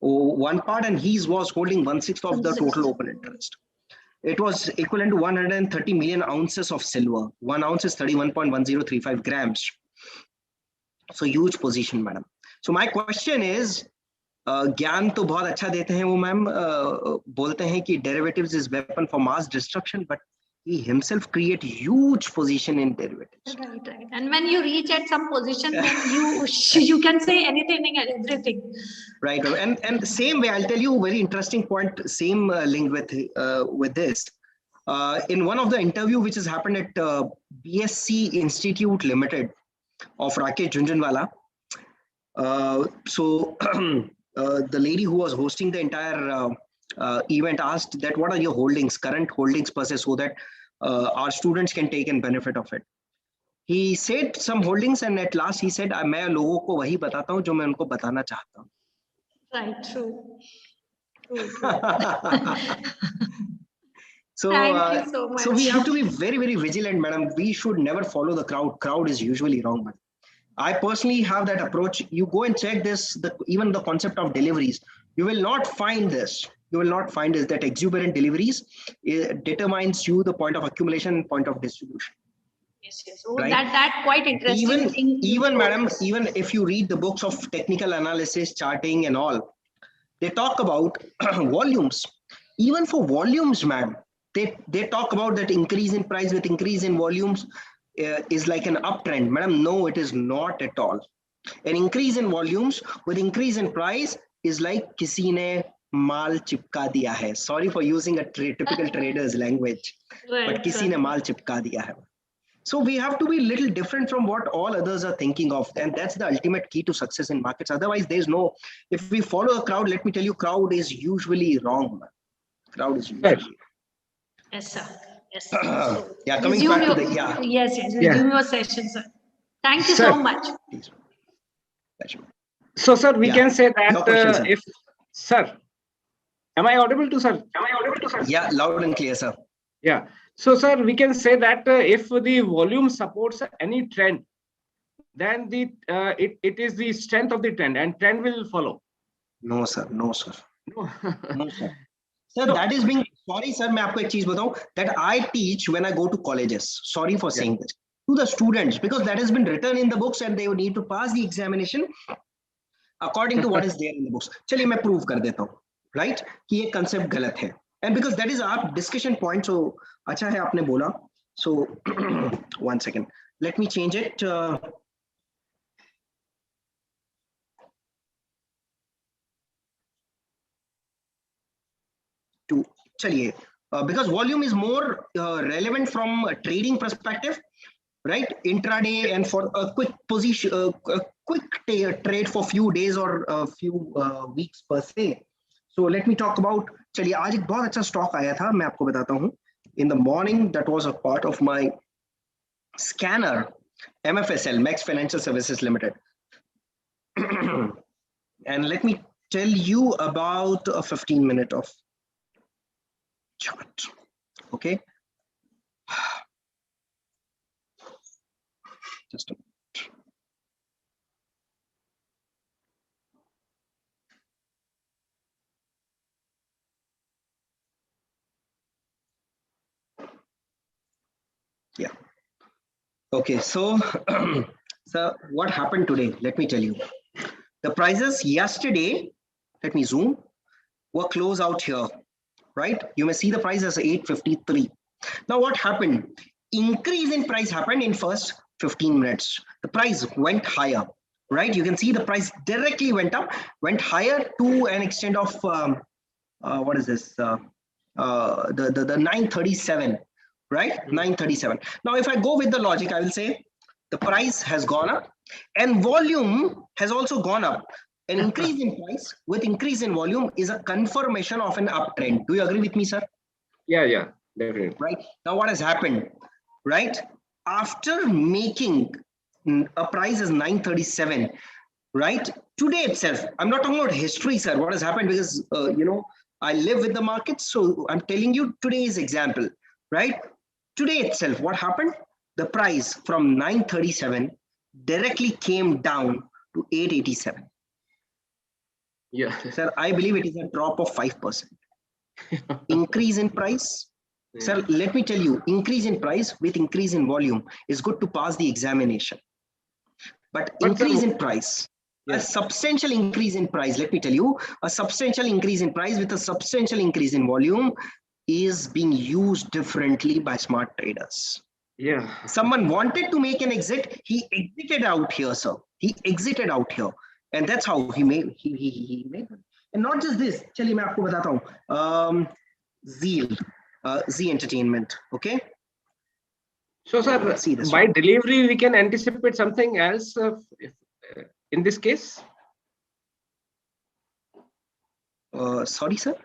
one part, and he was holding 1/6 of the total open interest. it was equivalent to 130 million ounces of silver. 1 ounce is 31.1035 grams. So huge position, madam. So my question is, ज्ञान तो बहुत अच्छा देते हैं वो ma'am, बोलते हैं कि derivatives is weapon for mass destruction, but he himself create huge position in derivatives. Right. And when you reach at some position, then you can say anything and everything. Right. And same way, I'll tell you a very interesting point. Same link with this. In one of the interview which has happened at BSc Institute Limited of Rakesh Jhunjhunwala. So the lady who was hosting the entire event asked that what are your holdings, current holdings per se, so that our students can take and benefit of it. He said some holdings, and at last he said, मैं लोगों को वही बताता हूँ जो मैं उनको बताना चाहता हूँ. Right, true. So, thank you so much. So we have to be very, very vigilant, madam. We should never follow the crowd. Crowd is usually wrong, madam. I personally have that approach. You go and check this, even the concept of deliveries. You will not find this. You will not find is that exuberant deliveries determines you the point of accumulation and point of distribution. Yes, yes. Oh, right? that quite interesting. Even madam, even if you read the books of technical analysis, charting and all, they talk about volumes. Even for volumes, ma'am, they talk about that increase in price with increase in volumes is like an uptrend. Madam, no, it is not at all. An increase in volumes with increase in price is like किसी ने माल चिपका दिया है. Sorry for using a typical trader's language, right, but किसी ने माल चिपका दिया है. So we have to be a little different from what all others are thinking of, and that's the ultimate key to success in markets. Otherwise, there's no. If we follow a crowd, let me tell you, crowd is usually wrong. Crowd is usually. Yes, sir. Yes. Sir. Yeah, coming back to the Yes, resume your session, sir. Thank you so much. So, sir, we can say that question, if, sir, am I audible to sir? Yeah, loud and clear, sir. Yeah. So, sir, we can say that if the volume supports any trend, then it is the strength of the trend, and trend will follow. No, sir. No, sir. No, no, sir. Sir, that is being, sorry, sir, मैं आपको एक चीज बताऊं, that I teach when I go to colleges. Sorry for saying this to the students, because that has been written in the books and they need to pass the examination according to what is there in the books. चलिए मैं prove कर देता हूं, right? कि ये concept गलत है. And because that is our discussion point, so अच्छा है आपने बोला. So 1 second, let me change it. To chaliye, because volume is more relevant from a trading perspective, right? Intraday and for a quick position, a quick trade for few days or a few weeks per se. So let me talk about. चलिए आज एक बहुत अच्छा stock आया था, मैं आपको बताता हूँ. In the morning, that was a part of my scanner, MFSL, Max Financial Services Limited. And let me tell you about a 15-minute of chart. Okay. Just a minute. Yeah. Okay. So, so what happened today? Let me tell you. The prices yesterday, let me zoom, were close out here. Right? You may see the price as 853. Now what happened? Increase in price happened in first 15 minutes. The price went higher, right? You can see the price directly went up, went higher to an extent of, what is this? The 937, right? 937. Now, if I go with the logic, I will say the price has gone up and volume has also gone up. An increase in price with increase in volume is a confirmation of an uptrend. Do you agree with me, sir? Yeah, definitely. Right. Now, what has happened? Right. After making a price as 937, right? Today itself, I'm not talking about history, sir. What has happened? Because, I live with the market. So I'm telling you today's example, right? Today itself, what happened? The price from 937 directly came down to 887. Yeah, sir, I believe it is a drop of 5%. Increase in price, Sir, let me tell you, increase in price with increase in volume is good to pass the examination. But increase in price, a substantial increase in price, let me tell you, a substantial increase in price with a substantial increase in volume is being used differently by smart traders. Yeah. Someone wanted to make an exit, he exited out here, sir. He exited out here. And that's how he made he made it. And not just this, chaliye main aapko batata hu. Z Entertainment, okay? So, sir, by delivery, we can anticipate something else in this case? Sorry, sir?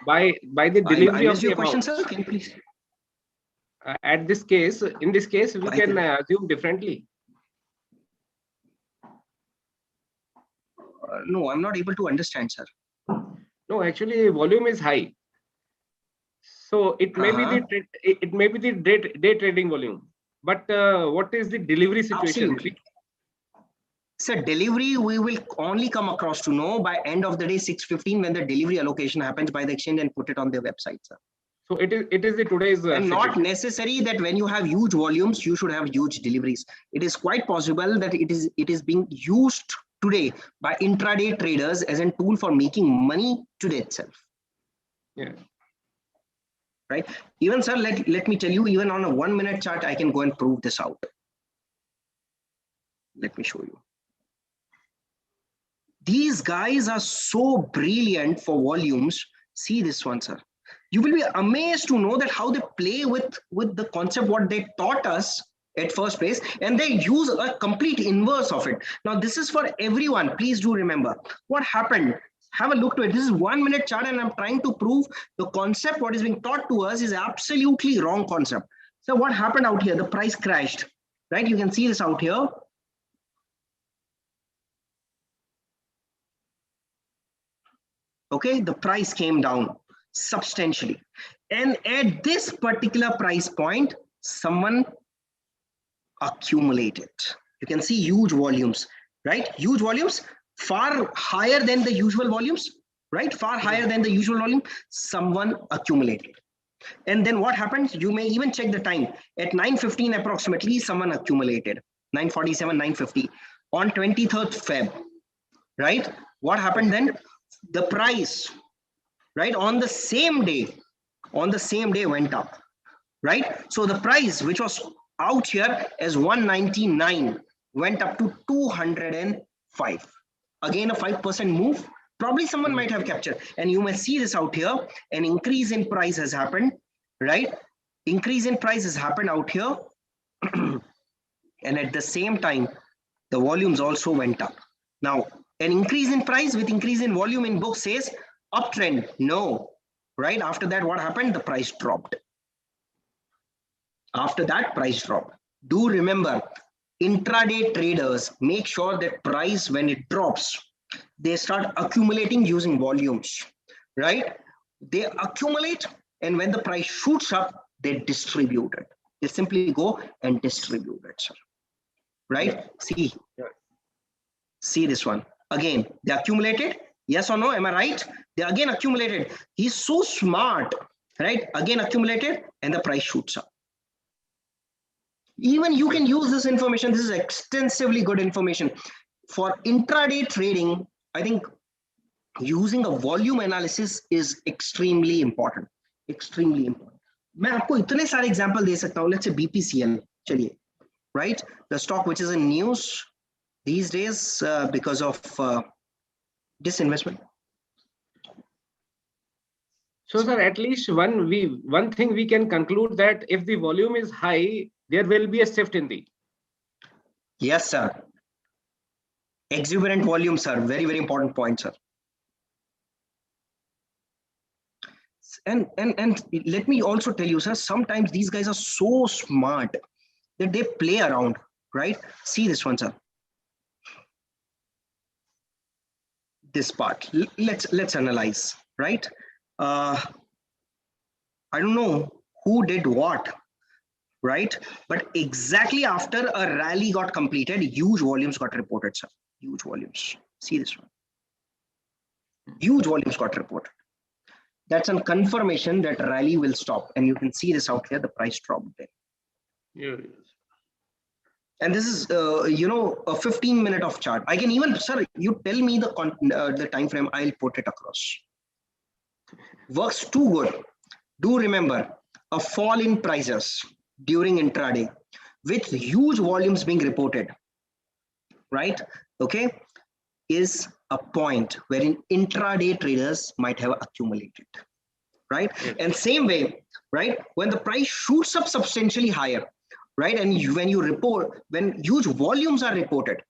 By the delivery I of the your amount. question, sir? Can you please? In this case, we can assume differently. No, I'm not able to understand, sir. No, actually, volume is high. So it may be the day trading volume. But what is the delivery situation? Absolutely. So delivery, we will only come across to know by end of the day 6:15 when the delivery allocation happens by the exchange and put it on their website, sir. So it is the today's and not necessary that when you have huge volumes you should have huge deliveries. It is quite possible that it is being used today by intraday traders as a tool for making money today itself. Yeah. Right. Even sir, let me tell you, even on a 1 minute chart, I can go and prove this out. Let me show you. These guys are so brilliant for volumes. See this one, sir. You will be amazed to know that how they play with the concept, what they taught us at first place, and they use a complete inverse of it. Now, this is for everyone. Please do remember what happened. Have a look to it. This is 1 minute chart, and I'm trying to prove the concept, what is being taught to us is absolutely wrong concept. So what happened out here? The price crashed, right? You can see this out here. Okay, the price came down substantially. And at this particular price point, someone accumulated. You can see huge volumes, right? Huge volumes, far higher than the usual volumes, right? Far higher than the usual volume, someone accumulated. And then what happens? You may even check the time. At 9:15 approximately, someone accumulated. 9:47, 9:50 on 23rd Feb, right? What happened then? The price, right, on the same day went up, right? So the price, which was out here as 199, went up to 205. Again, a 5% move. Probably someone might have captured. And you may see this out here. An increase in price has happened, right? Increase in price has happened out here. And at the same time, the volumes also went up. Now, an increase in price with increase in volume in book says uptrend. No, right? After that, what happened? The price dropped. After that, price dropped. Do remember, intraday traders make sure that price, when it drops, they start accumulating using volumes, right? They accumulate, and when the price shoots up, they distribute it. They simply go and distribute it, sir. Right? See this one. Again, they accumulated. Yes or no? Am I right? They again accumulated. He's so smart, right? Again accumulated, and the price shoots up. Even you can use this information. This is extensively good information. For intraday trading, I think using a volume analysis is extremely important. Extremely important. मैं आपको इतने सारे example दे सकता हूँ. Let's say BPCL. चलिए, right? The stock which is in news these days because of disinvestment. So, sir, at least one thing we can conclude that if the volume is high, there will be a shift in the. Yes, sir. Exuberant volume, sir. Very, very important point, sir. And let me also tell you, sir, sometimes these guys are so smart that they play around, right? See this one, sir. This part. Let's analyze, right? I don't know who did what, right? But exactly after a rally got completed, huge volumes got reported, sir. Huge volumes. See this one. Huge volumes got reported. that's a confirmation that rally will stop. And you can see this out here, the price dropped there. Yeah. And this is, you know, a 15-minute of chart. I can even, sir, you tell me the time frame, I'll put it across. Works too good. Do remember, a fall in prices during intraday with huge volumes being reported, right? Okay, is a point wherein intraday traders might have accumulated, right? Yes. And same way, right, when the price shoots up substantially higher, right, and when you report, when huge volumes are reported,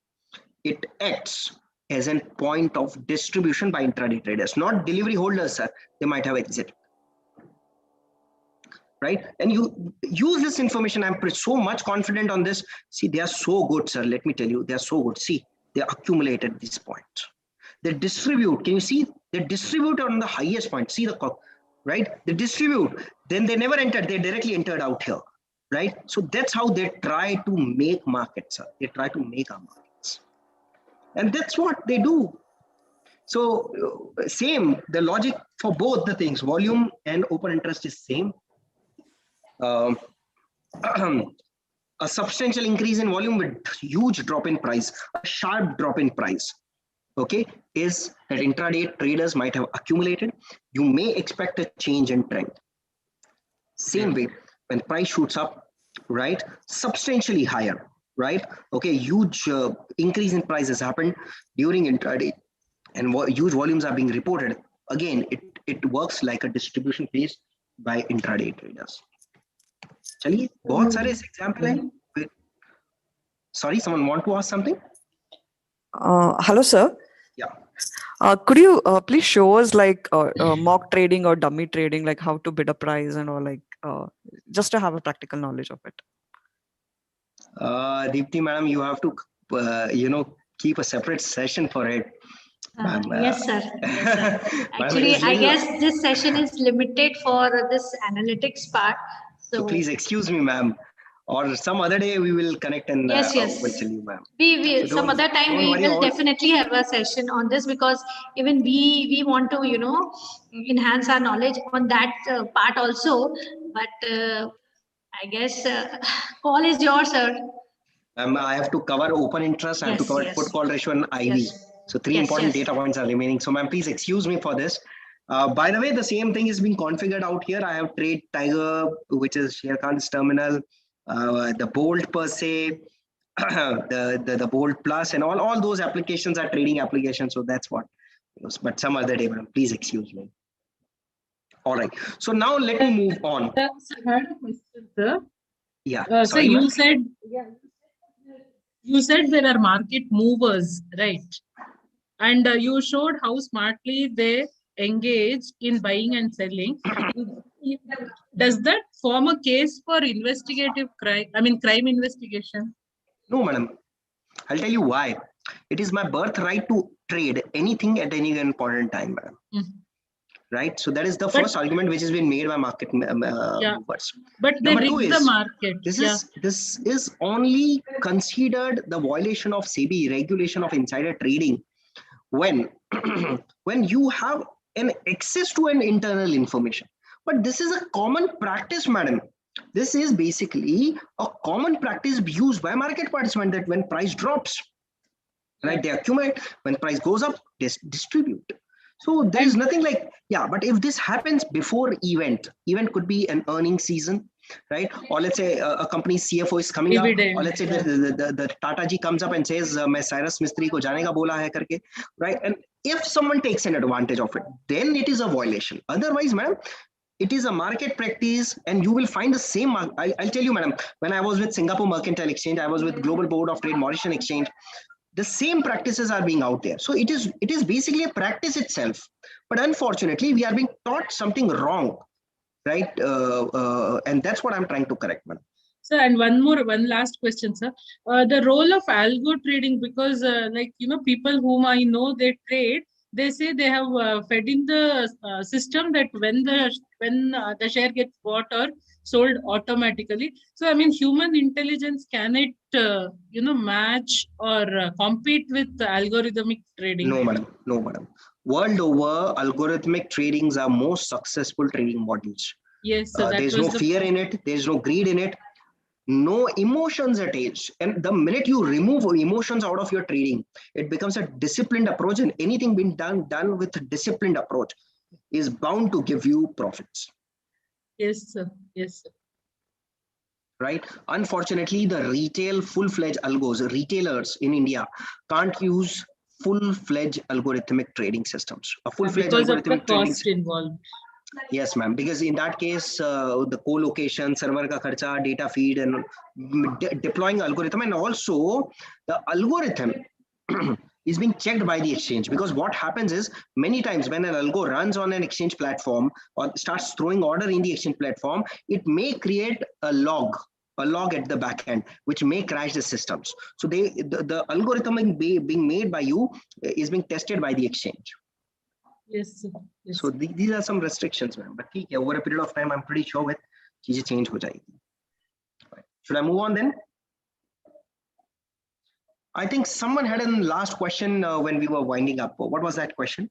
it acts as a point of distribution by intraday traders, not delivery holders, sir. They might have exited, right? And you use this information. I'm so much confident on this. See, they are so good, sir. Let me tell you, they are so good. See, they accumulate at this point. They distribute. Can you see? They distribute on the highest point. See the, right? They distribute. Then they never entered. They directly entered out here, right? So that's how they try to make markets, sir. They try to make our markets. And that's what they do. So same, the logic for both the things, volume and open interest is same. A substantial increase in volume with huge drop in price, a sharp drop in price, okay, is that intraday traders might have accumulated. You may expect a change in trend. Same way, when price shoots up, right, substantially higher, right, okay, huge increase in prices happened during intraday and huge volumes are being reported. Again, it works like a distribution phase by intraday traders. चलिए बहुत सारे example हैं. Sorry, someone want to ask something? Hello, sir. Yeah. Could you please show us like mock trading or dummy trading, like how to bid a price and all, like just to have a practical knowledge of it? Deepti, madam, you have to, you know, keep a separate session for it. Yes, sir. Yes, sir. Actually, I guess this session is limited for this analytics part. So please excuse me, ma'am. Or some other day we will connect and yes. will tell you, ma'am. We so some other time we will definitely have a session on this, because even we want to, you know, enhance our knowledge on that part also. But I guess call is yours, sir. I have to cover open interest. I have to cover put call ratio and IV. So three important data points are remaining. So ma'am, please excuse me for this. By the way, the same thing is being configured out here. I have Trade Tiger, which is Sharekhan's terminal, the Bolt per se, the Bolt Plus, and all those applications are trading applications. So that's what. But some other day, ma'am, please excuse me. All right. So now let me move on. I had a question, sir. Yeah. So you said there are market movers, right? And you showed how smartly they engage in buying and selling. Does that form a case for investigative crime? I mean, crime investigation? No, madam. I'll tell you why. It is my birthright to trade anything at any given point in time, madam. Right? So that is the first argument which has been made by market movers. But they Number two rig is, the market. This is only considered the violation of SEBI regulation of insider trading when when you have an access to an internal information. But this is a common practice, madam. This is basically a common practice used by market participants, that when price drops, right, they accumulate. When price goes up, they distribute. So there is nothing like, but if this happens before event could be an earnings season, right? Or let's say a company's CFO is coming up, or let's say the Tata ji comes up and says, "Main Cyrus Mistry ko jane ka bola hai karke," right? And if someone takes an advantage of it, then it is a violation. Otherwise, madam, it is a market practice, and you will find the same. I'll tell you, madam, when I was with Singapore Mercantile Exchange, I was with Global Board of Trade Mauritian Exchange. The same practices are being out there. So it is basically a practice itself. But unfortunately, we are being taught something wrong, right? And that's what I'm trying to correct, madam. Sir, and one last question, sir. The role of algo trading, because people whom I know, they trade, they say they have fed in the system that when the share gets bought or sold automatically. So I mean, human intelligence, can it match or compete with algorithmic trading? No, madam. World over, algorithmic tradings are most successful trading models. Yes, so there's no fear in it. There's no greed in it. No emotions at age. And the minute you remove emotions out of your trading, it becomes a disciplined approach, and anything being done with a disciplined approach is bound to give you profits. Yes, sir. Yes, sir. Right? Unfortunately, the retail full-fledged retailers in India can't use full-fledged algorithmic trading systems. A full-fledged because algorithmic of the cost involved. Yes, ma'am. Because in that case, the co-location, server ka kharcha, data feed, and deploying algorithm, and also the algorithm is being checked by the exchange. Because what happens is many times when an algo runs on an exchange platform or starts throwing order in the exchange platform, it may create a log at the back end, which may crash the systems. So the algorithm being made by you is being tested by the exchange. Yes, sir. Yes, so these are some restrictions, ma'am. But over a period of time, I'm pretty sure with cheeze change ho jayegi. Should I move on then? I think someone had a last question when we were winding up. What was that question?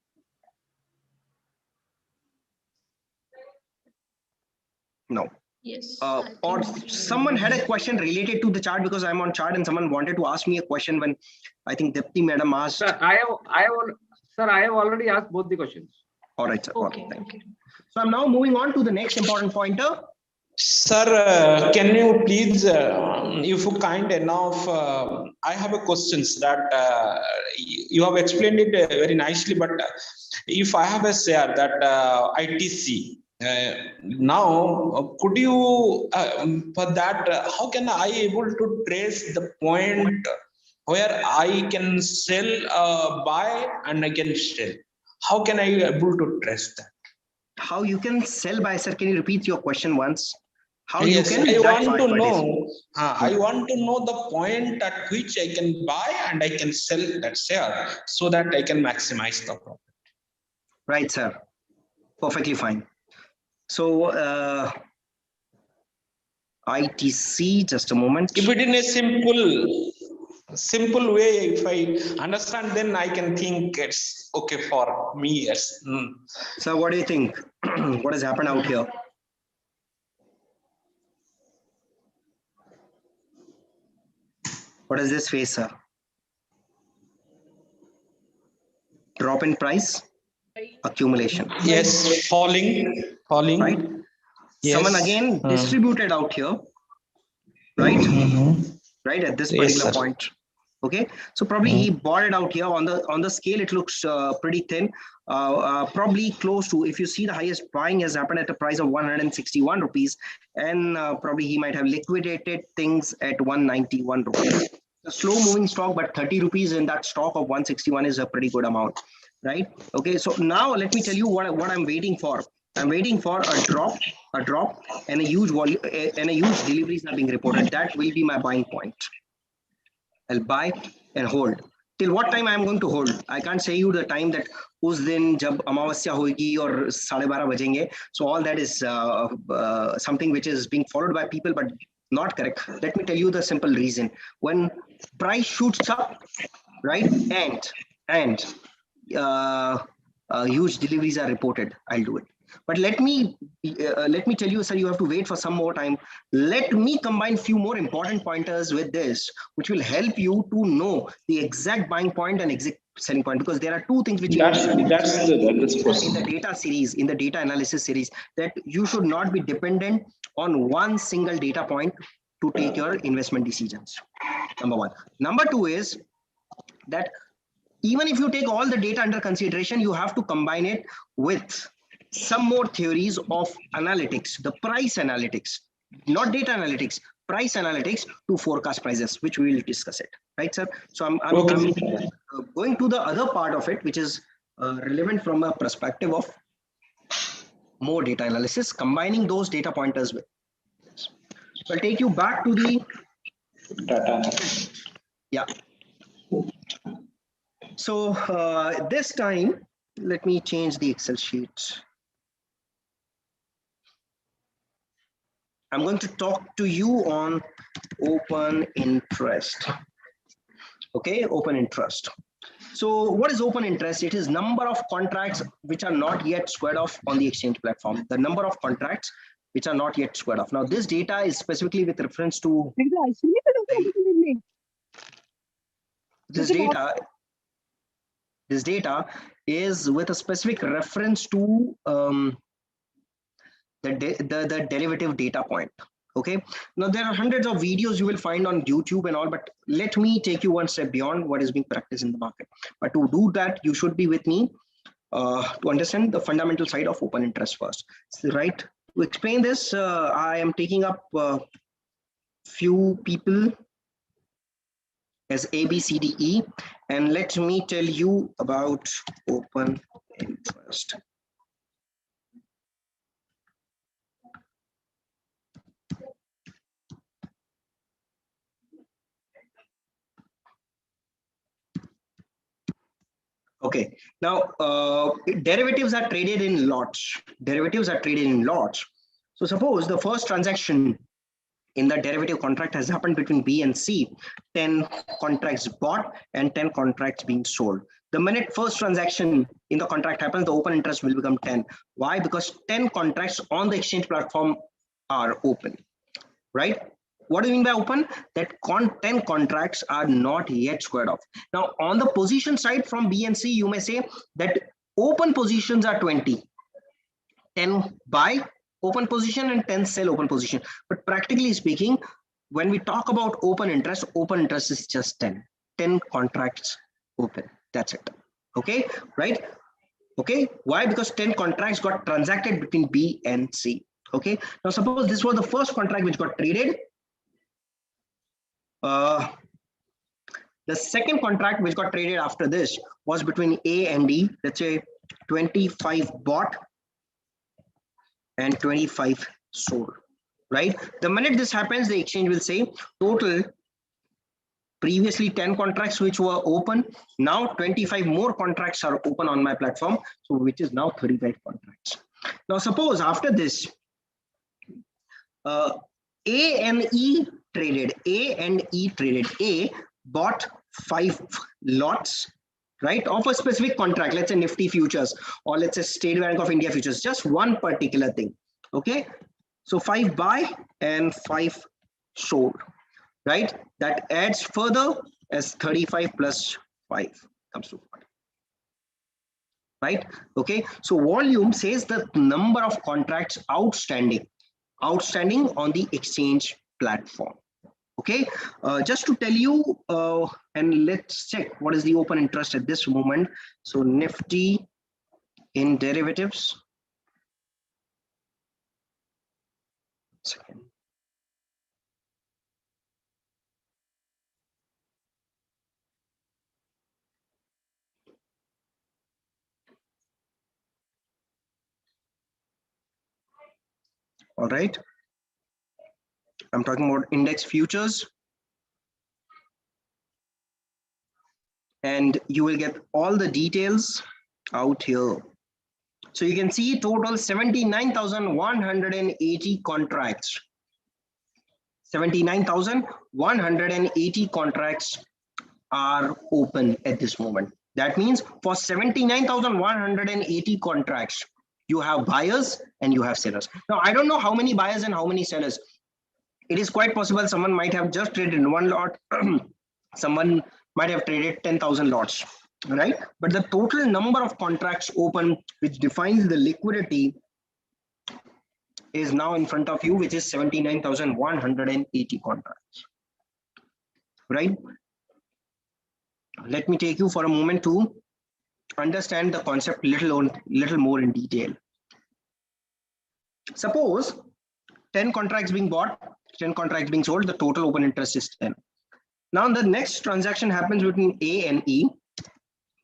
No. Yes. Or someone had a question related to the chart, because I'm on chart and someone wanted to ask me a question when I think Dipti madam asked. Sir, I have already asked both the questions. All right, sir. Okay, thank you. So I'm now moving on to the next important pointer. Sir, can you please, if you kind enough, I have a questions that you have explained it very nicely, but if I have a share that ITC, now could you, for that, how can I able to trace the point where I can sell, buy, and I can sell? How can I able to trace that? How you can sell, buy, sir? Can you repeat your question once? How yes, you can I want to know. I want to know the point at which I can buy and I can sell that share so that I can maximize the profit. Right, sir. Perfectly fine. So ITC, just a moment. If it in a simple way, if I understand, then I can think it's okay for me. Yes. So what do you think? What has happened out here? What is this phase, sir? Drop in price, accumulation. Yes, falling. Right. Yes. Someone again distributed out here, right? Right at this particular point. Okay, so probably he bought it out here on the scale. It looks pretty thin, probably close to, if you see, the highest buying has happened at a price of 161 rupees, and probably he might have liquidated things at 191 rupees. A slow moving stock, but 30 rupees in that stock of 161 is a pretty good amount, right? Okay, so now let me tell you what I'm waiting for. I'm waiting for a drop, and a huge volume, and a huge deliveries are being reported. That will be my buying point. I'll buy and hold. Till what time I'm going to hold? I can't say you the time that us din jab amavasya hogi or 12:30 bajenge. So all that is something which is being followed by people, but not correct. Let me tell you the simple reason. When price shoots up, right, and huge deliveries are reported, I'll do it. But let me tell you, sir, you have to wait for some more time. Let me combine few more important pointers with this, which will help you to know the exact buying point and exact selling point, because there are two things which that's in the data series, in the data analysis series, that you should not be dependent on one single data point to take your investment decisions. Number one. Number two is that even if you take all the data under consideration, you have to combine it with some more theories of analytics, the price analytics, not data analytics, price analytics, to forecast prices, which we will discuss it, right, sir? So I'm going to the other part of it, which is relevant from a perspective of more data analysis, combining those data pointers with. So I'll take you back to the data. Yeah. So this time, let me change the Excel sheet. I'm going to talk to you on open interest. Okay, open interest. So what is open interest? It is number of contracts which are not yet squared off on the exchange platform. The number of contracts which are not yet squared off. Now this data is specifically with reference to this data is with a specific reference to the derivative data point. Okay, now there are hundreds of videos you will find on YouTube and all, but let me take you one step beyond what is being practiced in the market. But to do that, you should be with me to understand the fundamental side of open interest first. So, right, to explain this, I am taking up few people as A, B, C, D, E, and let me tell you about open interest. Okay, now derivatives are traded in lots. Derivatives are traded in lots. So suppose the first transaction in the derivative contract has happened between B and C, 10 contracts bought and 10 contracts being sold. The minute first transaction in the contract happens, the open interest will become 10. Why? Because 10 contracts on the exchange platform are open, right? What do you mean by open? That 10 contracts are not yet squared off. Now, on the position side from B and C, you may say that open positions are 20. 10 buy open position and 10 sell open position. But practically speaking, when we talk about open interest is just 10. 10 contracts open. That's it. Okay, right? Okay, why? Because 10 contracts got transacted between B and C. Okay, now suppose this was the first contract which got traded. The second contract which got traded after this was between A and D. Let's say 25 bought and 25 sold, right? The minute this happens, the exchange will say total previously 10 contracts which were open, now 25 more contracts are open on my platform, so which is now 35 contracts. Now suppose after this A and E traded. A bought 5 lots, right, of a specific contract, let's say Nifty futures, or let's say State Bank of India futures, just one particular thing. Okay, so 5 buy and 5 sold, right? That adds further as 35 plus 5 comes to 40. Right? Okay, so volume says the number of contracts outstanding on the exchange platform. Okay, just to tell you, and let's check what is the open interest at this moment. So Nifty in derivatives. Second. All right. I'm talking about index futures. And you will get all the details out here. So you can see total 79,180 contracts. 79,180 contracts are open at this moment. That means for 79,180 contracts, you have buyers and you have sellers. Now, I don't know how many buyers and how many sellers. It is quite possible someone might have just traded one lot. Someone might have traded 10,000 lots, right? But the total number of contracts open, which defines the liquidity, is now in front of you, which is 79,180 contracts, right? Let me take you for a moment to understand the concept little more in detail. Suppose 10 contracts being bought, 10 contracts being sold, the total open interest is 10. Now the next transaction happens between A and E,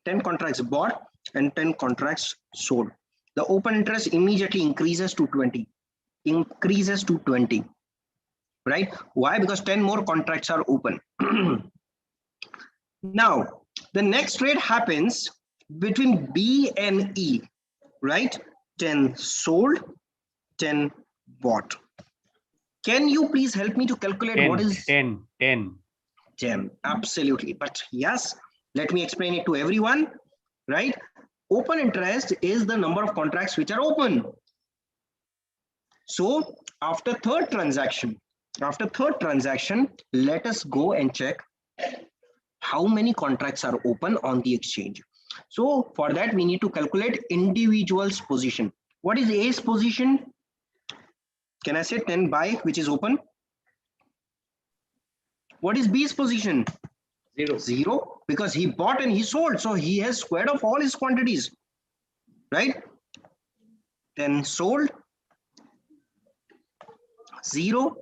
10 contracts bought and 10 contracts sold. The open interest immediately increases to 20, right? Why? Because 10 more contracts are open. Now, the next trade happens between B and E, right? 10 sold, 10 bought. Can you please help me to calculate 10, what is 10? 10, absolutely. But yes, Let me explain it to everyone, right? Open interest is the number of contracts which are open. So after third transaction, let us go and check how many contracts are open on the exchange. So for that, we need to calculate individual's position. What is A's position? Can I say 10 buy, which is open? What is B's position? 0. 0, because he bought and he sold. So he has squared off all his quantities, right? Then sold, 0.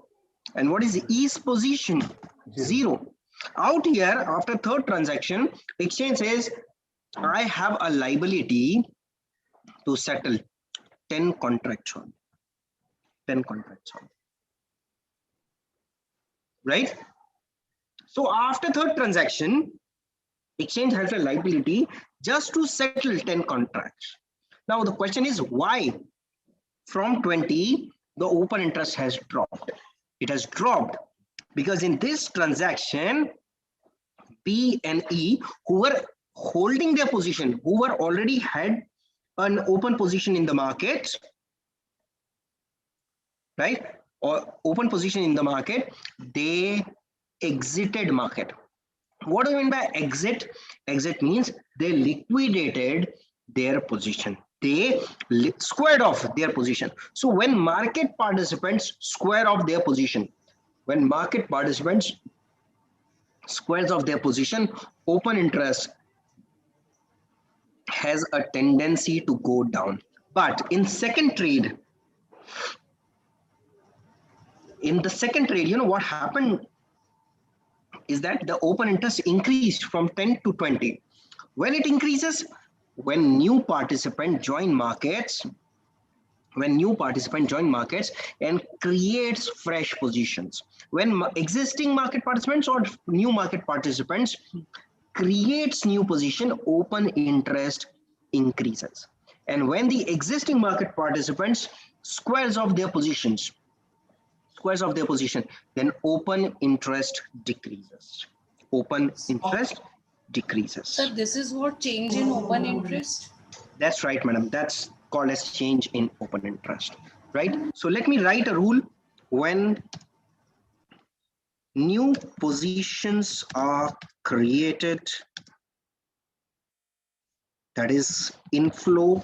And what is E's position? 0. Out here, after third transaction, exchange says, I have a liability to settle 10 contracts on. 10 contracts on. Right? So after third transaction, exchange has a liability just to settle 10 contracts. Now the question is why from 20 the open interest has dropped. It has dropped because in this transaction, B and E, who were holding their position, who were already had an open position in the market, right? Or open position in the market, they exited market. What do you mean by exit? Exit means they liquidated their position. They squared off their position. So when market participants square off their position, when market participants squares off their position, open interest has a tendency to go down. But in second trade, you know what happened is that the open interest increased from 10 to 20. When it increases, when new participants join markets, and creates fresh positions. When existing market participants or new market participants creates new position, open interest increases. And when the existing market participants squares off their position, then open interest decreases. Open interest decreases. Sir, this is what change in open interest? That's right, madam. That's called as change in open interest, right? So let me write a rule. When new positions are created, that is inflow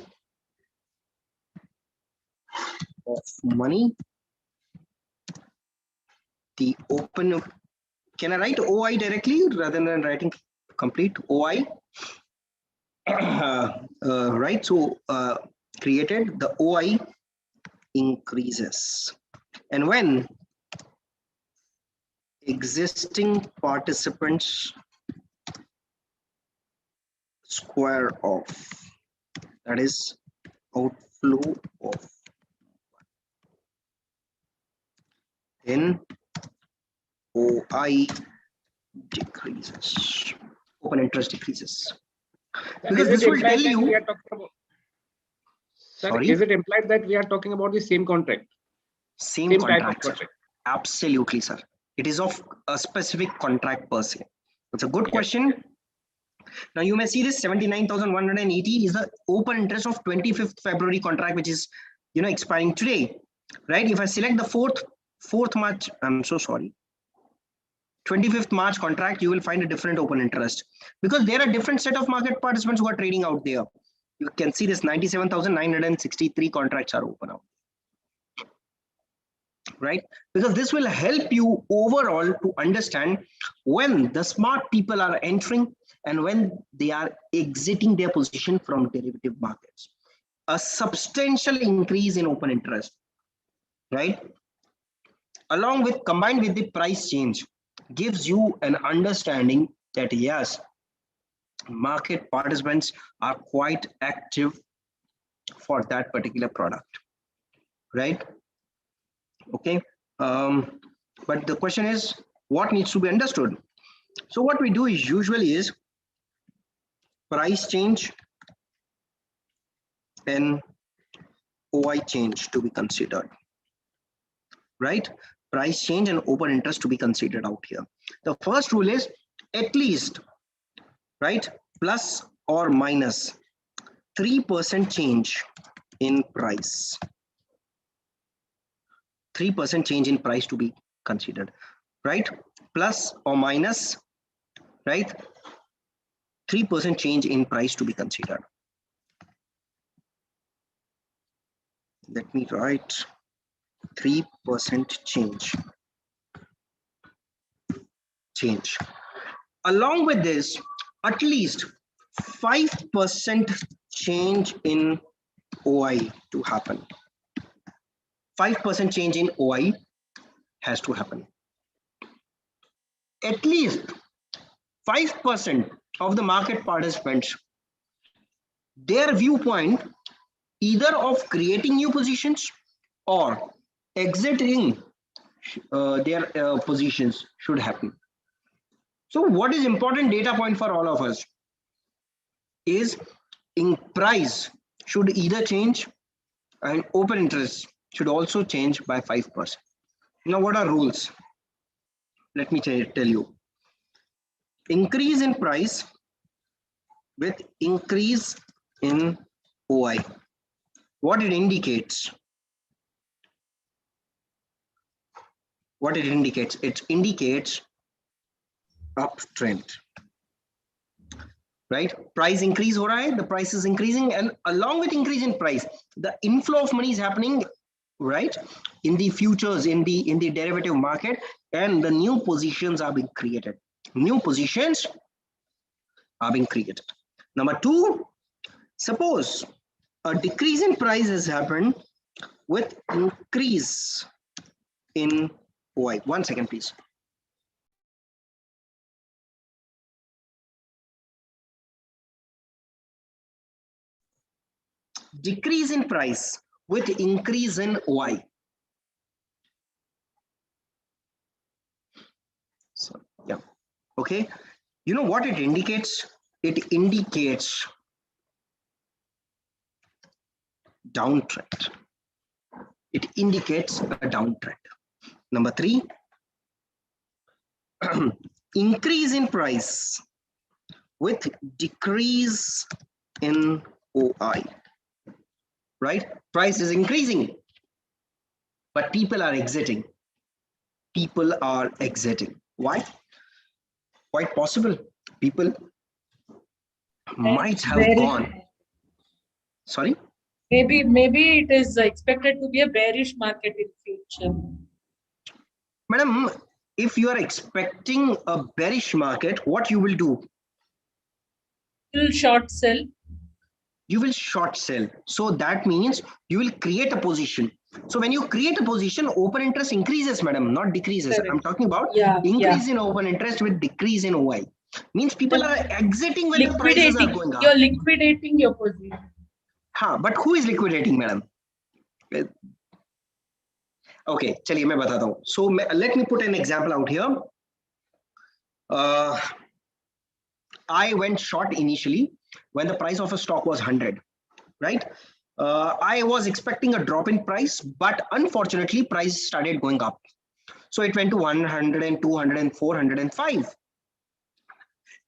of money, the open, can I write OI directly rather than writing complete OI? Right, so created, the OI increases. And when existing participants square off, that is outflow of, then OI decreases, open interest decreases. Because this will tell you. Sorry, is it implied that we are talking about the same contract? Same contract, sir. Absolutely, sir. It is of a specific contract per se. It's a good question. Now you may see this 79,180 is the open interest of 25th February contract, which is, you know, expiring today, right? If I select the 4th March, I'm so sorry, 25th March contract, you will find a different open interest because there are different set of market participants who are trading out there. You can see this 97,963 contracts are open out, right? Because this will help you overall to understand when the smart people are entering and when they are exiting their position from derivative markets. A substantial increase in open interest, right? Along with combined with the price change gives you an understanding that yes, market participants are quite active for that particular product, right? Okay, but the question is what needs to be understood. So what we do is usually is price change and OI change to be considered, right? Price change and open interest to be considered out here. The first rule is at least right? Plus or minus 3% change in price. 3% change in price to be considered, right? Plus or minus, right? 3% change in price to be considered. Let me write 3% change. Along with this, at least 5% change in OI to happen. 5% change in OI has to happen. At least 5% of the market participants, their viewpoint either of creating new positions or exiting their positions should happen. So what is important data point for all of us is in price should either change and open interest should also change by 5%. Now what are rules? Let me tell you. Increase in price with increase in OI. What it indicates? What it indicates? It indicates uptrend. Right? Price increase ho raha hai, the price is increasing, and along with increase in price, the inflow of money is happening, right? In the futures, in the derivative market, and the new positions are being created. New positions are being created. Number two, suppose a decrease in price has happened with increase in OI. 1 second, please. Decrease in price with increase in OI. So, yeah. Okay. You know what it indicates? It indicates downtrend. It indicates a downtrend. Number three, increase in price with decrease in OI. Right? Price is increasing, but people are exiting. People are exiting. Why? Quite possible. People might have gone. Sorry? Maybe it is expected to be a bearish market in future. Madam, if you are expecting a bearish market, what you will do? You will short sell. You will short sell. So that means you will create a position. So when you create a position, open interest increases, madam, not decreases. Correct. I'm talking about increase in open interest with decrease in OI. Means people are exiting when the prices are going up. You're liquidating your position. But who is liquidating, madam? Okay, chaliye main batata hu. So let me put an example out here. I went short initially when the price of a stock was 100, right? I was expecting a drop in price, but unfortunately price started going up. So it went to 100 and 200 and 400 and 5.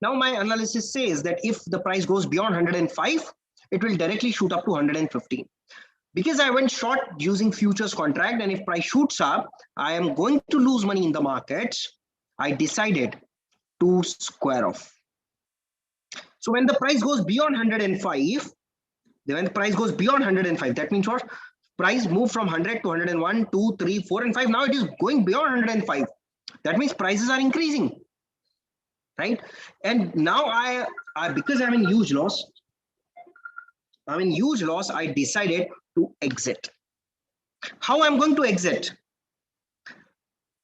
Now my analysis says that if the price goes beyond 105, it will directly shoot up to 115. Because I went short using futures contract, and if price shoots up, I am going to lose money in the markets. I decided to square off. So when the price goes beyond 105, that means what? Price moved from 100 to 101, 2, 3, 4, and 5. Now it is going beyond 105. That means prices are increasing, right? And now I because I'm in huge loss, I decided to exit. How I'm going to exit?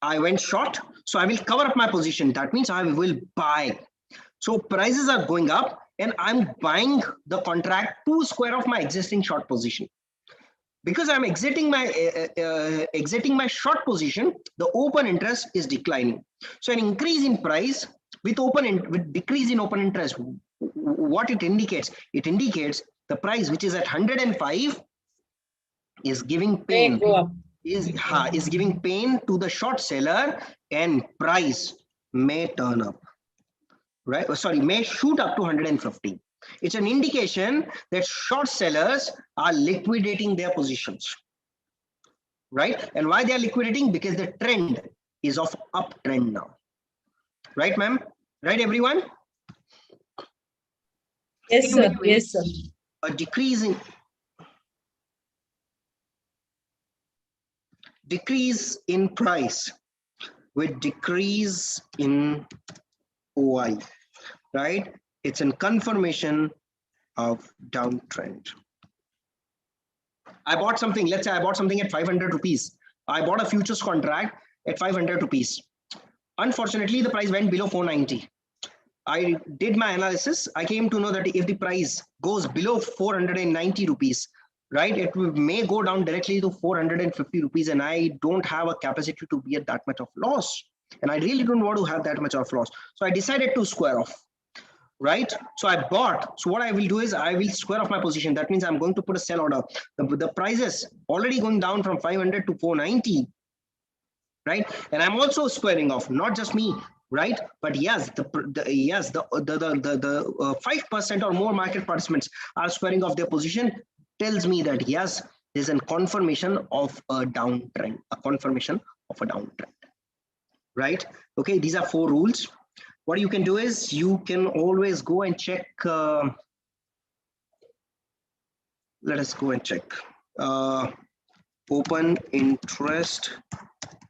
I went short, so I will cover up my position. That means I will buy. So prices are going up and I'm buying the contract to square off my existing short position. Because I'm exiting my short position, the open interest is declining. So an increase in price with decrease in open interest, what it indicates? It indicates the price which is at 105 is giving pain. Is giving pain to the short seller, and price may turn up. right? Sorry, may shoot up to 150. It's an indication that short sellers are liquidating their positions, right? And why they are liquidating? Because the trend is of uptrend now, right, ma'am? Right, everyone? Yes, sir. Yes, sir. A decrease in price with decrease in OI, right? It's a confirmation of downtrend. I bought something, let's say I bought something at 500 rupees. I bought a futures contract at 500 rupees. Unfortunately, the price went below 490. I did my analysis. I came to know that if the price goes below 490 rupees, right, it may go down directly to 450 rupees, and I don't have a capacity to be at that much of loss. And I really don't want to have that much of loss. So I decided to square off, right? So I bought. So what I will do is I will square off my position. That means I'm going to put a sell order. The price is already going down from 500 to 490, right? And I'm also squaring off, not just me, right? But yes, the 5% or more market participants are squaring off their position. Tells me that yes, there's a confirmation of a downtrend, right? Okay, these are 4 rules. What you can do is you can always go and check. Let us go and check. Open interest,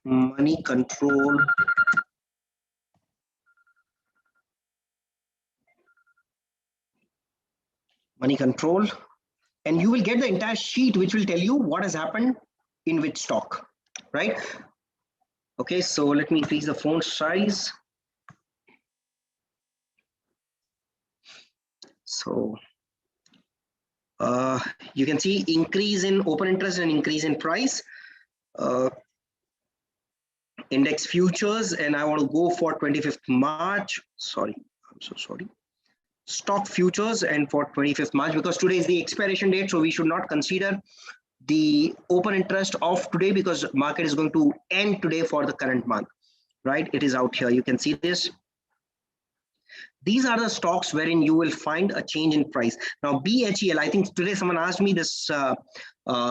money control. Money control. And you will get the entire sheet which will tell you what has happened in which stock, right? Okay, so let me increase the font size. So you can see increase in open interest and increase in price. Index futures, and I want to go for 25th March. Sorry, I'm so sorry. Stock futures and for 25th March, because today is the expiration date, so we should not consider the open interest of today because market is going to end today for the current month, right? It is out here. You can see this. These are the stocks wherein you will find a change in price. Now, BHEL, I think today someone asked me this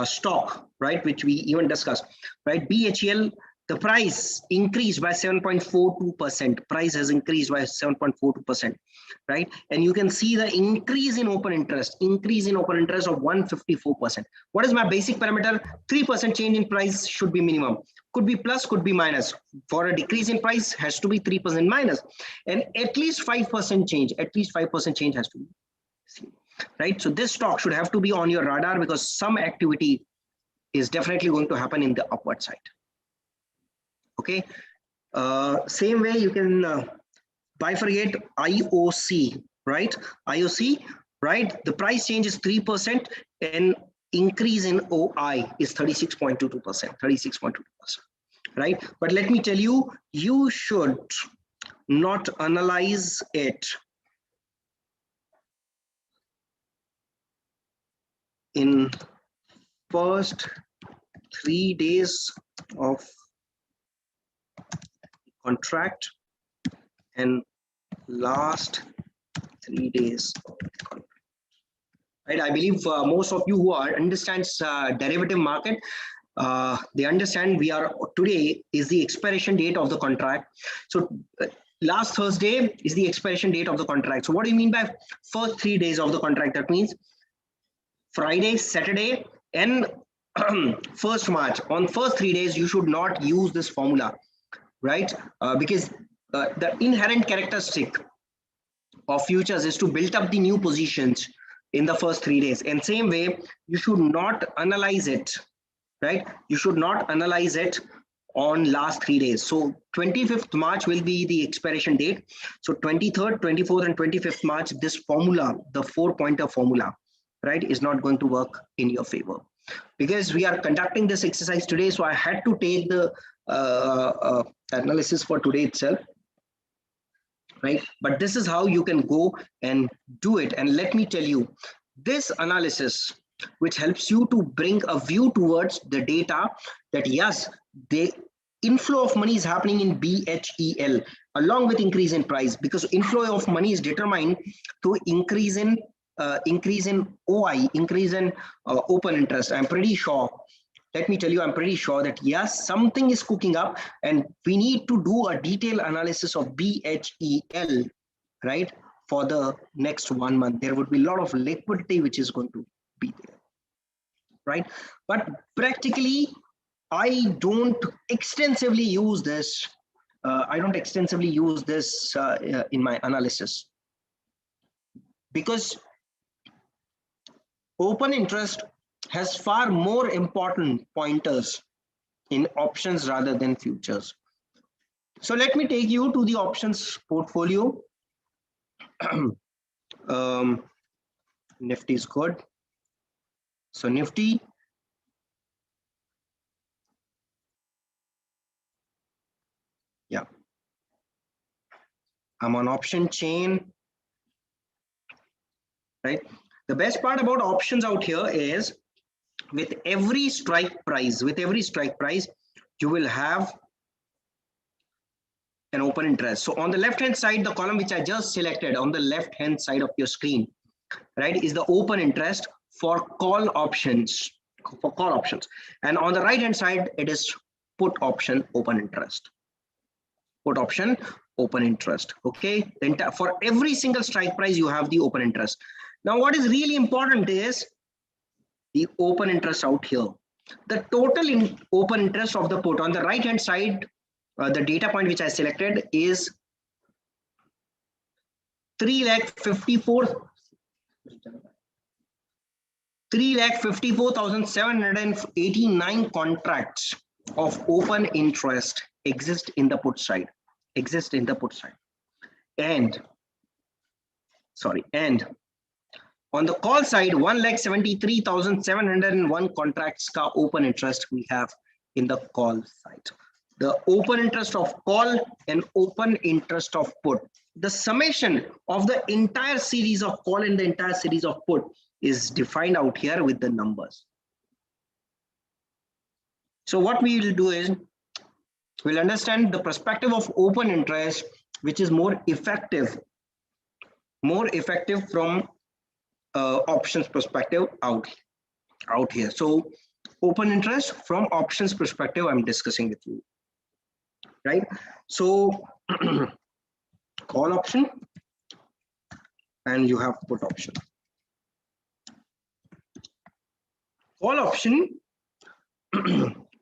stock, right, which we even discussed, right? BHEL, the price increased by 7.42%. Price has increased by 7.42%, right? And you can see the increase in open interest of 154%. What is my basic parameter? 3% change in price should be minimum. Could be plus, could be minus. For a decrease in price, has to be 3% minus. And at least 5% change, has to be seen, right? So this stock should have to be on your radar because some activity is definitely going to happen in the upward side. Okay, same way you can bifurcate IOC, right? IOC, right? The price change is 3% and increase in OI is 36.22%, right? But let me tell you, you should not analyze it in first 3 days of contract and last 3 days of contract. Right? I believe most of you who understands derivative market, they understand today is the expiration date of the contract. So last Thursday is the expiration date of the contract. So what do you mean by first 3 days of the contract? That means Friday, Saturday, and 1st March. On first 3 days, you should not use this formula, right? Because the inherent characteristic of futures is to build up the new positions in the first 3 days. And same way, you should not analyze it, right? You should not analyze it on last 3 days. So 25th March will be the expiration date. So 23rd, 24th, and 25th March, this formula, the 4-pointer formula, right, is not going to work in your favor. Because we are conducting this exercise today, so I had to take the analysis for today itself, right? But this is how you can go and do it. And let me tell you, this analysis, which helps you to bring a view towards the data, that yes, inflow of money is happening in BHEL along with increase in price, because inflow of money is determined to increase in OI, increase in open interest. I'm pretty sure. Let me tell you, I'm pretty sure that yes, something is cooking up, and we need to do a detailed analysis of BHEL, right? For the next 1 month, there would be a lot of liquidity which is going to be there, right? But practically, I don't extensively use this. In my analysis, because open interest has far more important pointers in options rather than futures. So let me take you to the options portfolio. Nifty is good. So Nifty, yeah, I'm on option chain, right? The best part about options out here is with every strike price, you will have an open interest. So on the left hand side, the column which I just selected on the left hand side of your screen, right, is the open interest for call options, and on the right hand side it is put option open interest. Okay, then for every single strike price you have the open interest. Now what is really important is the open interest out here. The total open interest of the put on the right hand side, the data point which I selected is 3,54,789 contracts of open interest exist in the put side. And on the call side, 1,73,701 contracts ka open interest we have in the call side. The open interest of call and open interest of put. The summation of the entire series of call and the entire series of put is defined out here with the numbers. So what we will do is we'll understand the perspective of open interest, which is more effective from options perspective out here. So open interest from options perspective I'm discussing with you, right? So call option and you have put option. Call option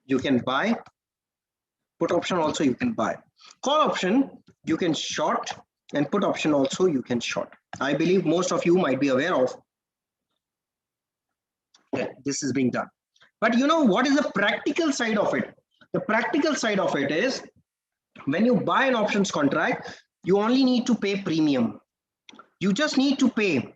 you can buy, put option also you can buy. Call option you can short, and put option also you can short. I believe most of you might be aware of that this is being done. But you know what is the practical side of it? The practical side of it is when you buy an options contract, you only need to pay premium. You just need to pay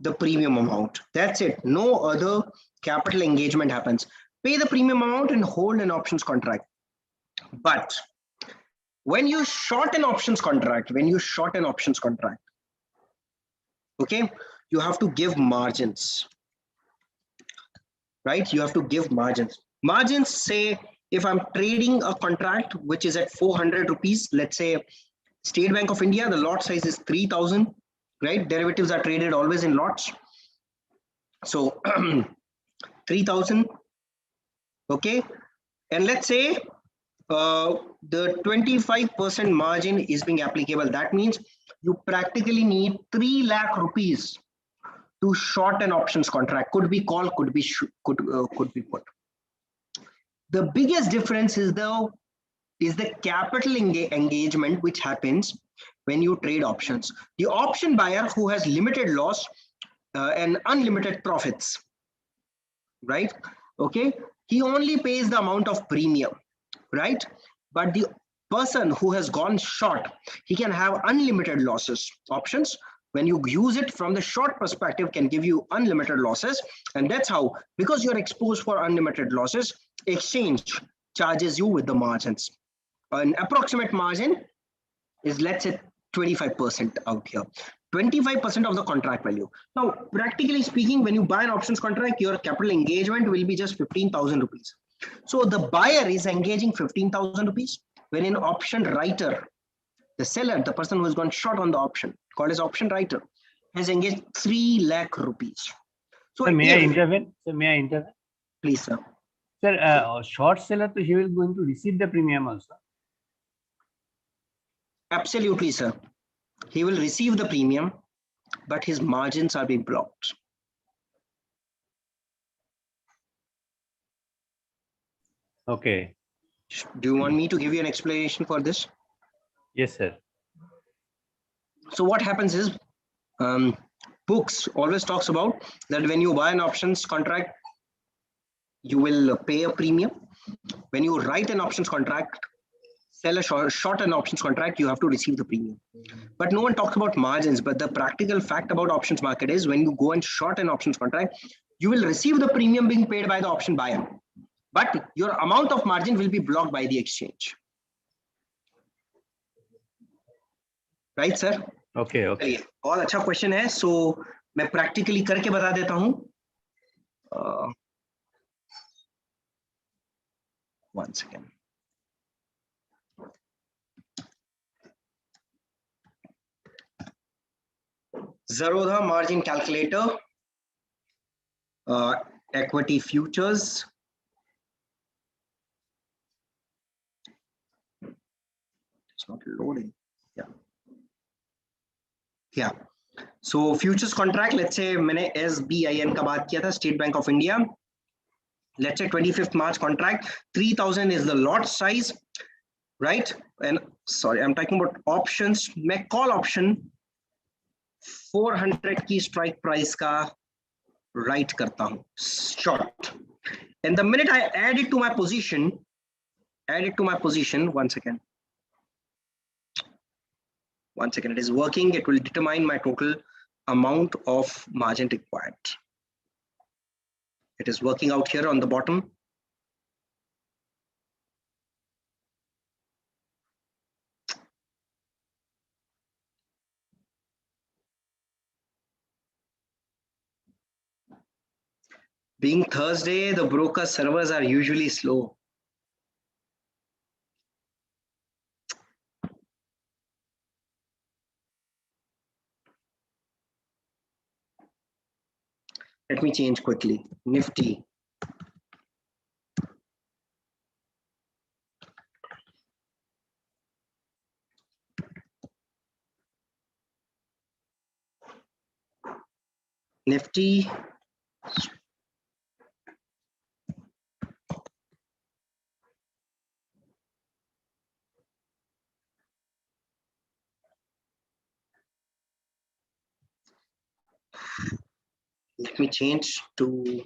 the premium amount. That's it. No other capital engagement happens. Pay the premium amount and hold an options contract. But when you short an options contract, okay, you have to give margins, right? You have to give margins. Margins, say if I'm trading a contract which is at 400 rupees, let's say State Bank of India, the lot size is 3,000, right? Derivatives are traded always in lots. So 3,000, okay? And let's say the 25% margin is being applicable. That means you practically need 3 lakh rupees to short an options contract. Could be call, could be put. The biggest difference is the capital engagement which happens when you trade options. The option buyer who has limited loss and unlimited profits, right? Okay, he only pays the amount of premium, right? But the person who has gone short, he can have unlimited losses. Options, when you use it from the short perspective, can give you unlimited losses. And that's how, because you're exposed for unlimited losses, exchange charges you with the margins. An approximate margin is, let's say, 25% out here. 25% of the contract value. Now, practically speaking, when you buy an options contract, your capital engagement will be just 15,000 rupees. So the buyer is engaging 15,000 rupees, when in option writer, the seller, the person who has gone short on the option, called as option writer, has engaged 3 lakh rupees. So may I intervene? Sir, may I intervene? Please, sir. Sir, short seller, he will going to receive the premium also. Absolutely, sir. He will receive the premium, but his margins are being blocked. Okay. Do you want me to give you an explanation for this? Yes, sir. So what happens is, books always talks about that when you buy an options contract, you will pay a premium. When you write an options contract, sell a short an options contract, you have to receive the premium. But no one talks about margins. But the practical fact about options market is when you go and short an options contract, you will receive the premium being paid by the option buyer, but your amount of margin will be blocked by the exchange. Right, sir? Okay, okay. और अच्छा question है, सो मैं practically करके बता देता हूं. One second. Zerodha margin calculator, equity futures. It's not loading. Yeah. So futures contract, let's say मैंने SBIN का बात किया था, State Bank of India. Let's say 25th March contract, 3,000 is the lot size, right? And sorry, I'm talking about options. मैं call option 400 की strike price का write करता हूँ, short. And the minute I add it to my position, one second. It is working. It will determine my total amount of margin required. It is working out here on the bottom. Being Thursday, the broker servers are usually slow. Let me change quickly. Nifty. Nifty. Let me change to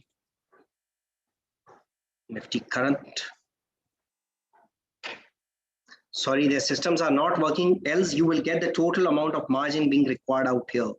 Nifty current. Sorry, their systems are not working, else you will get the total amount of margin being required out here.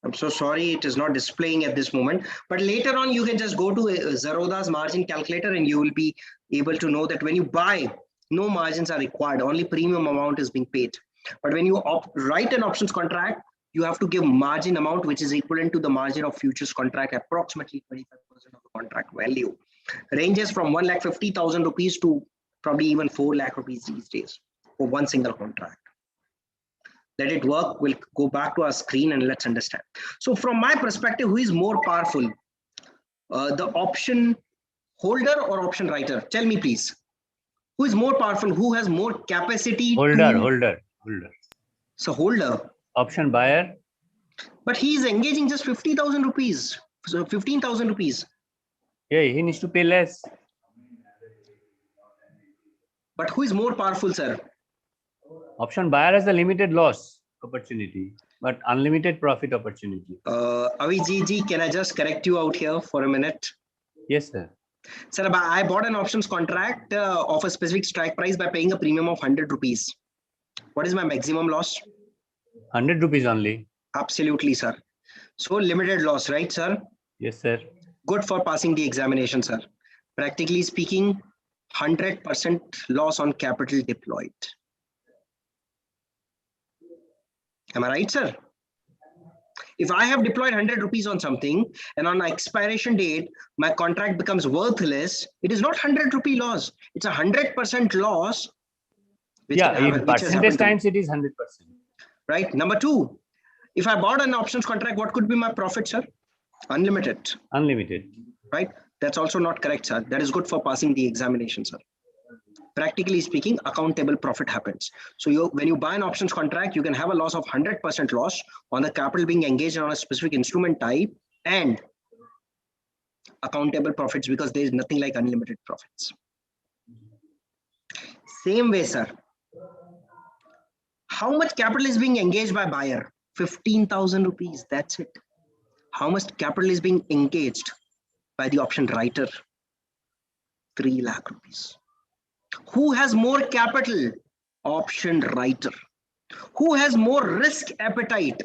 I'm so sorry, it is not displaying at this moment, but later on you can just go to Zerodha's margin calculator and you will be able to know that when you buy, no margins are required, only premium amount is being paid. But when you write an options contract, you have to give margin amount which is equivalent to the margin of futures contract, approximately 25% of the contract value. Ranges from 1,50,000 rupees to probably even 4 lakh rupees these days for one single contract. Let it work. We'll go back to our screen and let's understand. So from my perspective, who is more powerful? The option holder or option writer? Tell me, please. Who is more powerful? Who has more capacity? Holder. So holder. Option buyer. But he is engaging just 50,000 rupees. So 15,000 rupees. Yeah, he needs to pay less. But who is more powerful, sir? Option buyer has a limited loss opportunity, but unlimited profit opportunity. Avijiji, can I just correct you out here for a minute? Yes, sir. Sir, I bought an options contract of a specific strike price by paying a premium of 100 rupees. What is my maximum loss? 100 rupees only. Absolutely, sir. So limited loss, right, sir? Yes, sir. Good for passing the examination, sir. Practically speaking, 100% loss on capital deployed. Am I right, sir? If I have deployed 100 rupees on something and on expiration date, my contract becomes worthless, it is not 100 rupee loss. It's 100% loss. Which yeah, in percentage times, it is 100%. Right. Number two, if I bought an options contract, what could be my profit, sir? Unlimited. Unlimited. Right. That's also not correct, sir. That is good for passing the examination, sir. Practically speaking, accountable profit happens. So when you buy an options contract, you can have a loss of 100% loss on the capital being engaged on a specific instrument type and accountable profits, because there is nothing like unlimited profits. Same way, sir. How much capital is being engaged by buyer? 15,000 rupees. That's it. How much capital is being engaged by the option writer? 3 lakh rupees. Who has more capital? Option writer. Who has more risk appetite?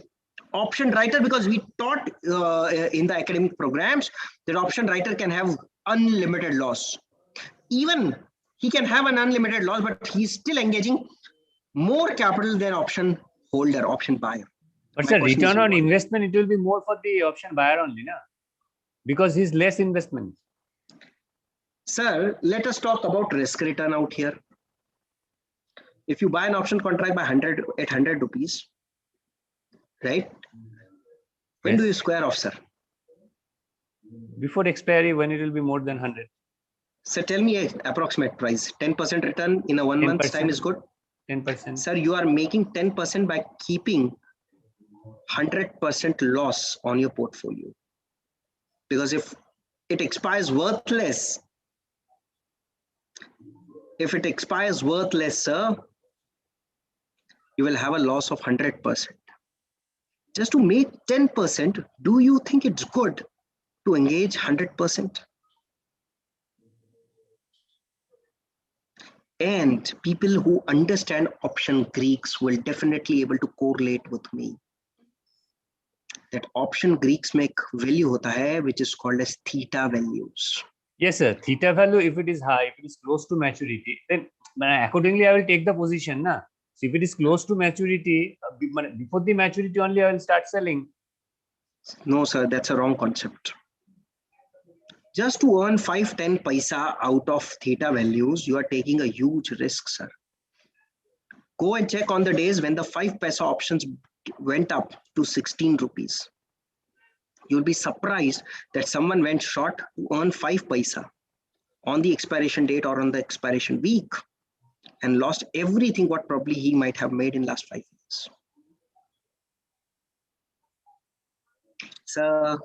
Option writer, because we taught in the academic programs that option writer can have unlimited loss. Even he can have an unlimited loss, but he's still engaging more capital than option holder, option buyer. But sir, return on investment, it will be more for the option buyer only, na? Because he's less investment. Sir, let us talk about risk return out here. If you buy an option contract by 800 rupees, right? When do you square off, sir? Before expiry, when it will be more than 100. Sir, tell me an approximate price. 10% return in a 1 month's time is good? 10%. Sir, you are making 10% by keeping 100% loss on your portfolio. Because if it expires worthless, sir, you will have a loss of 100%. Just to make 10%, do you think it's good to engage 100%? And people who understand option Greeks will definitely able to correlate with me. That option Greeks make value hota hai, which is called as theta values. Yes, sir. Theta value, if it is high, if it is close to maturity, then accordingly I will take the position. Na? So if it is close to maturity, before the maturity only I will start selling. No, sir, that's a wrong concept. Just to earn 5-10 paisa out of theta values, you are taking a huge risk, sir. Go and check on the days when the 5 paisa options went up to 16 rupees. You'll be surprised that someone went short to earn 5 paisa on the expiration date or on the expiration week and lost everything what probably he might have made in last 5 years. So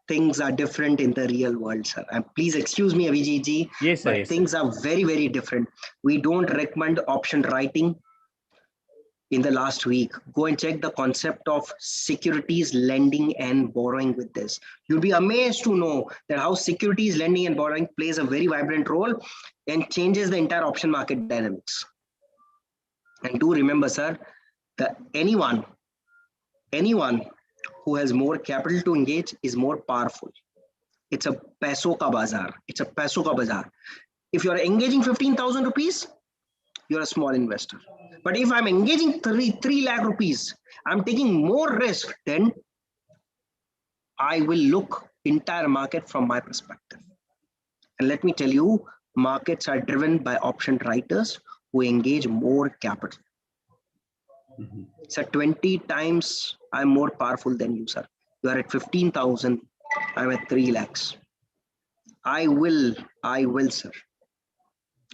things are different in the real world, sir. And please excuse me, Avijit ji, yes, sir, but yes, things sir. are very, very different. We don't recommend option writing. In the last week, go and check the concept of securities lending and borrowing with this. You'll be amazed to know that how securities lending and borrowing plays a very vibrant role and changes the entire option market dynamics. And do remember, sir, that anyone who has more capital to engage is more powerful. It's a peso ka bazaar. It's a peso ka bazaar. If you're engaging 15,000 rupees, you're a small investor. But if I'm engaging 3 lakh rupees, I'm taking more risk, then I will look entire market from my perspective. And let me tell you, markets are driven by option writers who engage more capital. So 20 times I'm more powerful than you, sir. You are at 15,000, I'm at 3 lakhs. I will, sir.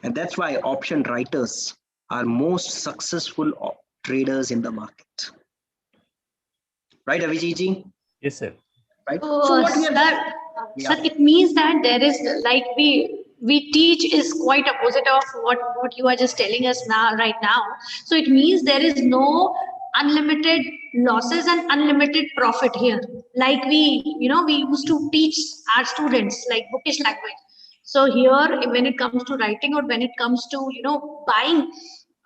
And that's why option writers are most successful traders in the market. Right, Avijit ji? Yes, sir. Right. So what sir, it means that there is, like we teach is quite opposite of what you are just telling us now, right now. So it means there is no unlimited losses and unlimited profit here. Like we used to teach our students like bookish language. So here, when it comes to writing or when it comes to, buying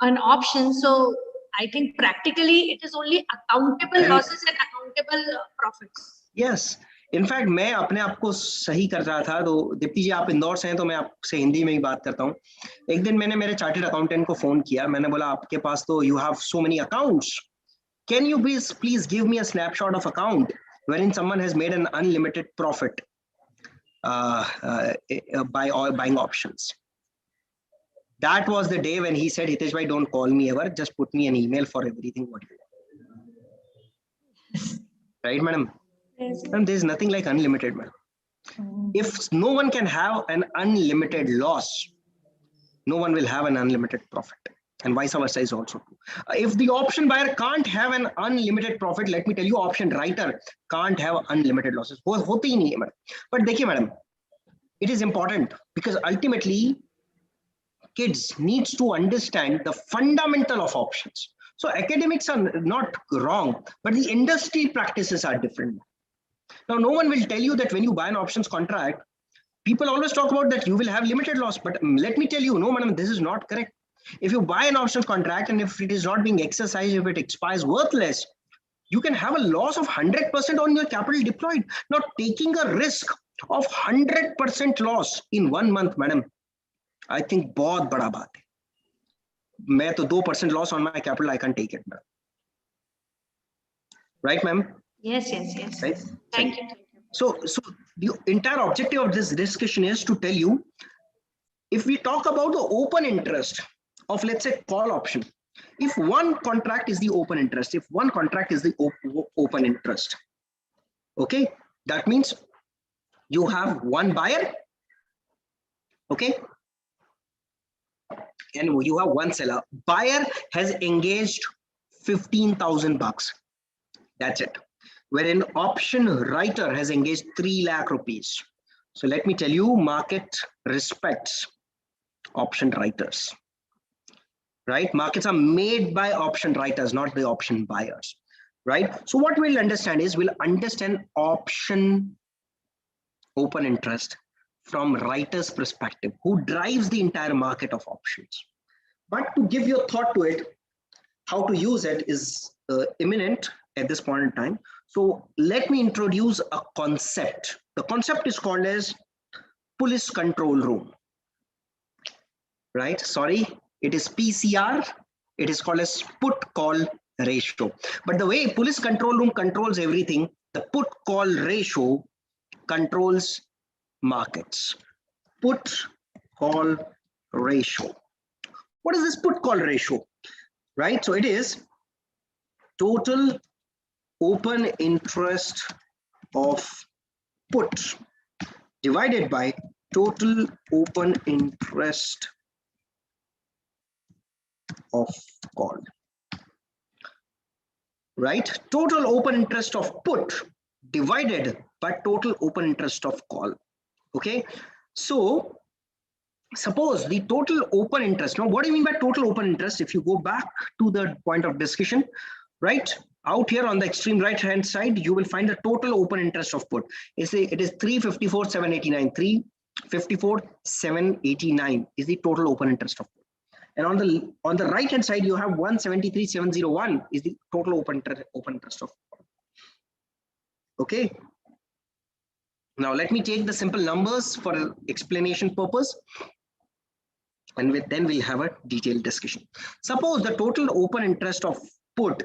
an option, so I think practically it is only accountable losses and accountable profits. Yes. In fact, मैं अपने आप को सही कर रहा था, तो दीप्ति जी आप इंदौर से हैं तो मैं आपसे हिंदी में ही बात करता हूँ. एक दिन मैंने मेरे चार्टर्ड अकाउंटेंट को फोन किया, मैंने बोला आपके पास तो you have so many accounts. Can you please give me a snapshot of account? wherein someone has made an unlimited profit by buying options. That was the day when he said, Hitesh bhai, don't call me ever, just put me an email for everything what you want. Right, madam? Yes. And there's nothing like unlimited, madam. If no one can have an unlimited loss, no one will have an unlimited profit. And vice versa is also true. If the option buyer can't have an unlimited profit, let me tell you, option writer can't have unlimited losses. But देखिए madam, it is important because ultimately kids needs to understand the fundamental of options. So academics are not wrong, but the industry practices are different. Now, no one will tell you that when you buy an options contract, people always talk about that you will have limited loss. But let me tell you, no, madam, this is not correct. If you buy an options contract and if it is not being exercised, if it expires worthless, you can have a loss of 100% on your capital deployed. Now, taking a risk of 100% loss in 1 month, madam, I think बहुत बड़ा बात है. मैं तो 2% loss on my capital, I can't take it, madam. Right, ma'am? Yes, yes, yes. Right? Thank you. So the entire objective of this discussion is to tell you, if we talk about the open interest of, let's say, call option, if one contract is the open interest, if one contract is the open interest, okay, that means you have one buyer, okay, and you have one seller. Buyer has engaged 15,000 bucks. That's it. Wherein option writer has engaged 3 lakh rupees. So let me tell you, market respects option writers, right? Markets are made by option writers, not the option buyers, right? So what we'll understand is, we'll understand option open interest from writer's perspective, who drives the entire market of options. But to give your thought to it, how to use it is imminent at this point in time. So let me introduce a concept. The concept is called as police control room, right? Sorry, it is PCR. It is called as put call ratio. But the way police control room controls everything, the put call ratio controls markets. Put call ratio. What is this put call ratio? Right? So it is total open interest of put divided by total open interest of call. Right? Total open interest of put divided by total open interest of call. Okay? So suppose the total open interest. Now, what do you mean by total open interest? If you go back to the point of discussion, right? Out here on the extreme right hand side, you will find the total open interest of put. It is 354,789. 354,789 is the total open interest of put. And on the right hand side, you have 173,701 is the total open interest of put. Okay. Now let me take the simple numbers for explanation purpose, and then we'll have a detailed discussion. Suppose the total open interest of put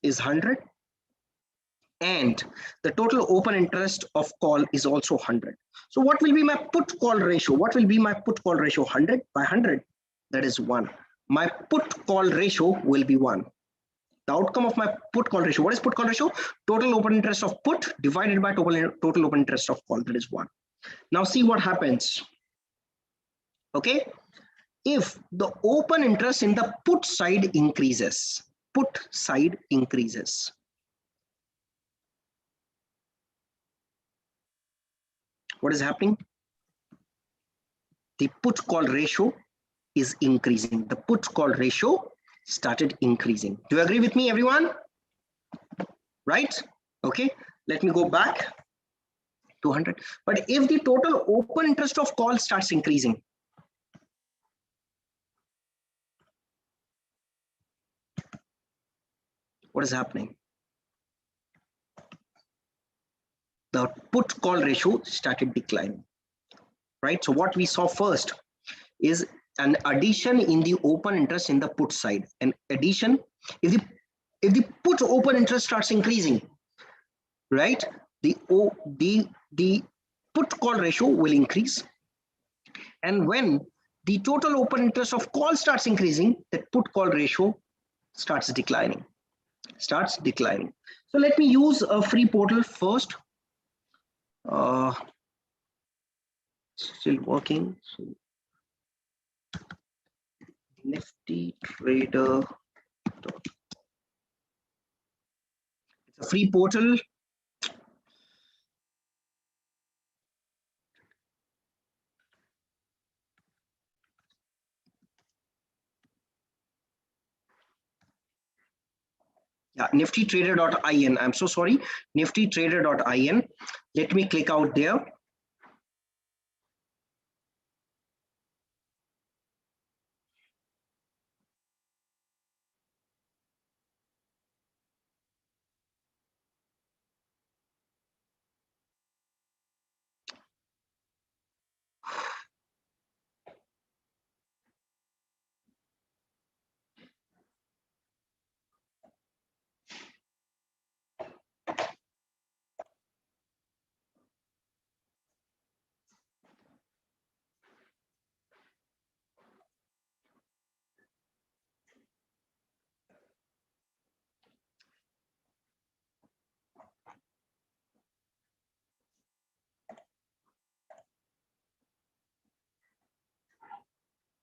is 100 and the total open interest of call is also 100. So what will be my put call ratio? What will be my put call ratio? 100 by 100, that is 1. My put call ratio will be 1. The outcome of my put call ratio, what is put call ratio? Total open interest of put divided by total open interest of call, that is 1. Now see what happens. Okay, if the open interest in the put side increases, put side increases, what is happening? The put call ratio is increasing. The put call ratio started increasing. Do you agree with me, everyone? Right? Okay, let me go back to 100. But if the total open interest of call starts increasing, what is happening? The put call ratio started declining. Right? So what we saw first is an addition in the open interest in the put side. An addition, if the put open interest starts increasing, right? The put call ratio will increase. And when the total open interest of call starts increasing, that put call ratio starts declining. So let me use a free portal first. Still working. So Nifty Trader. It's a free portal. Yeah, niftytrader.in. I'm so sorry, niftytrader.in. Let me click out there.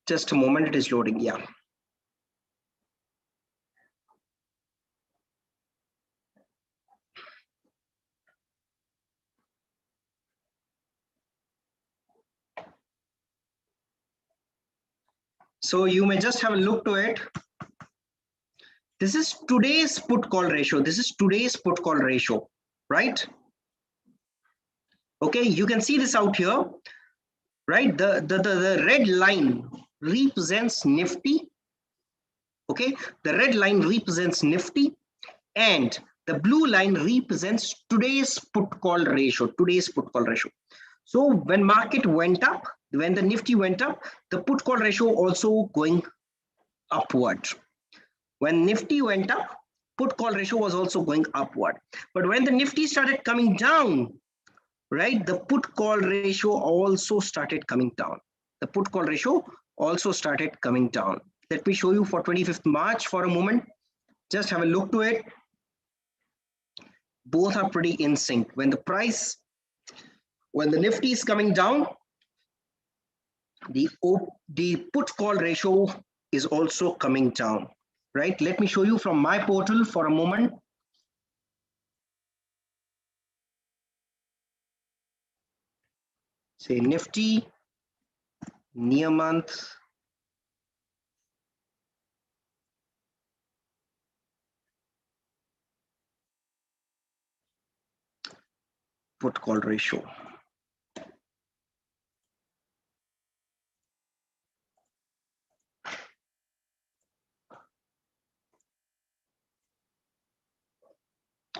Just a moment, it is loading. Yeah. So you may just have a look to it. This is today's put call ratio. Right? Okay, you can see this out here, right? The red line represents Nifty. Okay, the red line represents Nifty, and the blue line represents today's put call ratio. So when market went up, when the Nifty went up, the put call ratio also going upward. When Nifty went up, put call ratio was also going upward. But when the Nifty started coming down, right, the put call ratio also started coming down. Let me show you for 25th March for a moment. Just have a look to it. Both are pretty in sync. When the Nifty is coming down, the put call ratio is also coming down, right? Let me show you from my portal for a moment. Say Nifty, near month, put call ratio.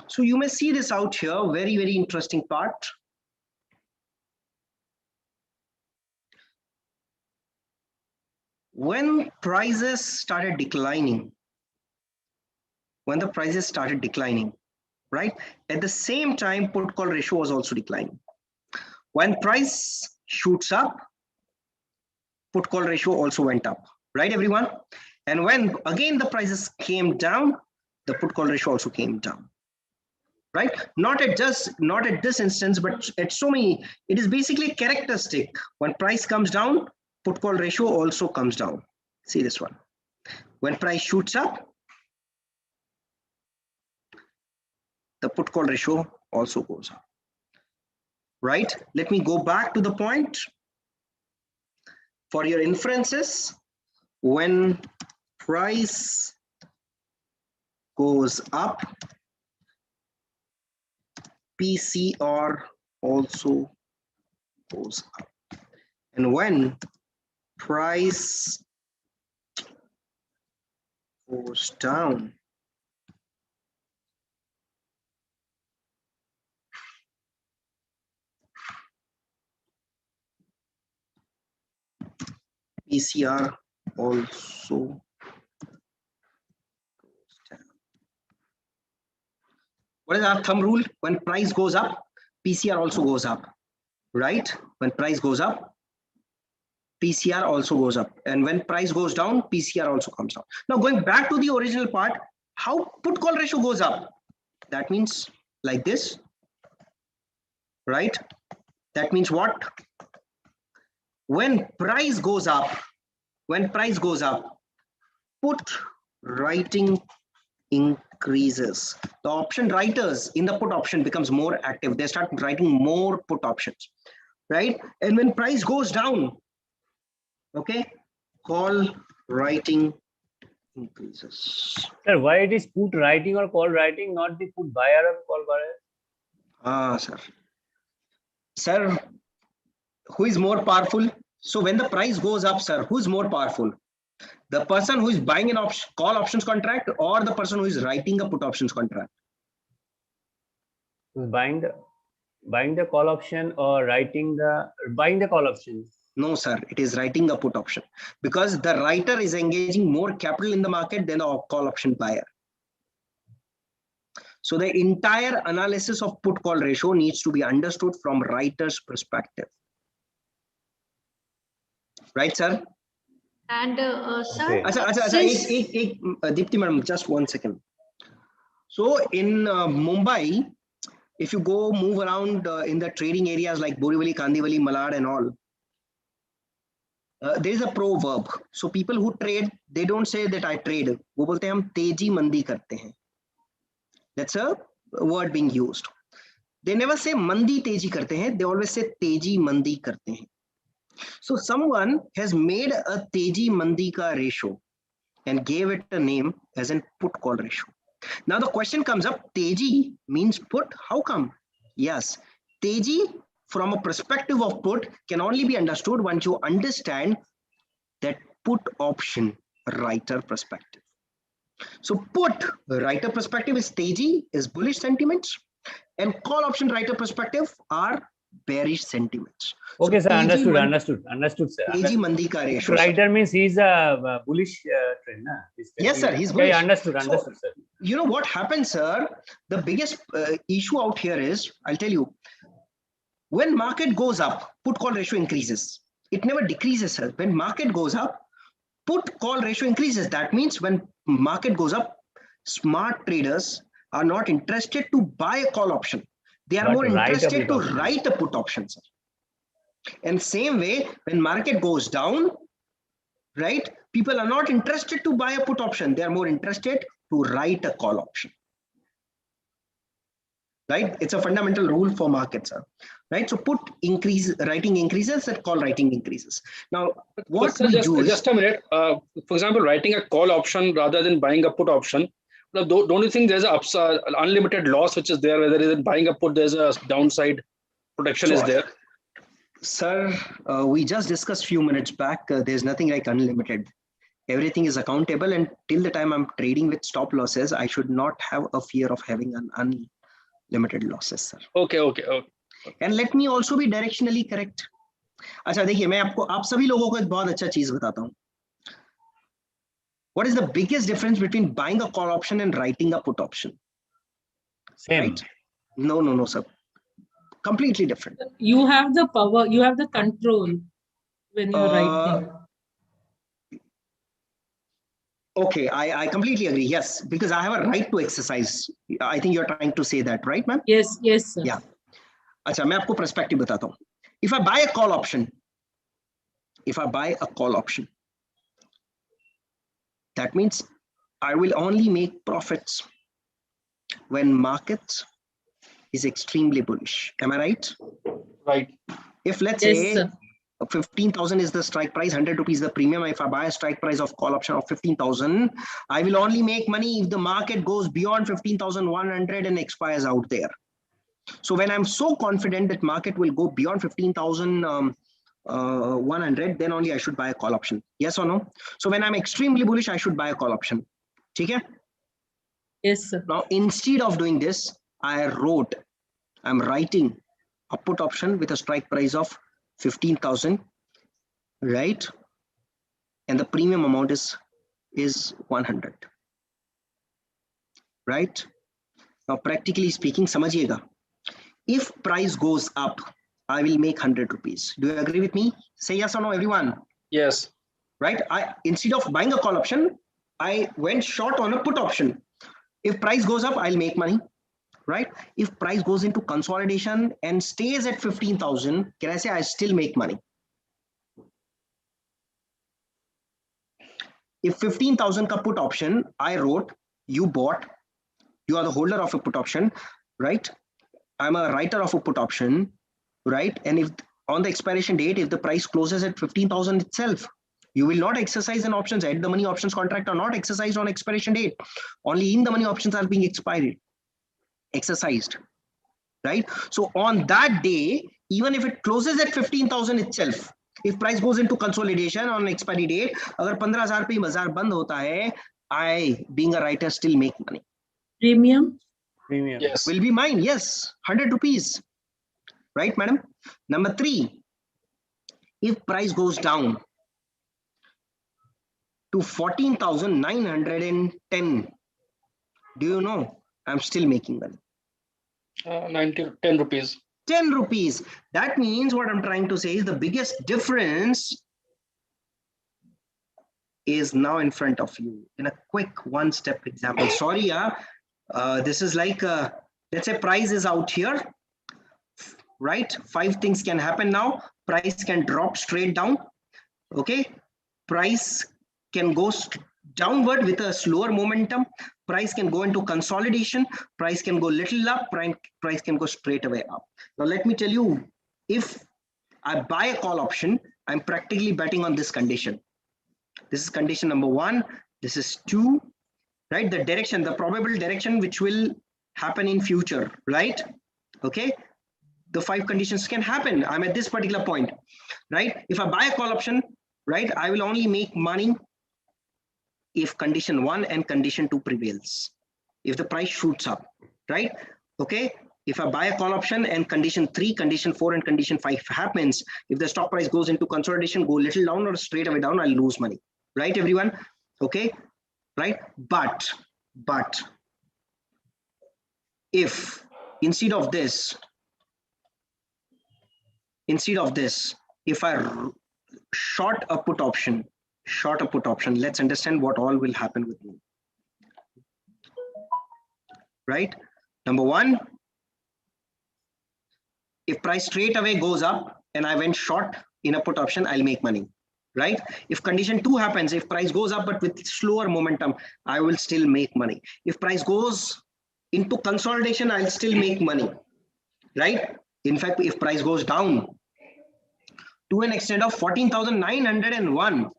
So you may see this out here, very, very interesting part. When prices started declining, right? At the same time, put call ratio was also declining. When price shoots up, put call ratio also went up, right, everyone? And when again the prices came down, the put call ratio also came down, right? Not at this instance, but at so many. It is basically characteristic. When price comes down, put call ratio also comes down. See this one. When price shoots up, the put call ratio also goes up, right? Let me go back to the point. For your inferences, when price goes up, PCR also goes up. And when price goes down, PCR also goes down. What is our thumb rule? When price goes up, PCR also goes up, right? When price goes up, PCR also goes up. And when price goes down, PCR also comes down. Now going back to the original part, how put call ratio goes up? That means like this, right? That means what? When price goes up, put writing increases. The option writers in the put option becomes more active. They start writing more put options, right? And when price goes down, okay, call writing increases. Sir, why it is put writing or call writing, not the put buyer or call buyer? Sir, who is more powerful? So when the price goes up, sir, who is more powerful? The person who is buying an call options contract or the person who is writing a put options contract? Buying the call option or buying the call option? No, sir, it is writing a put option because the writer is engaging more capital in the market than the call option buyer. So the entire analysis of put call ratio needs to be understood from writer's perspective. Right, sir? And sir, Deepti madam, just 1 second. So in Mumbai, if you go move around in the trading areas like Borivali, Kandivali, Malad and all, there is a proverb. So people who trade, they don't say that I trade. वो बोलते हैं हम तेजी मंदी करते हैं. That's a word being used. They never say mandi teji karte hain. They always say teji mandi karte hain. So someone has made a teji mandi ka ratio and gave it a name as an put call ratio. Now the question comes up, teji means put. How come? Yes, teji from a perspective of put can only be understood once you understand that put option writer perspective. So put writer perspective is teji, is bullish sentiments, and call option writer perspective are bearish sentiments. Okay, so sir, understood, sir. Teji mandi ka ratio. Writer means he's a bullish trend, na? Yes, sir, he's bullish. Okay, understood, sir. You know what happens, sir? The biggest issue out here is, I'll tell you, when market goes up, put call ratio increases. It never decreases, sir. When market goes up, put call ratio increases. That means when market goes up, smart traders are not interested to buy a call option. They are more interested to write a put option, sir. And same way, when market goes down, right, people are not interested to buy a put option. They are more interested to write a call option. Right? It's a fundamental rule for markets, sir. Right? So put writing increases and call writing increases. Now, what we do is... Just a minute. For example, writing a call option rather than buying a put option. Now, don't you think there's an unlimited loss which is there? Whether it is buying a put, there's a downside protection is there? Sir, we just discussed few minutes back. There's nothing like unlimited. Everything is accountable, and till the time I'm trading with stop losses, I should not have a fear of having an unlimited losses, sir. Okay. And let me also be directionally correct. अच्छा देखिए, मैं आप सभी लोगों को एक बहुत अच्छा चीज बताता हूँ. What is the biggest difference between buying a call option and writing a put option? Same. Right? No, sir. Completely different. You have the power, you have the control when you're writing. Okay, I completely agree. Yes, because I have a right to exercise. I think you're trying to say that, right, ma'am? Yes, sir. Yeah. अच्छा, मैं आपको perspective बताता हूँ. If I buy a call option, that means I will only make profits when market is extremely bullish. Am I right? Right. If let's say 15,000 is the strike price, 100 rupees the premium. If I buy a strike price of call option of 15,000, I will only make money if the market goes beyond 15,100 and expires out there. So when I'm so confident that market will go beyond 15,100, then only I should buy a call option. Yes or no? So when I'm extremely bullish, I should buy a call option. Okay? Yes, sir. Now, instead of doing this, I'm writing a put option with a strike price of 15,000, right? And the premium amount is 100, right? Now, practically speaking, समझिएगा. If price goes up, I will make 100 rupees. Do you agree with me? Say yes or no, everyone. Yes. Right? Instead of buying a call option, I went short on a put option. If price goes up, I'll make money. Right? If price goes into consolidation and stays at 15,000, can I say I still make money? If 15,000 ka put option I wrote, you bought, you are the holder of a put option, right? I'm a writer of a put option, right? And if on the expiration date, if the price closes at 15,000 itself, you will not exercise an options. At the money options contract are not exercised on expiration date. Only in the money options are being exercised, right? So on that day, even if it closes at 15,000 itself, if price goes into consolidation on expiry date, agar 15,000 pe bazaar band hota hai, I, being a writer, still make money. Premium? Premium. Yes. Will be mine, yes, 100 rupees. Right, madam? Number 3, if price goes down to 14,910, do you know I'm still making money? 10 rupees. 10 rupees. That means what I'm trying to say is the biggest difference is now in front of you in a quick one-step example. Sorry, this is like, let's say price is out here, right? 5 things can happen now. Price can drop straight down. Okay. Price can go downward with a slower momentum. Price can go into consolidation. Price can go little up. Price can go straight away up. Now, let me tell you, if I buy a call option, I'm practically betting on this condition. This is condition number 1. This is 2, right? The direction, the probable direction which will happen in future, right? Okay. The 5 conditions can happen. I'm at this particular point, right? If I buy a call option, right, I will only make money if condition 1 and condition 2 prevails. If the price shoots up, right? Okay. If I buy a call option and condition 3, condition 4, and condition 5 happens, if the stock price goes into consolidation, go little down or straight away down, I'll lose money. Right, everyone? Okay. Right. But if instead of this, if I short a put option, let's understand what all will happen with me. Right? Number 1, if price straight away goes up and I went short in a put option, I'll make money. Right? If condition 2 happens, if price goes up but with slower momentum, I will still make money. If price goes into consolidation, I'll still make money. Right? In fact, if price goes down to an extent of 14,901,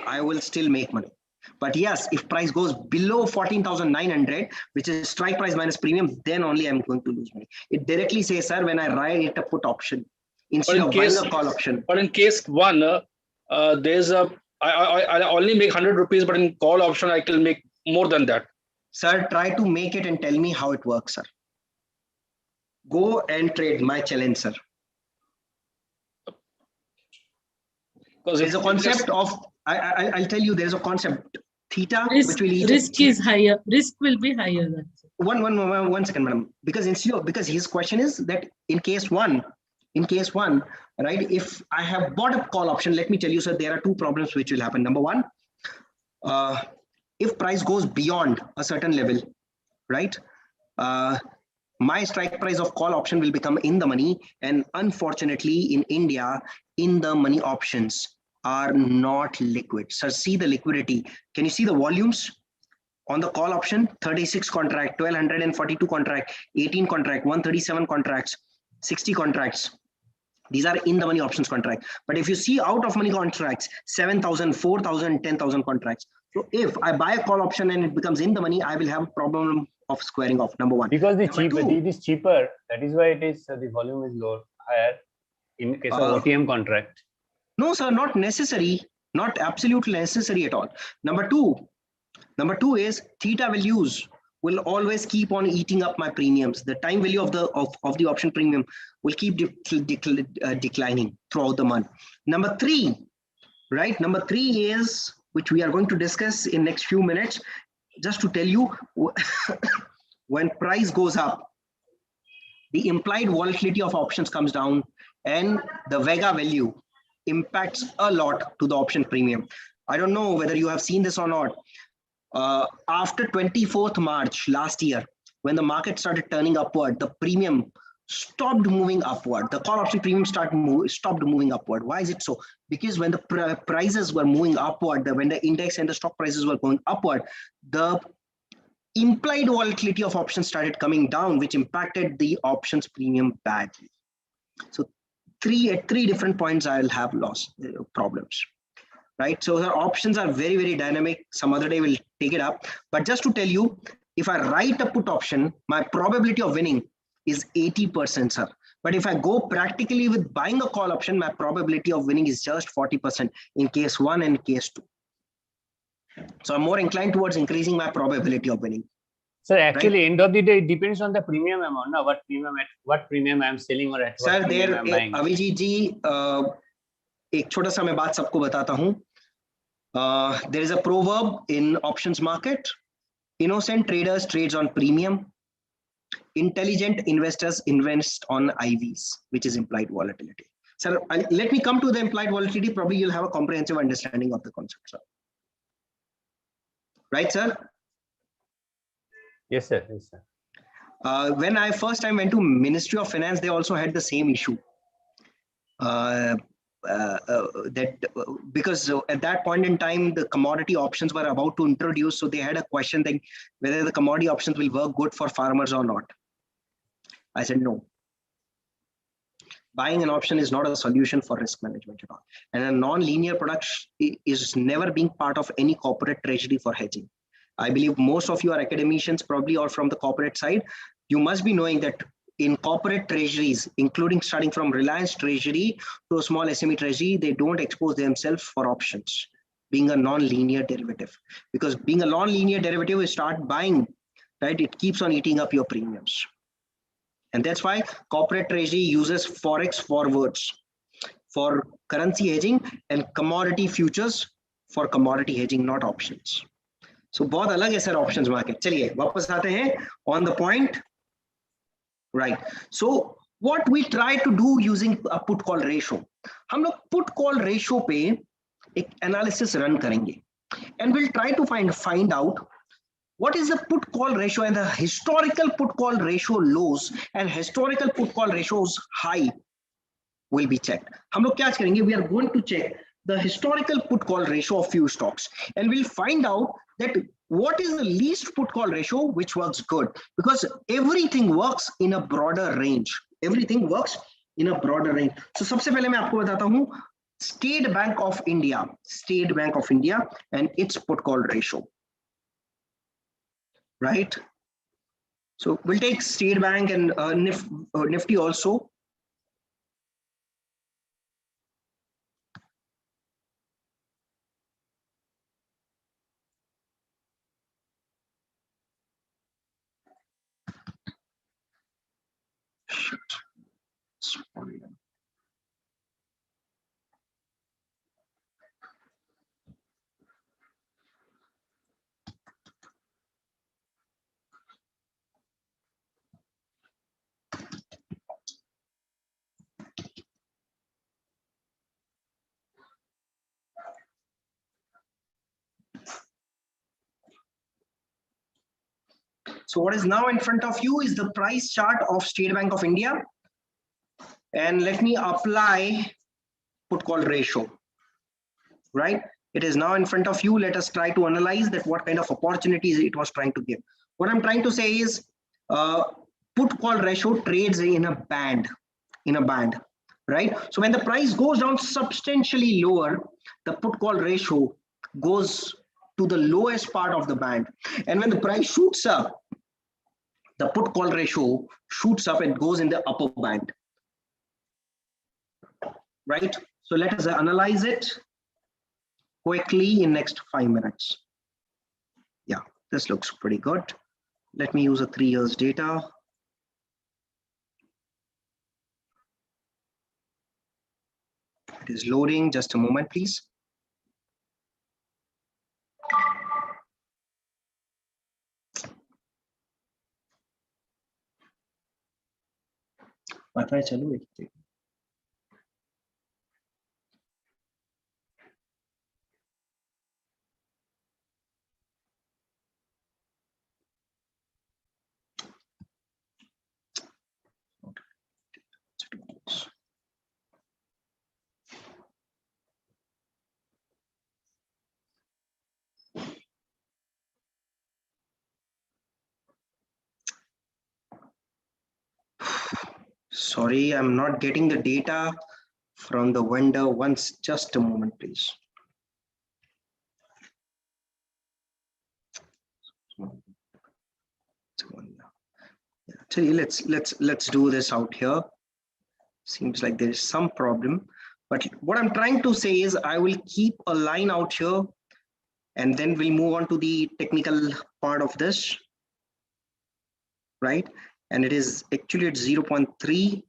I will still make money. But yes, if price goes below 14,900, which is strike price minus premium, then only I'm going to lose money. It directly says, sir, when I write a put option instead of buying a call option. But in case 1, there's I only make 100 rupees, but in call option, I can make more than that. Sir, try to make it and tell me how it works, sir. Go and trade, my challenge, sir. Because there's a concept of, I'll tell you, there's a concept, theta, which will eat. Risk is higher. Risk will be higher. One second, madam. Because his question is that in case one, right? If I have bought a call option, let me tell you, sir, there are 2 problems which will happen. Number 1, if price goes beyond a certain level, right? My strike price of call option will become in the money, and unfortunately in India, in the money options are not liquid. So see the liquidity. Can you see the volumes on the call option? 36 contract, 1242 contract, 18 contract, 137 contracts, 60 contracts. These are in the money options contract. But if you see out of money contracts, 7,000, 4,000, 10,000 contracts. So if I buy a call option and it becomes in the money, I will have a problem of squaring off. Number 1. Because it is cheaper. That is why it is the volume is higher in case of OTM contract. No, sir, not necessary. Not absolutely necessary at all. Number two is theta values will always keep on eating up my premiums. The time value of the option premium will keep declining throughout the month. Number 3, right? Number 3 is, which we are going to discuss in next few minutes, just to tell you when price goes up, the implied volatility of options comes down, and the Vega value impacts a lot to the option premium. I don't know whether you have seen this or not. After 24th March last year, when the market started turning upward, the premium stopped moving upward. The call option premium stopped moving upward. Why is it so? Because when the prices were moving upward, when the index and the stock prices were going upward, the implied volatility of options started coming down, which impacted the options premium badly. So at three different points, I'll have loss problems. Right, so the options are very, very dynamic. Some other day we'll take it up. But just to tell you, if I write a put option, my probability of winning is 80%, sir. But if I go practically with buying a call option, my probability of winning is just 40% in case 1 and case 2. So I'm more inclined towards increasing my probability of winning. Sir, actually, end of the day, it depends on the premium amount. Now, what premium I'm selling or at what premium I'm buying. Avijit ji, एक छोटा सा मैं बात सबको बताता हूं. There is a proverb in options market: innocent traders trades on premium, intelligent investors invest on IVs, which is implied volatility. Sir, let me come to the implied volatility. Probably you'll have a comprehensive understanding of the concept, sir. Right, sir? Yes, sir. Yes, sir. When I first time went to Ministry of Finance, they also had the same issue. Because at that point in time, the commodity options were about to introduce, so they had a question that whether the commodity options will work good for farmers or not. I said no. Buying an option is not a solution for risk management at all, and a non-linear product is never being part of any corporate treasury for hedging. I believe most of you are academicians, probably, or from the corporate side. You must be knowing that in corporate treasuries, including starting from Reliance Treasury to a small SME Treasury, they don't expose themselves for options, being a non-linear derivative. Because being a non-linear derivative, you start buying, right? It keeps on eating up your premiums. And that's why corporate treasury uses Forex forwards for currency hedging and commodity futures for commodity hedging, not options. So बहुत अलग है sir options market. चलिए वापस आते हैं on the point. Right. So what we try to do using a put call ratio, हम लोग put call ratio पे एक analysis run करेंगे, and we'll try to find out what is the put call ratio and the historical put call ratio lows and historical put call ratios high will be checked. हम लोग क्या करेंगे? We are going to check the historical put call ratio of few stocks, and we'll find out that what is the least put call ratio which works good, because everything works in a broader range. Everything works in a broader range. So सबसे पहले मैं आपको बताता हूँ State Bank of India and its put call ratio. Right. So we'll take State Bank and Nifty also. So what is now in front of you is the price chart of State Bank of India. And let me apply put call ratio, right? It is now in front of you. Let us try to analyze that what kind of opportunities it was trying to give. What I'm trying to say is put call ratio trades in a band, right? So when the price goes down substantially lower, the put call ratio goes to the lowest part of the band. And when the price shoots up, the put call ratio shoots up and goes in the upper band. Right? So let us analyze it quickly in next 5 minutes. Yeah, this looks pretty good. Let me use a 3 years data. It is loading, just a moment, please. Wi-Fi चालू है? Sorry, I'm not getting the data from the vendor. Just a moment, please. Actually, let's do this out here. Seems like there is some problem, but what I'm trying to say is I will keep a line out here, and then we'll move on to the technical part of this, right? And it is actually at 0.3,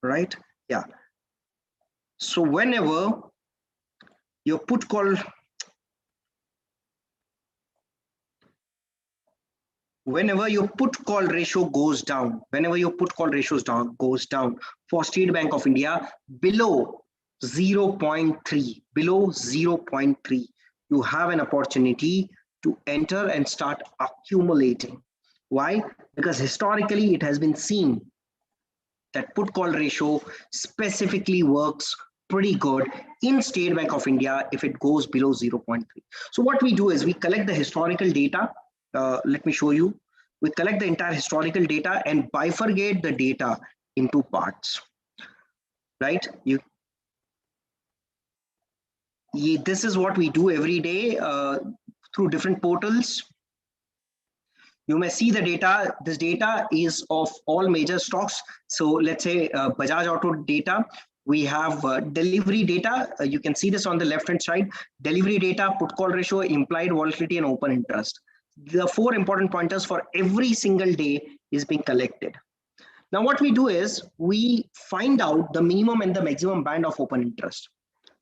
right? Yeah. So whenever your put call ratio goes down, goes down for State Bank of India below 0.3, you have an opportunity to enter and start accumulating. Why? Because historically it has been seen that put call ratio specifically works pretty good in State Bank of India if it goes below 0.3. So what we do is we collect the historical data. Let me show you. We collect the entire historical data and bifurcate the data into parts, right? This is what we do every day through different portals. You may see the data. This data is of all major stocks. So let's say Bajaj Auto data. We have delivery data. You can see this on the left-hand side. Delivery data, put call ratio, implied volatility, and open interest. The 4 important pointers for every single day is being collected. Now what we do is we find out the minimum and the maximum band of open interest,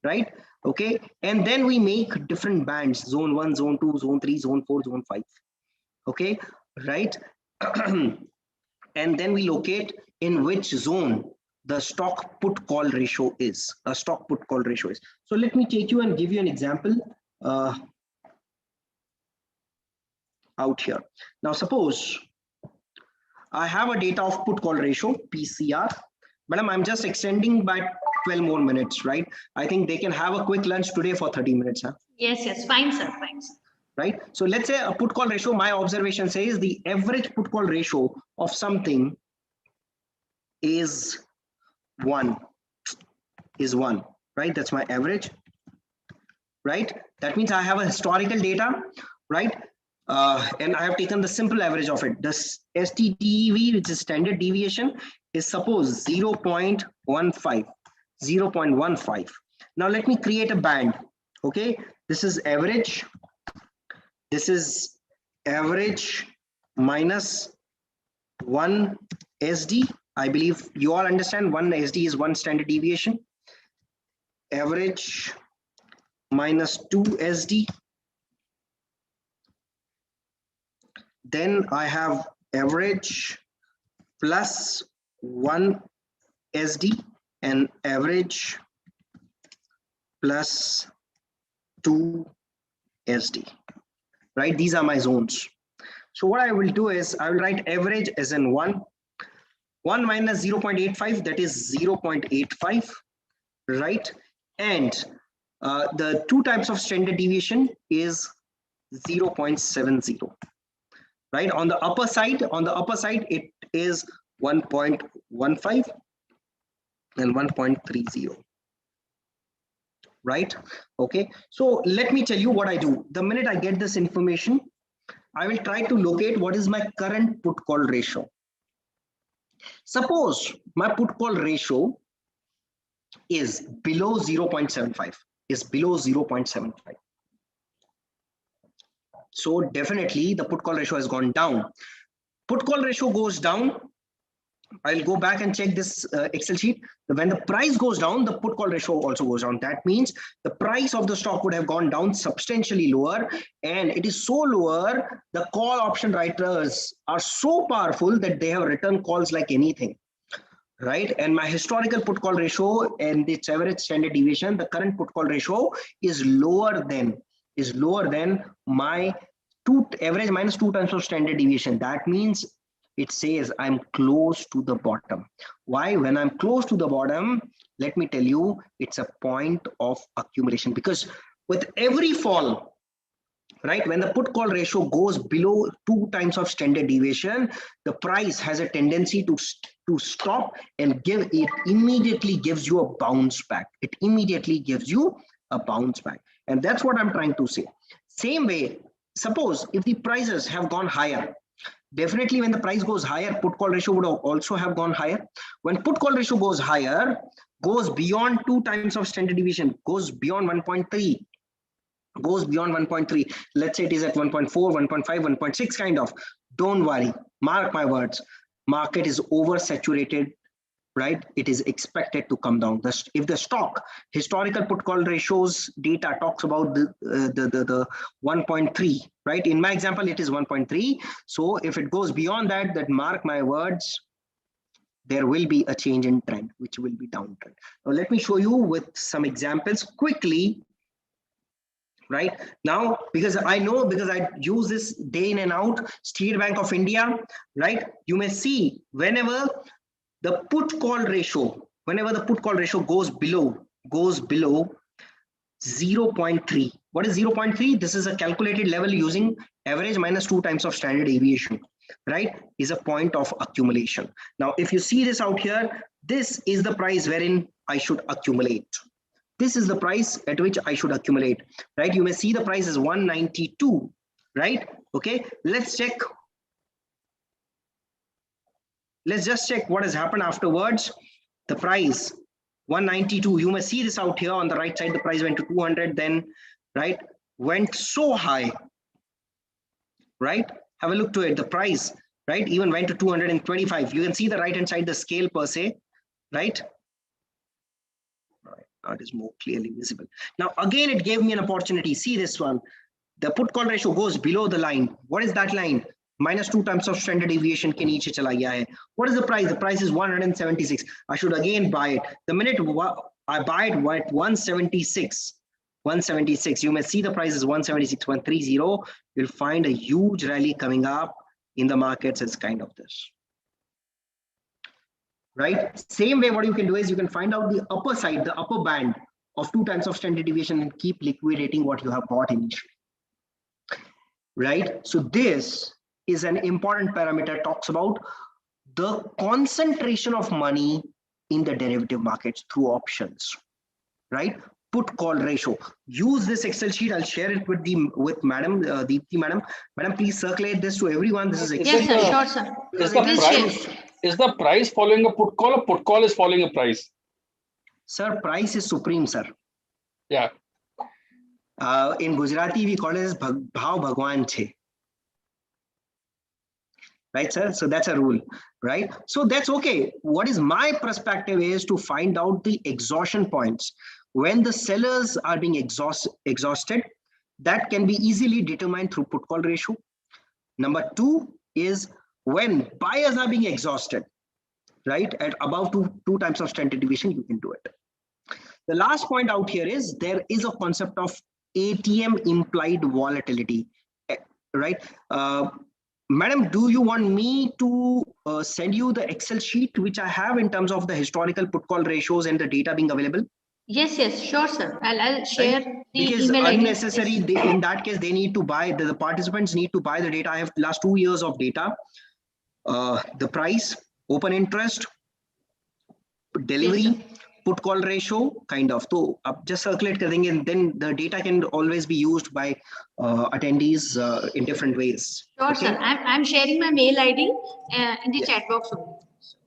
right? Okay, and then we make different bands: zone 1, zone 2, zone 3, zone 4, zone 5. Okay, right? And then we locate in which zone the stock put call ratio is. So let me take you and give you an example out here. Now suppose I have a data of put call ratio, PCR. Madam, I'm just extending by 12 more minutes, right? I think they can have a quick lunch today for 30 minutes. Huh? Yes, fine, sir, fine, sir. Right? So let's say a put call ratio, my observation says the average put call ratio of something is 1, right? That's my average, right? That means I have a historical data, right? And I have taken the simple average of it. The STTP, which is standard deviation, is suppose 0.15. Now let me create a band. Okay, this is average. This is average minus 1 SD. I believe you all understand 1 SD is 1 standard deviation. Average minus 2 SD. Then I have average plus 1 SD and average plus 2 SD, right? These are my zones. So what I will do is I will write average as in 1 minus 0.85, that is 0.85, right? And the 2 types of standard deviation is 0.70. Right, on the upper side it is 1.15 and 1.30, right? Okay, so let me tell you what I do. The minute I get this information, I will try to locate what is my current put call ratio. Suppose my put call ratio is below 0.75, So definitely the put call ratio has gone down. Put call ratio goes down. I'll go back and check this Excel sheet. When the price goes down, the put call ratio also goes down. That means the price of the stock would have gone down substantially lower, and it is so lower, the call option writers are so powerful that they have written calls like anything, right? And my historical put call ratio and its average standard deviation, the current put call ratio is lower than my average minus 2 times of standard deviation. That means it says I'm close to the bottom. Why? When I'm close to the bottom, let me tell you, it's a point of accumulation, because with every fall, right, when the put call ratio goes below 2 times of standard deviation, the price has a tendency to stop and immediately gives you a bounce back. It immediately gives you a bounce back. And that's what I'm trying to say. Same way, suppose if the prices have gone higher, definitely when the price goes higher, put call ratio would also have gone higher. When put call ratio goes higher, goes beyond 2 times of standard deviation, goes beyond 1.3, goes beyond 1.3, let's say it is at 1.4, 1.5, 1.6 kind of, don't worry, mark my words, market is oversaturated, right? It is expected to come down. If the stock historical put call ratios data talks about the 1.3, right? In my example, it is 1.3. So if it goes beyond that, mark my words, there will be a change in trend, which will be downtrend. Now let me show you with some examples quickly. Right now, because I use this day in and out, State Bank of India, right? You may see whenever the put call ratio goes below 0.3. What is 0.3? This is a calculated level using average minus 2 times of standard deviation, right? Is a point of accumulation. Now, if you see this out here, this is the price wherein I should accumulate. This is the price at which I should accumulate, right? You may see the price is 192, right? Okay, let's check. Let's just check what has happened afterwards. The price 192, you may see this out here on the right side, the price went to 200, then, right, went so high, right? Have a look to it, the price, right, even went to 225. You can see the right hand side, the scale per se, right? Now it is more clearly visible. Now again, it gave me an opportunity. See this one, the put call ratio goes below the line. What is that line? Minus 2 times of standard deviation ke niche chala gaya hai. What is the price? The price is 176. I should again buy it. The minute I buy it at 176, you may see the price is 176, 130. You'll find a huge rally coming up in the markets. It's kind of this. Right? Same way, what you can do is you can find out the upper side, the upper band of 2 times of standard deviation and keep liquidating what you have bought initially. Right? So this is an important parameter, talks about the concentration of money in the derivative markets through options. Right? Put call ratio. Use this Excel sheet. I'll share it with Madam Deepti Madam. Madam, please circulate this to everyone. This is yes, sir. Sure, sir. Is the price following a put call or put call is following a price? Sir, price is supreme, sir. Yeah. In Gujarati, we call it as Bhav Bhagwan Che. Right, sir? So that's a rule, right? So that's okay. What is my perspective is to find out the exhaustion points. When the sellers are being exhausted, that can be easily determined through put call ratio. Number 2 is when buyers are being exhausted, right? At above two times of standard deviation, you can do it. The last point out here is there is a concept of ATM implied volatility, right? Madam, do you want me to send you the Excel sheet which I have in terms of the historical put call ratios and the data being available? Yes, sure, sir. I'll share the because email unnecessary, ID. in that case, they need to buy, the participants need to buy the data. I have last 2 years of data, the price, open interest, delivery, yes, put call ratio, kind of. So just circulate and then the data can always be used by attendees in different ways. Sure, okay, sir. I'm sharing my mail ID in the chat box.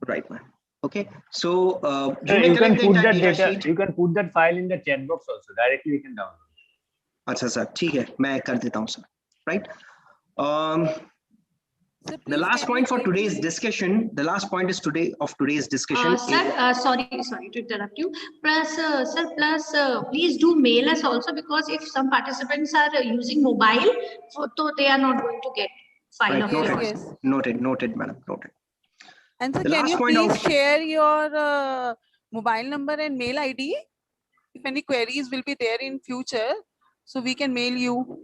Right, ma'am. Okay, so you can put that data. You can put that file in the chat box also. Directly you can download. अच्छा sir, ठीक है, मैं कर देता हूँ sir. Right. The last point for today's discussion. The last point is today's discussion. Sir, sorry to interrupt you. Plus, sir, please do mail us also, because if some participants are using mobile, so they are not going to get file. Right, noted, madam, noted. And sir, The can last you point please out. share your mobile number and mail ID? If any queries will be there in future, so we can mail you.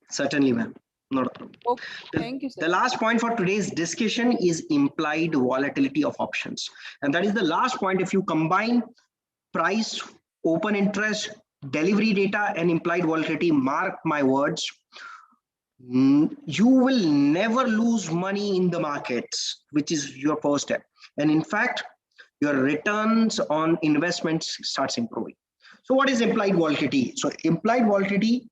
Certainly, ma'am. Not a problem. Okay. Thank you, sir. The last point for today's discussion is implied volatility of options. And that is the last point. If you combine price, open interest, delivery data, and implied volatility, mark my words, you will never lose money in the markets, which is your first step. And in fact, your returns on investments starts improving. So what is implied volatility? So implied volatility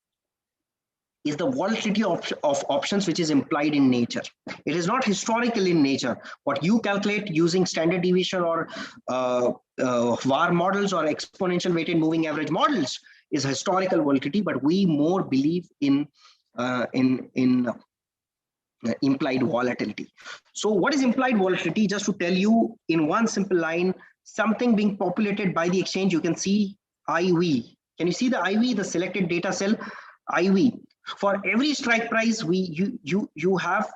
is the volatility of options which is implied in nature. It is not historical in nature. What you calculate using standard deviation or VAR models or exponential weighted moving average models is historical volatility, but we more believe in implied volatility. So what is implied volatility? Just to tell you in one simple line, something being populated by the exchange, you can see IV. Can you see the IV, the selected data cell, IV? For every strike price, you have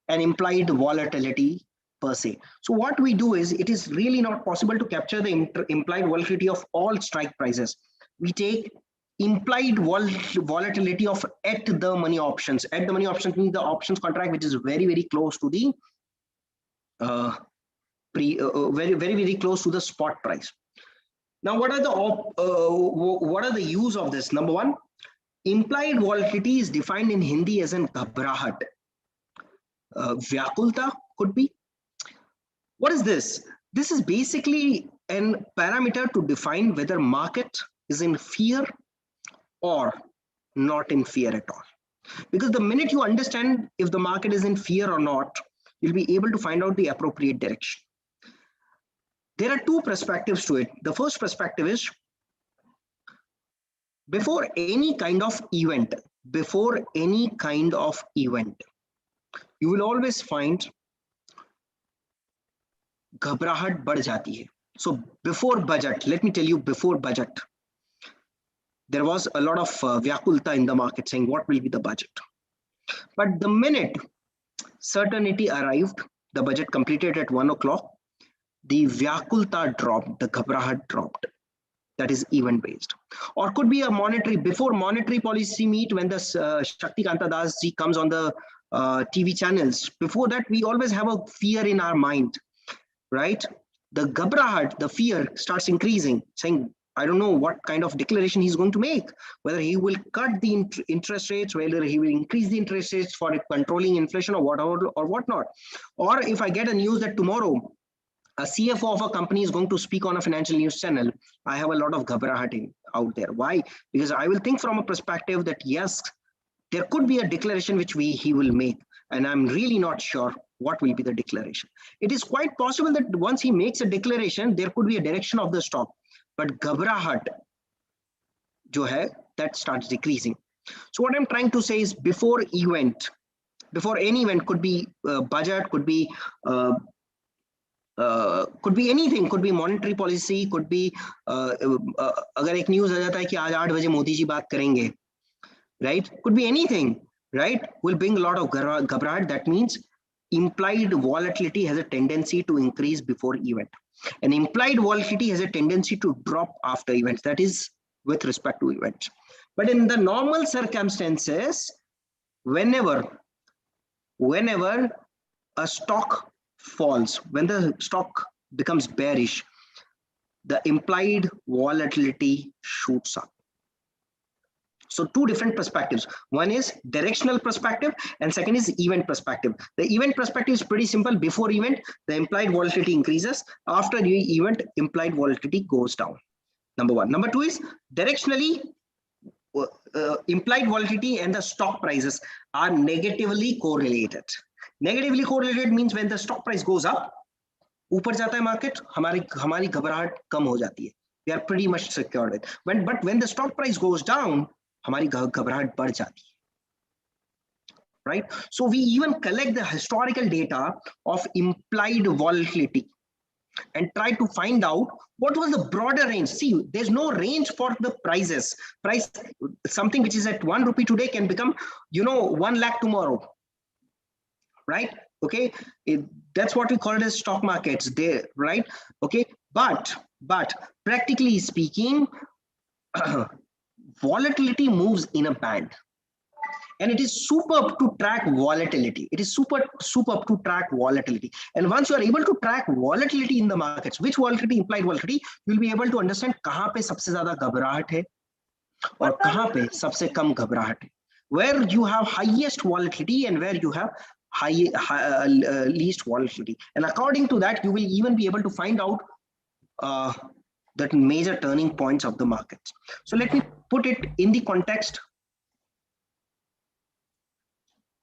an implied volatility per se. So what we do is, it is really not possible to capture the implied volatility of all strike prices. We take implied volatility of at the money options. At the money options means the options contract which is very, very close to the very close to the spot price. Now, what are the use of this? Number one, implied volatility is defined in Hindi as an ghabrahat. Vyakulta could be. What is this? This is basically an parameter to define whether market is in fear or not in fear at all. Because the minute you understand if the market is in fear or not, you'll be able to find out the appropriate direction. There are two perspectives to it. The first perspective is, before any kind of event, you will always find घबराहट बढ़ जाती है. So before budget, let me tell you, before budget, there was a lot of vyakulta in the market saying what will be the budget. But the minute certainty arrived, the budget completed at 1 o'clock, the vyakulta dropped, the घबराहट dropped. That is event based. Or could be a monetary, before monetary policy meet, when the Shakti Kanta Das ji comes on the TV channels, before that we always have a fear in our mind, right? The घबराहट, the fear starts increasing, saying, I don't know what kind of declaration he's going to make, whether he will cut the interest rates, whether he will increase the interest rates for controlling inflation or whatever or whatnot. Or if I get a news that tomorrow a CFO of a company is going to speak on a financial news channel, I have a lot of घबराहट out there. Why? Because I will think from a perspective that yes, there could be a declaration which he will make, and I'm really not sure what will be the declaration. It is quite possible that once he makes a declaration, there could be a direction of the stock, but घबराहट जो है, that starts decreasing. So what I'm trying to say is, before any event, could be budget, could be anything, could be monetary policy, could be अगर एक news आ जाता है कि आज 8 बजे मोदी जी बात करेंगे, right? Could be anything, right? Will bring a lot of घबराहट. That means implied volatility has a tendency to increase before event, and implied volatility has a tendency to drop after events. That is with respect to events. But in the normal circumstances, whenever a stock falls, when the stock becomes bearish, the implied volatility shoots up. So two different perspectives. One is directional perspective and second is event perspective. The event perspective is pretty simple. Before event, the implied volatility increases. After the event, implied volatility goes down. Number one. Number two is directionally, implied volatility and the stock prices are negatively correlated. Negatively correlated means when the stock price goes up, ऊपर जाता है market, हमारी घबराहट कम हो जाती है. We are pretty much secured. But when the stock price goes down, हमारी घबराहट बढ़ जाती है. Right? So we even collect the historical data of implied volatility and try to find out what was the broader range. See, there's no range for the prices. Price, something which is at 1 rupee today can become, 1 lakh tomorrow. Right? Okay, that's what we call it as stock markets there, right? Okay, but practically speaking, volatility moves in a band, and it is superb to track volatility. It is superb to track volatility. And once you are able to track volatility in the markets, which volatility, implied volatility, you'll be able to understand kahan pe sabse zyada घबराहट है और kahan pe sabse kam घबराहट है, where you have highest volatility and where you have least volatility. And according to that, you will even be able to find out that major turning points of the markets. So let me put it in the context.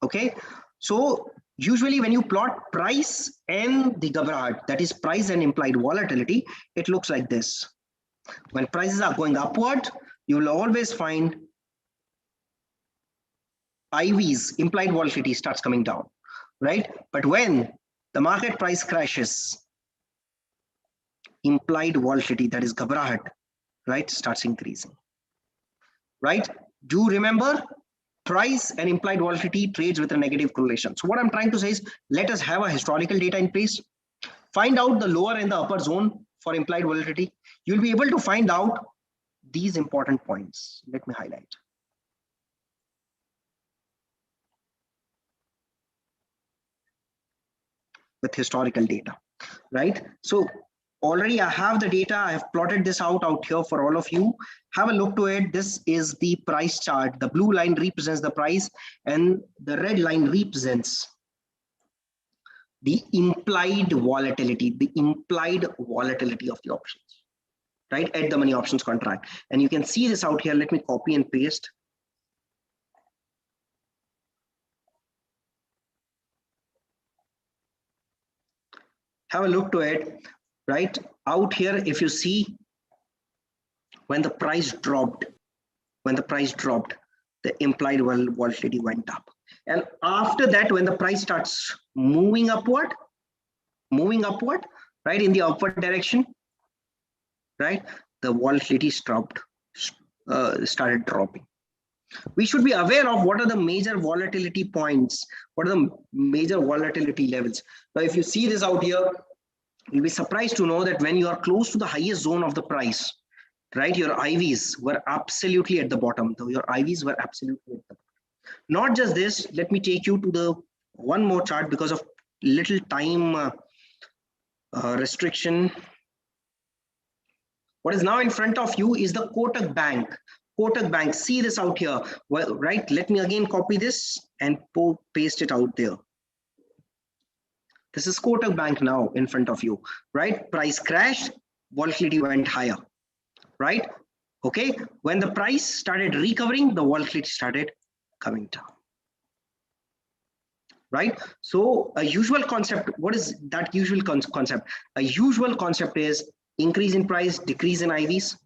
Okay, so usually when you plot price and the घबराहट, that is price and implied volatility, it looks like this. When prices are going upward, you will always find IV's, implied volatility, starts coming down, right? But when the market price crashes, implied volatility, that is घबराहट, right, starts increasing, right? Do you remember? Price and implied volatility trades with a negative correlation. So what I'm trying to say is, let us have a historical data in place, find out the lower and the upper zone for implied volatility. You'll be able to find out these important points. Let me highlight. With historical data, right? So already I have the data. I have plotted this out here for all of you. Have a look to it. This is the price chart. The blue line represents the price and the red line represents the implied volatility, of the options, right, at the money options contract. And you can see this out here. Let me copy and paste. Have a look to it, right? Out here, if you see, when the price dropped, the implied volatility went up. And after that, when the price starts moving upward, right, in the upward direction, right, the volatility started dropping. We should be aware of what are the major volatility points, what are the major volatility levels. Now, if you see this out here, you'll be surprised to know that when you are close to the highest zone of the price, right, your IVs were absolutely at the bottom. Your IVs were absolutely at the bottom. Not just this, let me take you to the one more chart because of little time restriction. What is now in front of you is the Kotak Bank. Kotak Bank, see this out here, well, right? Let me again copy this and paste it out there. This is Kotak Bank now in front of you, right? Price crashed, volatility went higher, right? Okay, when the price started recovering, the volatility started coming down, right? So a usual concept, what is that usual concept? A usual concept is increase in price, decrease in IVs,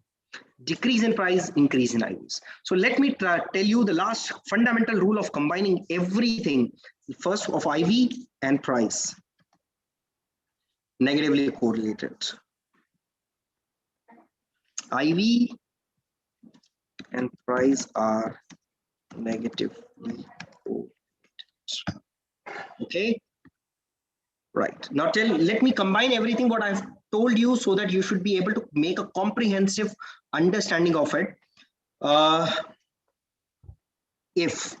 decrease in price, increase in IVs. So let me tell you the last fundamental rule of combining everything, first of IV and price, negatively correlated. IV and price are negatively correlated. Okay, right. Now let me combine everything what I've told you so that you should be able to make a comprehensive understanding of it. If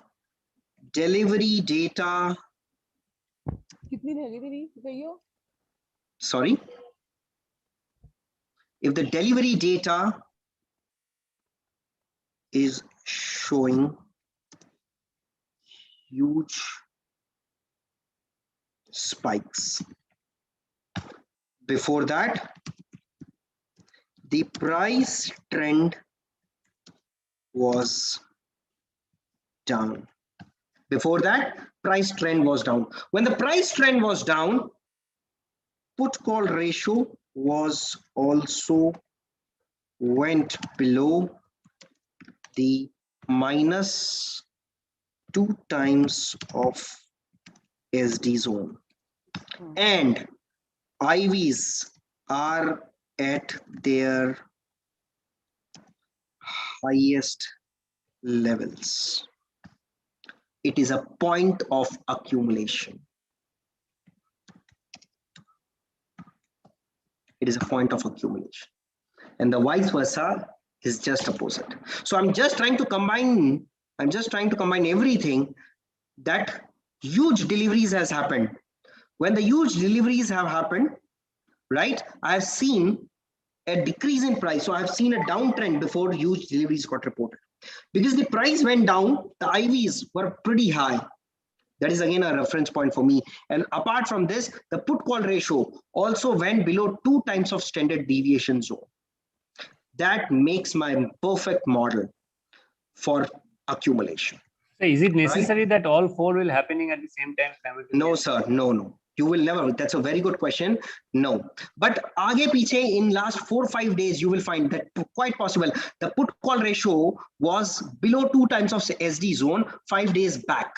delivery data, sorry, if the delivery data is showing huge spikes, before that the price trend was down. Before that, price trend was down. When the price trend was down, put call ratio was also went below the -2 times of SD zone, and IVs are at their highest levels. It is a point of accumulation. it is a point of accumulation. And the vice versa is just opposite. So I'm just trying to combine everything. That huge deliveries has happened. When the huge deliveries have happened, right, I have seen a decrease in price. So I've seen a downtrend before huge deliveries got reported. Because the price went down, the IVs were pretty high. That is again a reference point for me. And apart from this, the put call ratio also went below 2 times of standard deviation zone. That makes my perfect model for accumulation. So is it necessary that all 4 will happening at the same time? No, sir. No. You will never. That's a very good question. No. But aage piche in last 4 or 5 days, you will find that quite possible. The put call ratio was below 2 times of SD zone 5 days back.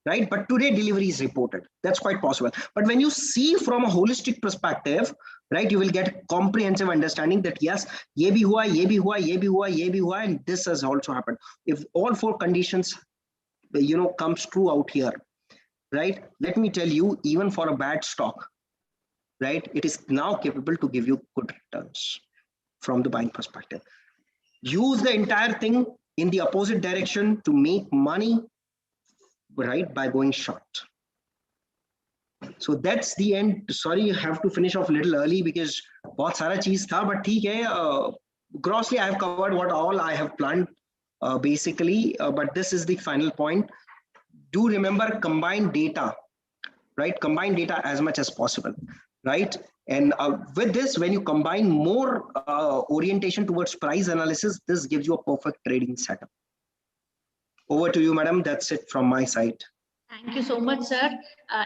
Right? But today delivery is reported. That's quite possible. But when you see from a holistic perspective, right, you will get comprehensive understanding that yes, ye bhi hua, ye bhi hua, ye bhi hua, ye bhi hua, and this has also happened. If all 4 conditions, comes true out here, right? Let me tell you, even for a bad stock, right, it is now capable to give you good returns from the buying perspective. Use the entire thing in the opposite direction to make money, right, by going short. So that's the end. Sorry, I have to finish off a little early because bahut sara cheez tha, but theek hai. Grossly, I have covered what all I have planned, basically. But this is the final point. Do remember combine data, right? Combine data as much as possible, right? And with this, when you combine more orientation towards price analysis, this gives you a perfect trading setup. Over to you, madam. That's it from my side. Thank you so much, sir.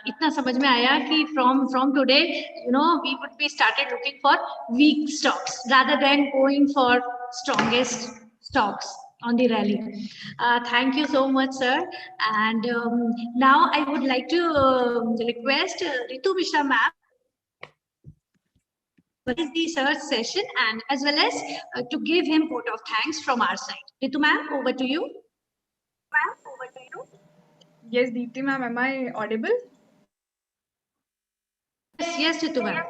Itna samajh mein aaya ki from today, we would be started looking for weak stocks rather than going for strongest stocks on the rally. Thank you so much, sir. And now I would like to request Ritu Mishra ma'am is the sir's session and as well as to give him vote of thanks from our side. Ritu ma'am, over to you. Ma'am, over to you. Yes, Deepti ma'am, am I audible? Yes, Ritu ma'am.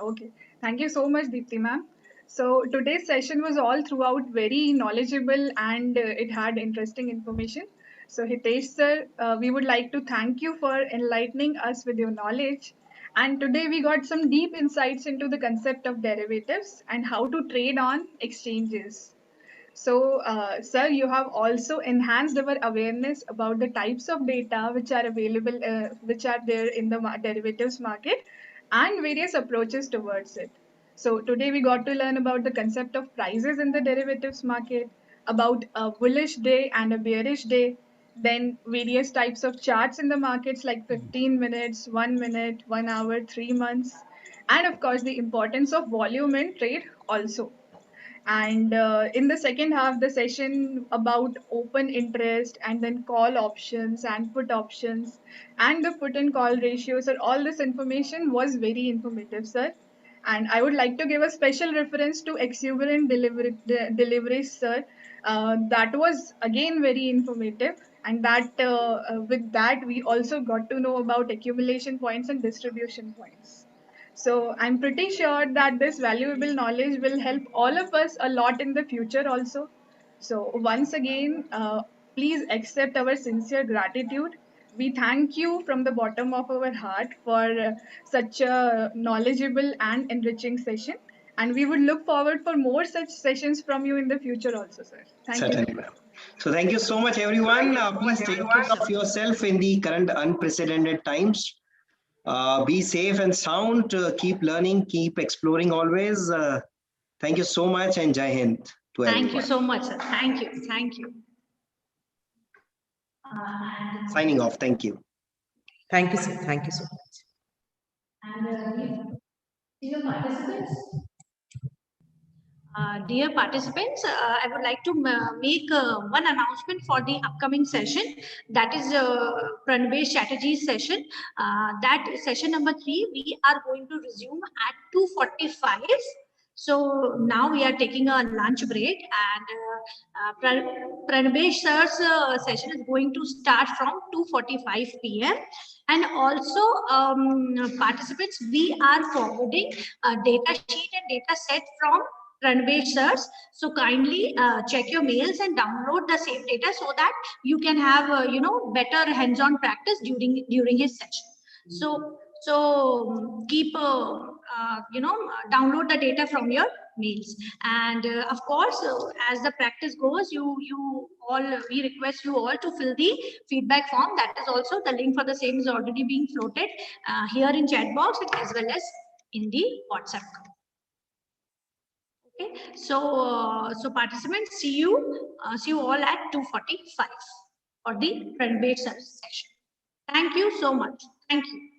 Okay, thank you so much, Deepti ma'am. So today's session was all throughout very knowledgeable and it had interesting information. So Hitesh sir, we would like to thank you for enlightening us with your knowledge. And today we got some deep insights into the concept of derivatives and how to trade on exchanges. So, sir, you have also enhanced our awareness about the types of data which are available, which are there in the derivatives market and various approaches towards it. So today we got to learn about the concept of prices in the derivatives market, about a bullish day and a bearish day, then various types of charts in the markets like 15 minutes, 1 minute, 1 hour, 3 months, and of course the importance of volume in trade also. And in the second half, the session about open interest and then call options and put options and the put and call ratios, or all this information was very informative, sir. And I would like to give a special reference to exuberant deliveries, sir. That was again very informative. And that with that, we also got to know about accumulation points and distribution points. So I'm pretty sure that this valuable knowledge will help all of us a lot in the future also. So once again, please accept our sincere gratitude. We thank you from the bottom of our heart for such a knowledgeable and enriching session. And we would look forward for more such sessions from you in the future also, sir. Thank Certainly, you. ma'am. So thank you so much, everyone. Please take care of yourself in the current unprecedented times. Be safe and sound. Keep learning, keep exploring always. Thank you so much and Jai Hind to everyone. Thank you so much, sir. Thank you. Thank you. Signing off. Thank you. Thank you, sir. Thank you so much. And dear participants, I would like to make one announcement for the upcoming session. That is Pranvesh Chatterjee's session. That session number 3, we are going to resume at 2:45. So now we are taking a lunch break, and Pranbesh sir's session is going to start from 2:45 p.m. And also, participants, we are forwarding a data sheet and data set from Pranbesh sirs. So kindly check your mails and download the same data so that you can have better hands-on practice during his session. So keep download the data from your mails, and of course, as the practice goes, we request you all to fill the feedback form. That is also, the link for the same is already being floated here in chat box as well as in the WhatsApp group. Okay, so participants, see you all at 2:45 for the Pranbesh session. Thank you so much. Thank you.